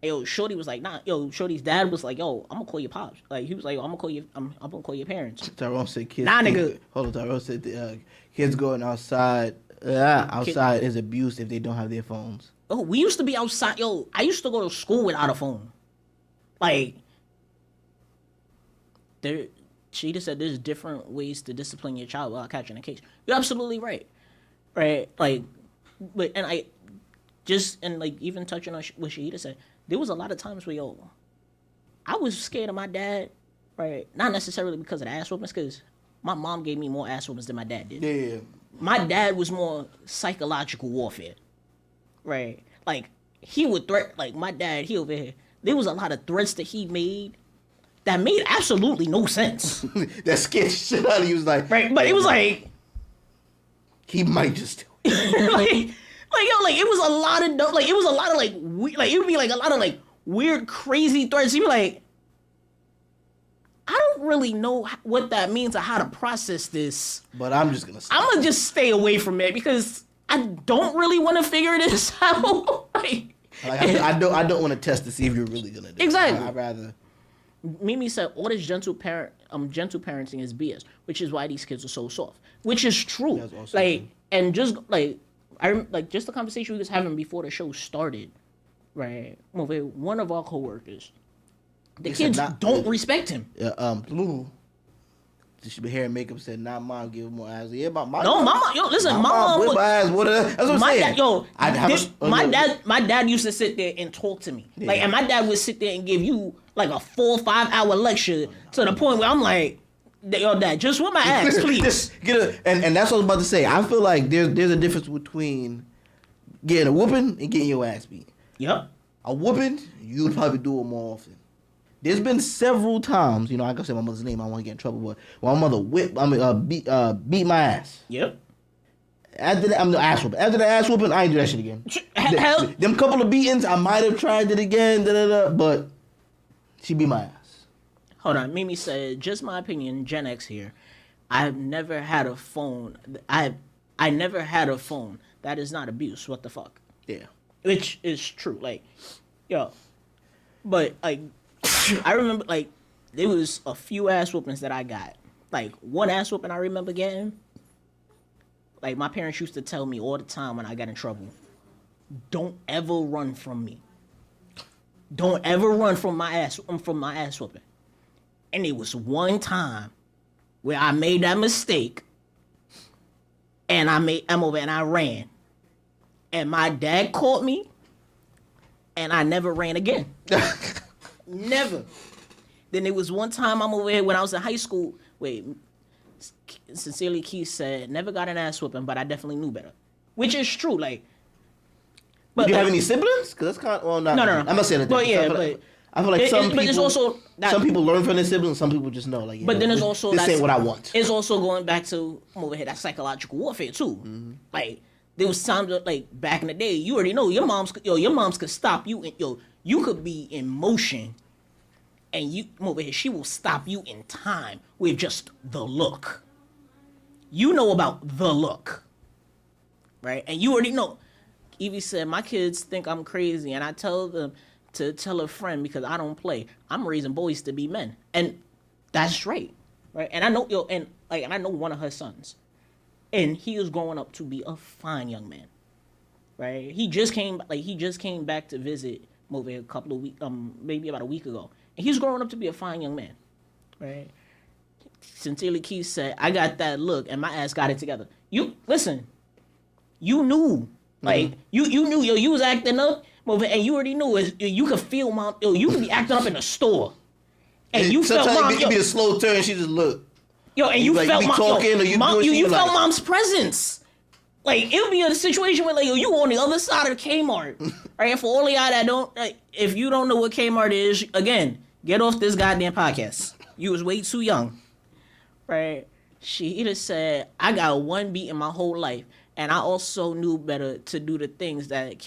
Yo, shorty was like, nah. Yo, shorty's dad was like, yo, I'm gonna call your pops. Like he was like, yo, I'm gonna call your parents. Tyrone said kids. Nah, nigga. Hold on, Tyrone said kids going outside. Outside is abuse if they don't have their phones. Oh, we used to be outside. Yo, I used to go to school without a phone. Like, she just said there's different ways to discipline your child without catching a case. You're absolutely right. Right? Like, but, and like, even touching on what Shahida said, there was a lot of times where, yo, I was scared of my dad, right? Not necessarily because of the ass whoopings, because my mom gave me more ass whoopings than my dad did. Yeah. My dad was more psychological warfare. Right, like he would like my dad. He over here. There was a lot of threats that he made that made absolutely no sense. That scared shit out of you. Was like, right, but it was like he might just like it was a lot of like it was a lot of like it would be like a lot of like weird crazy threats. You'd be like, I don't really know what that means or how to process this. But I'm just gonna stay away from it because I don't really want to figure this out. I don't want to test to see if you're really gonna do exactly. I'd rather. Mimi said all this gentle parenting is BS, which is why these kids are so soft. Which is true. Like true. And just like just the conversation we was having before the show started, right? One of our coworkers, the kids don't respect him. Blue. She be hair and makeup said, "Not mom, give more ass." Yeah, my mama. Yo, listen, my mom. With my ass, what? That's what I'm saying. My dad used to sit there and talk to me, like, and my dad would sit there and give you like a 4 or 5 hour lecture to the point where I'm like, yo, dad, just with my ass, please. Just and that's what I was about to say. I feel like there's a difference between getting a whooping and getting your ass beat. Yep. A whooping, you would probably do it more often. There's been several times, I can say my mother's name, I don't want to get in trouble, but when my mother beat my ass. Yep. After that, I'm the ass whooping. After the ass whooping, I ain't do that shit again. Them couple of beatings, I might have tried it again, but she beat my ass. Hold on, Mimi said, just my opinion, Gen X here. I've never had a phone. I never had a phone. That is not abuse. What the fuck? Yeah. Which is true. Like, yo. But, like, I remember, like, there was a few ass whoopings that I got. Like, one ass whooping I remember getting, like, my parents used to tell me all the time when I got in trouble, don't ever run from me. Don't ever run from my ass whooping. And it was one time where I made that mistake, and I'm over and I ran. And my dad caught me, and I never ran again. Never. Then there was one time I'm over here when I was in high school. Wait, Sincerely Keith said, never got an ass whooping, but I definitely knew better. Which is true, like. But do you have any siblings? Because that's kind of, well, not. No. I'm not saying that. But yeah, but I feel like some people learn from their siblings, some people just know, like. But then there's also this ain't what I want. It's also going back to over here that psychological warfare too. Mm-hmm. Like there was times that, like back in the day, you already know your moms could stop you and you could be in motion, and you over here she will stop you in time with just the look. You know about the look, right? And you already know. Evie said, my kids think I'm crazy, and I tell them to tell a friend because I don't play. I'm raising boys to be men. And that's right. Right? And I know and I know one of her sons. And he is growing up to be a fine young man. Right? He just came back to visit maybe a couple of weeks, maybe about a week ago. And he's growing up to be a fine young man. Right? Sincerely Keith said, I got that look and my ass got it together. You knew. Like, you knew, you was acting up, and you already knew it. You could feel mom, you could be acting up in the store. And you felt mom, it be a slow turn, she just look. And you felt felt mom's presence. Like, it would be a situation where, like, you on the other side of the Kmart. Right? And for all of y'all that don't, like, if you don't know what Kmart is, again, get off this goddamn podcast. You was way too young. Right? She either said, I got one beat in my whole life. And I also knew better to do the things that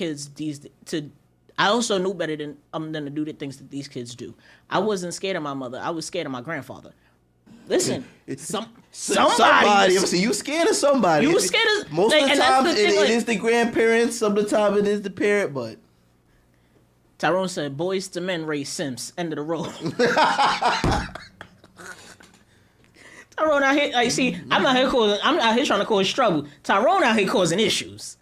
I also knew better than to do the things that these kids do. I wasn't scared of my mother. I was scared of my grandfather. Listen, somebody. Somebody. See, you scared of somebody. You scared of most of the time. It is the grandparents. Some of the time it is the parent. But Tyrone said, "Boys to men raise simps." End of the road. Tyrone out here, like, see, I'm out here trying to cause trouble. Tyrone out here causing issues.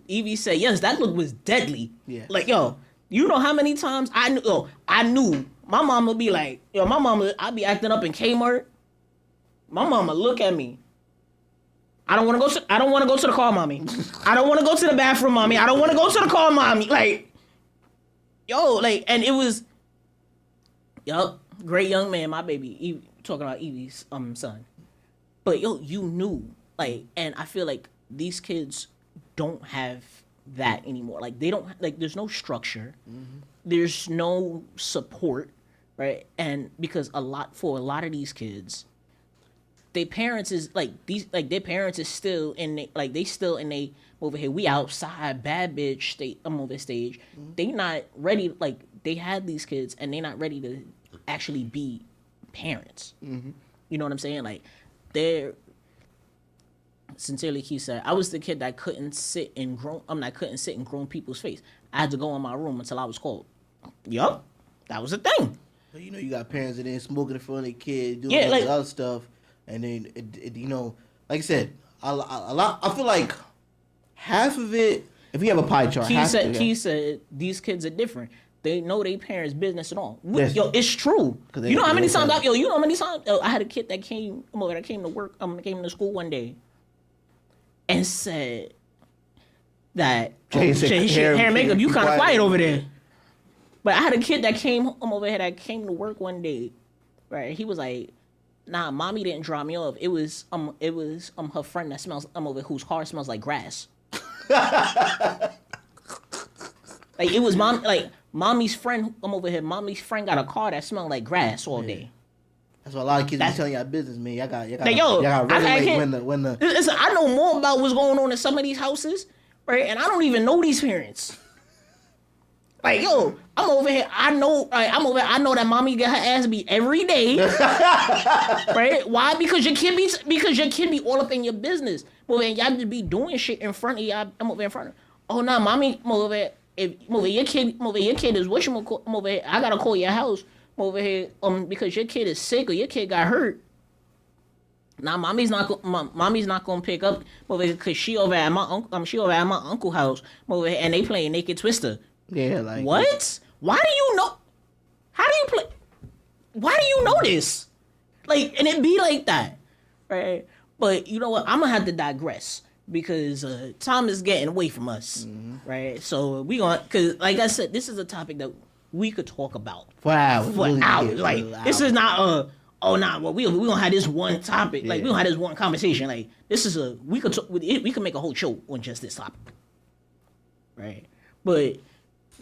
Evie said, "Yes, that look was deadly." Yeah. Like, yo, you know how many times I knew my mama be like, yo, my mama, I be acting up in Kmart. My mama look at me. I don't want to go to the car, mommy. I don't want to go to the bathroom, mommy. I don't want to go to the car, mommy. Like, yo, like, and it was, great young man, my baby. Talking about Evie's son, but yo, you knew, like, and I feel like these kids don't have that anymore. Like, they don't, like, there's no structure, there's no support, right? And because for a lot of these kids, their parents is their parents is still in they still in they over here, we outside, bad bitch state, over stage. They not ready, like, they had these kids and they not ready to actually be parents. You know what I'm saying? Like, they're sincerely, he said, I was the kid that couldn't sit in grown people's face. I had to go in my room until I was called. Yup, that was a thing. So, you know, you got parents that ain't smoking in front of their kids, doing Yeah, all like, this other stuff, and then you know, like I said, a lot. I feel like half of it. If you have a pie chart, He said these kids are different. They know their parents' business and all. Yes. Yo, it's true. You know how many times I had a kid that came to work, came to school one day and said that hair and makeup, you kind of quiet over there. But I had a kid that came over here that came to work one day, right? He was like, "Nah, mommy didn't drop me off. It was her friend that smells over whose car smells like grass." Like, it was mommy's friend. I'm over here. Mommy's friend got a car that smelled like grass all day. That's why a lot of kids be telling y'all business, man. Y'all got regulate when the. Listen, I know more about what's going on in some of these houses, right? And I don't even know these parents. Like, yo, I'm over here. I know that mommy get her ass beat every day, right? Why? Because your kid be all up in your business. Well, man, y'all just be doing shit in front of y'all. I'm over in front of. Oh, nah, mommy, I'm over here. If your kid is what you I'm over here. I gotta call your house. I'm over here because your kid is sick or your kid got hurt. Now mommy's not gonna pick up over here because she over at my uncle house over here and they playing Naked Twister. Yeah, like what? Why do you know? How do you play? Why do you know this? Like, and it be like that, right? But you know what? I'm gonna have to digress. Because time is getting away from us, right? So because like I said, this is a topic that we could talk about for hours. Like, this is not we gonna have this one topic. Like, we gonna have this one conversation. Like, this is we could make a whole show on just this topic, right? But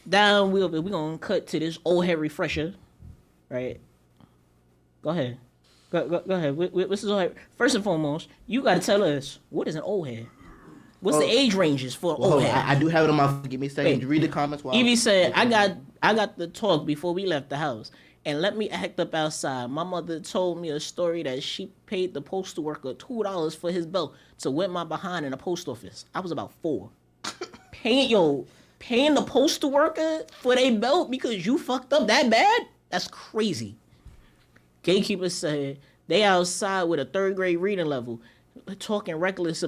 down we gonna cut to this old head refresher, right? Go ahead. Go ahead. What's this old head? First and foremost, you gotta tell us, what is an old head? What's the age ranges for old head? I do have it on my. Give me a second to read the comments. Evie said, I got the talk before we left the house, and let me act up outside. My mother told me a story that she paid the postal worker $2 for his belt to whip my behind in the post office. I was about 4. Paying the postal worker for their belt because you fucked up that bad? That's crazy. Gatekeeper said they outside with a 3rd grade reading level, talking reckless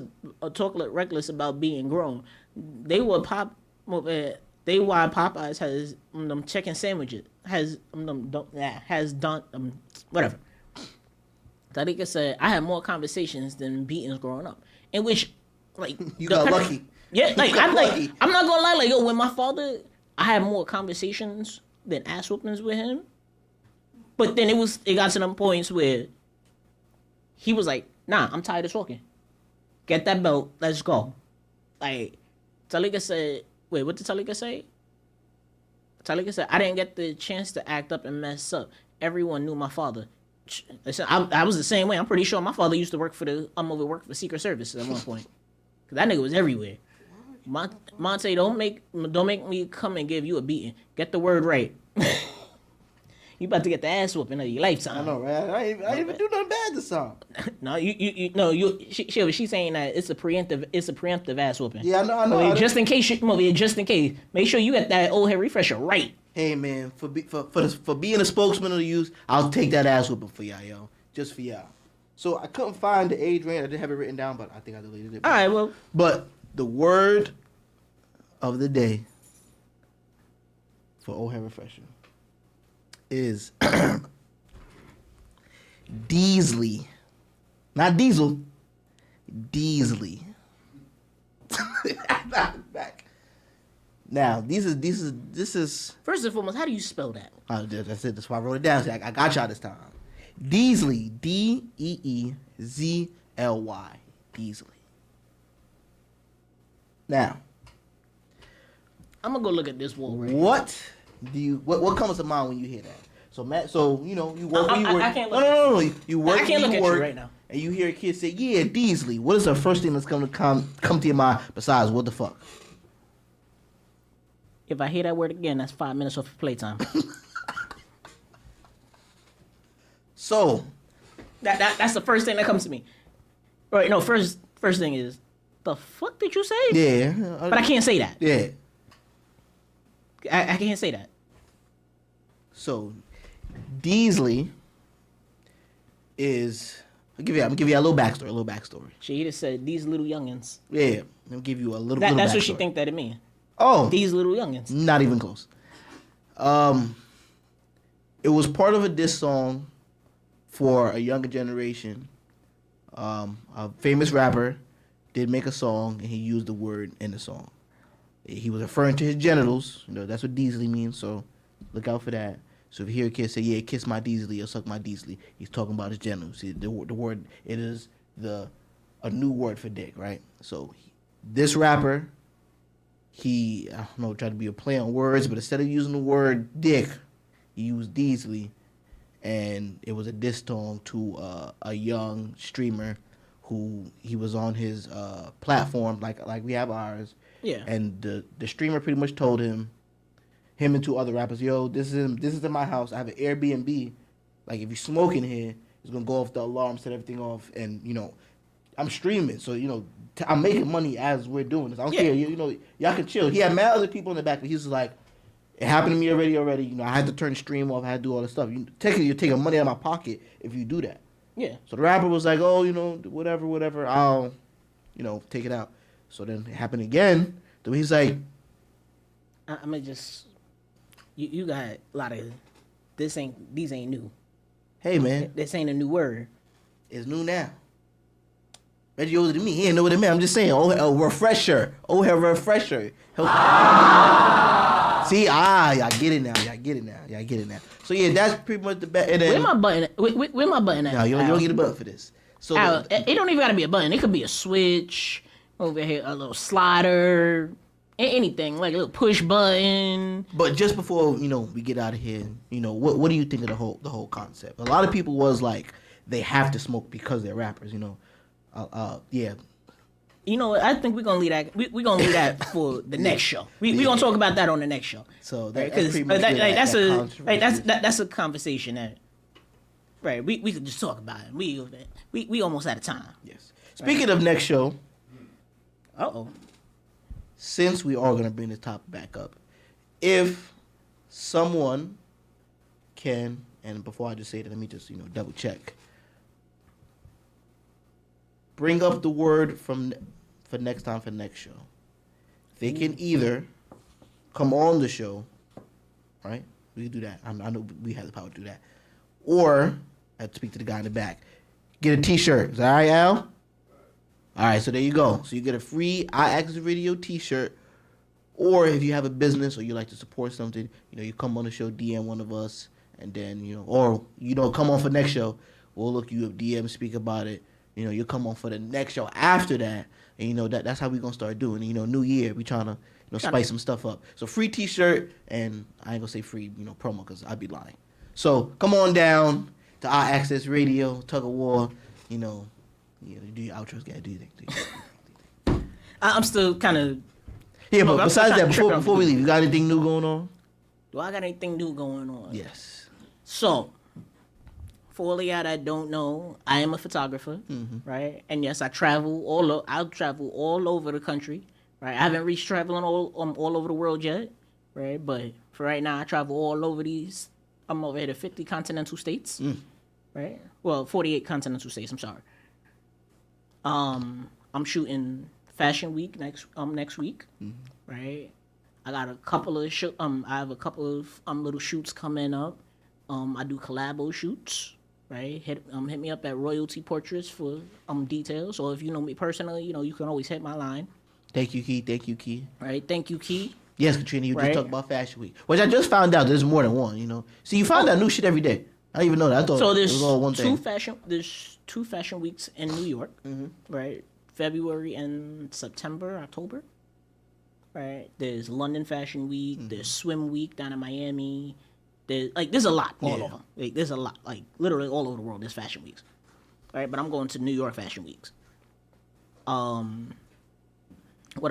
about being grown. They why Popeyes has them chicken sandwiches has done whatever. Tariqa said I had more conversations than beatings growing up, in which like you got lucky. Yeah, like I'm not gonna lie, like, yo, when my father, I had more conversations than ass whoopings with him. But then it got to them points where he was like, nah, I'm tired of talking. Get that belt, let's go. Like, Talika said, wait, what did Talika say? Talika said, I didn't get the chance to act up and mess up. Everyone knew my father. Listen, I was the same way. I'm pretty sure my father used to work for the Secret Service at one point. Cause that nigga was everywhere. Monty, don't make me come and give you a beating. Get the word right. You about to get the ass whooping of your lifetime. I know, right? I ain't even do nothing bad this song. She's saying that it's a preemptive ass whooping. Yeah, I know. Just in case, make sure you get that old head refresher right. Hey man, for being a spokesman of the youth, I'll take that ass whooping for y'all, yo. Just for y'all. So I couldn't find the age range. I didn't have it written down, but I think I deleted it. All right, well. But the word of the day for old hair refresher is Deasley. Not Diesel. Deasley. Back. Now, this is first and foremost, how do you spell that? That's it. That's why I wrote it down. So I got y'all this time. Deasley. Deezly. Deasley. Now, I'm gonna go look at this wall right what comes to mind when you hear that? So Matt, you work. I can't look. No. You work. I can't look at you right now. And you hear a kid say, "Yeah, Deasley." What is the first thing that's come to your mind besides what the fuck? If I hear that word again, that's 5 minutes off of playtime. So that's the first thing that comes to me. Right? No, first thing is, the fuck did you say? Yeah. But I can't say that. Yeah. I can't say that. So, Deasley is. I'm gonna give you a little backstory. She just said these little youngins. Yeah, I'll give you a little. That's backstory. what she think that it mean. Oh, these little youngins. Not even close. It was part of a diss song for a younger generation. A famous rapper did make a song and he used the word in the song. He was referring to his genitals. That's what Deasley means. So look out for that. So if you hear a kid say, "Yeah, kiss my Deasley" or "suck my Deasley," he's talking about his genitals. See, the word, it is a new word for dick, right? So this rapper, he, I don't know, tried to be a play on words, but instead of using the word dick, he used Deasley, and it was a diss song to a young streamer who he was on his platform like we have ours. Yeah. And the streamer pretty much told him and two other rappers, "Yo, this is in my house. I have an Airbnb. Like if you smoke in here, it's gonna go off the alarm, set everything off, and I'm streaming, so I'm making money as we're doing this. I don't care. Y'all can chill." He had mad other people in the back, but he was like, "It happened to me already. I had to turn the stream off. I had to do all this stuff. Technically, you're taking money out of my pocket if you do that." Yeah. So the rapper was like, "Oh, whatever. I'll, take it out." So then it happened again. Then he's like, "I'm gonna just, you got a lot of these ain't new. Hey man, this ain't a new word. It's new now. Reggie older than me. He ain't know what it meant. I'm just saying. Oh, refresher. Oh, a refresher. See, y'all get it now. So yeah, that's pretty much the best. Where my button? Where my button at? No, you don't get a button for this. So it don't even gotta be a button. It could be a switch over here, a little slider, anything like a little push button. But just before we get out of here, what do you think of the whole concept? A lot of people was like they have to smoke because they're rappers. Yeah. I think we're gonna leave that. We're gonna leave that for the next show. We're gonna talk about that on the next show. So that's a conversation that, right? We could just talk about it. We almost out of time. Yes. Speaking of next show. Uh-oh. Since we are gonna bring this topic back up, if someone can, and before I just say that, let me just double check. Bring up the word for next time for next show. They can either come on the show, right? We can do that. I know we have the power to do that. Or I have to speak to the guy in the back. Get a T-shirt. Is that all right, Al? All right, so there you go. So you get a free IAXISRADIO T-shirt. Or if you have a business or you like to support something, you come on the show, DM one of us, and then come on for next show. We'll look you up, DM, speak about it. You'll come on for the next show after that. And that's how we're gonna start doing. New year, we trying to spice some stuff up. So free T-shirt, and I ain't gonna say free promo because I'd be lying. So come on down to IAXISRADIO, Tug of War. Do your outros, guys. Do your thing. I'm still kind of. Yeah, but besides that, before we leave, you got anything new going on? Do I got anything new going on? Yes. So, for all of y'all that don't know, I am a photographer, right? And yes, I travel all over the country, right? I haven't reached traveling all over the world yet, right? But for right now, I travel all over these. I'm over here to 50 continental states, right? Well, 48 continental states. I'm sorry. I'm shooting Fashion Week next week, right? I got a couple of I have a couple of little shoots coming up. I do collabo shoots, right? Hit me up at Royalty Portraits for details. Or if you know me personally, you can always hit my line. Thank you, Key. Right, thank you, Key. Yes, Katrina, you just talked about Fashion Week, which I just found out there's more than one. See, you find out new shit every day. I didn't even know that. I thought so. It was all one thing. There's two fashion weeks in New York, right? February and September, October, right? There's London Fashion Week. There's Swim Week down in Miami. There's a lot all over. There's a lot, literally all over the world. There's fashion weeks, right? But I'm going to New York Fashion Weeks. What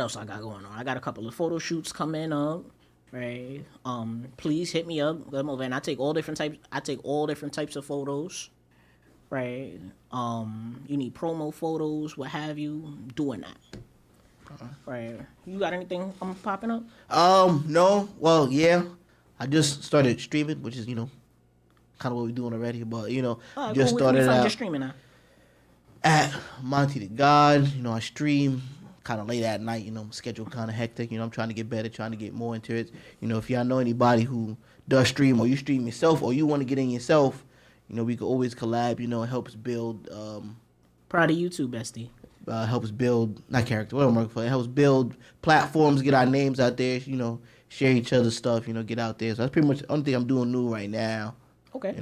else I got going on? I got a couple of photo shoots coming up, right? Please hit me up. Come over and I take all different types of photos, right? You need promo photos, what have you? Doing that, right? You got anything popping up? No. Well, yeah. I just started streaming, which is kind of what we're doing already. But just started out. Just streaming now. At Monty the God. I stream kind of late at night, schedule kind of hectic. I'm trying to get better, trying to get more into it. If y'all know anybody who does stream, or you stream yourself, or you want to get in yourself, we could always collab. It helps build. Proud of you too, bestie. Helps build, not character, what I'm working for. It helps build platforms, get our names out there. Share each other's stuff. Get out there. So that's pretty much the only thing I'm doing new right now. Okay.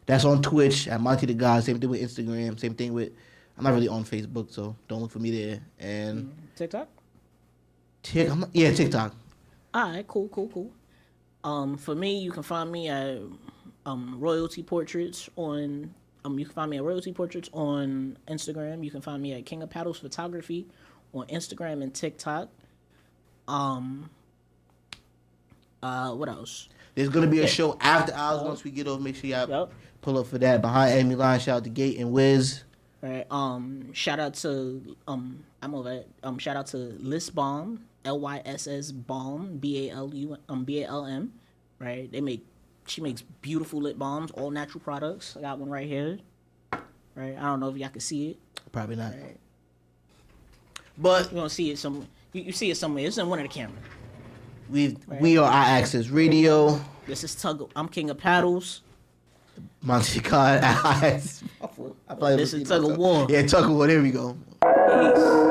That's on Twitch at Monty the God. Same thing with Instagram. Same thing with. I'm not really on Facebook, so don't look for me there. And TikTok? TikTok. All right, cool. For me, you can find me at Royalty Portraits on. You can find me at Royalty Portraits on Instagram. You can find me at King of Paddles Photography on Instagram and TikTok. What else? There's gonna be a show after hours once we get over. Make sure y'all pull up for that. Behind enemy line, shout out to Gate and Wiz. Right. Shout out to shout out to Liss Balm, LYSS Balm, BALM. Right. She makes beautiful lip balms, all natural products. I got one right here. Right. I don't know if y'all can see it. Probably not. Right. But you don't see it somewhere. You see it somewhere. It's in one of the cameras. We are IAXISRADIO. This is I'm King of Paddles. Monty God. This is Tug of War. Yeah, Tug of War. There we go. Peace.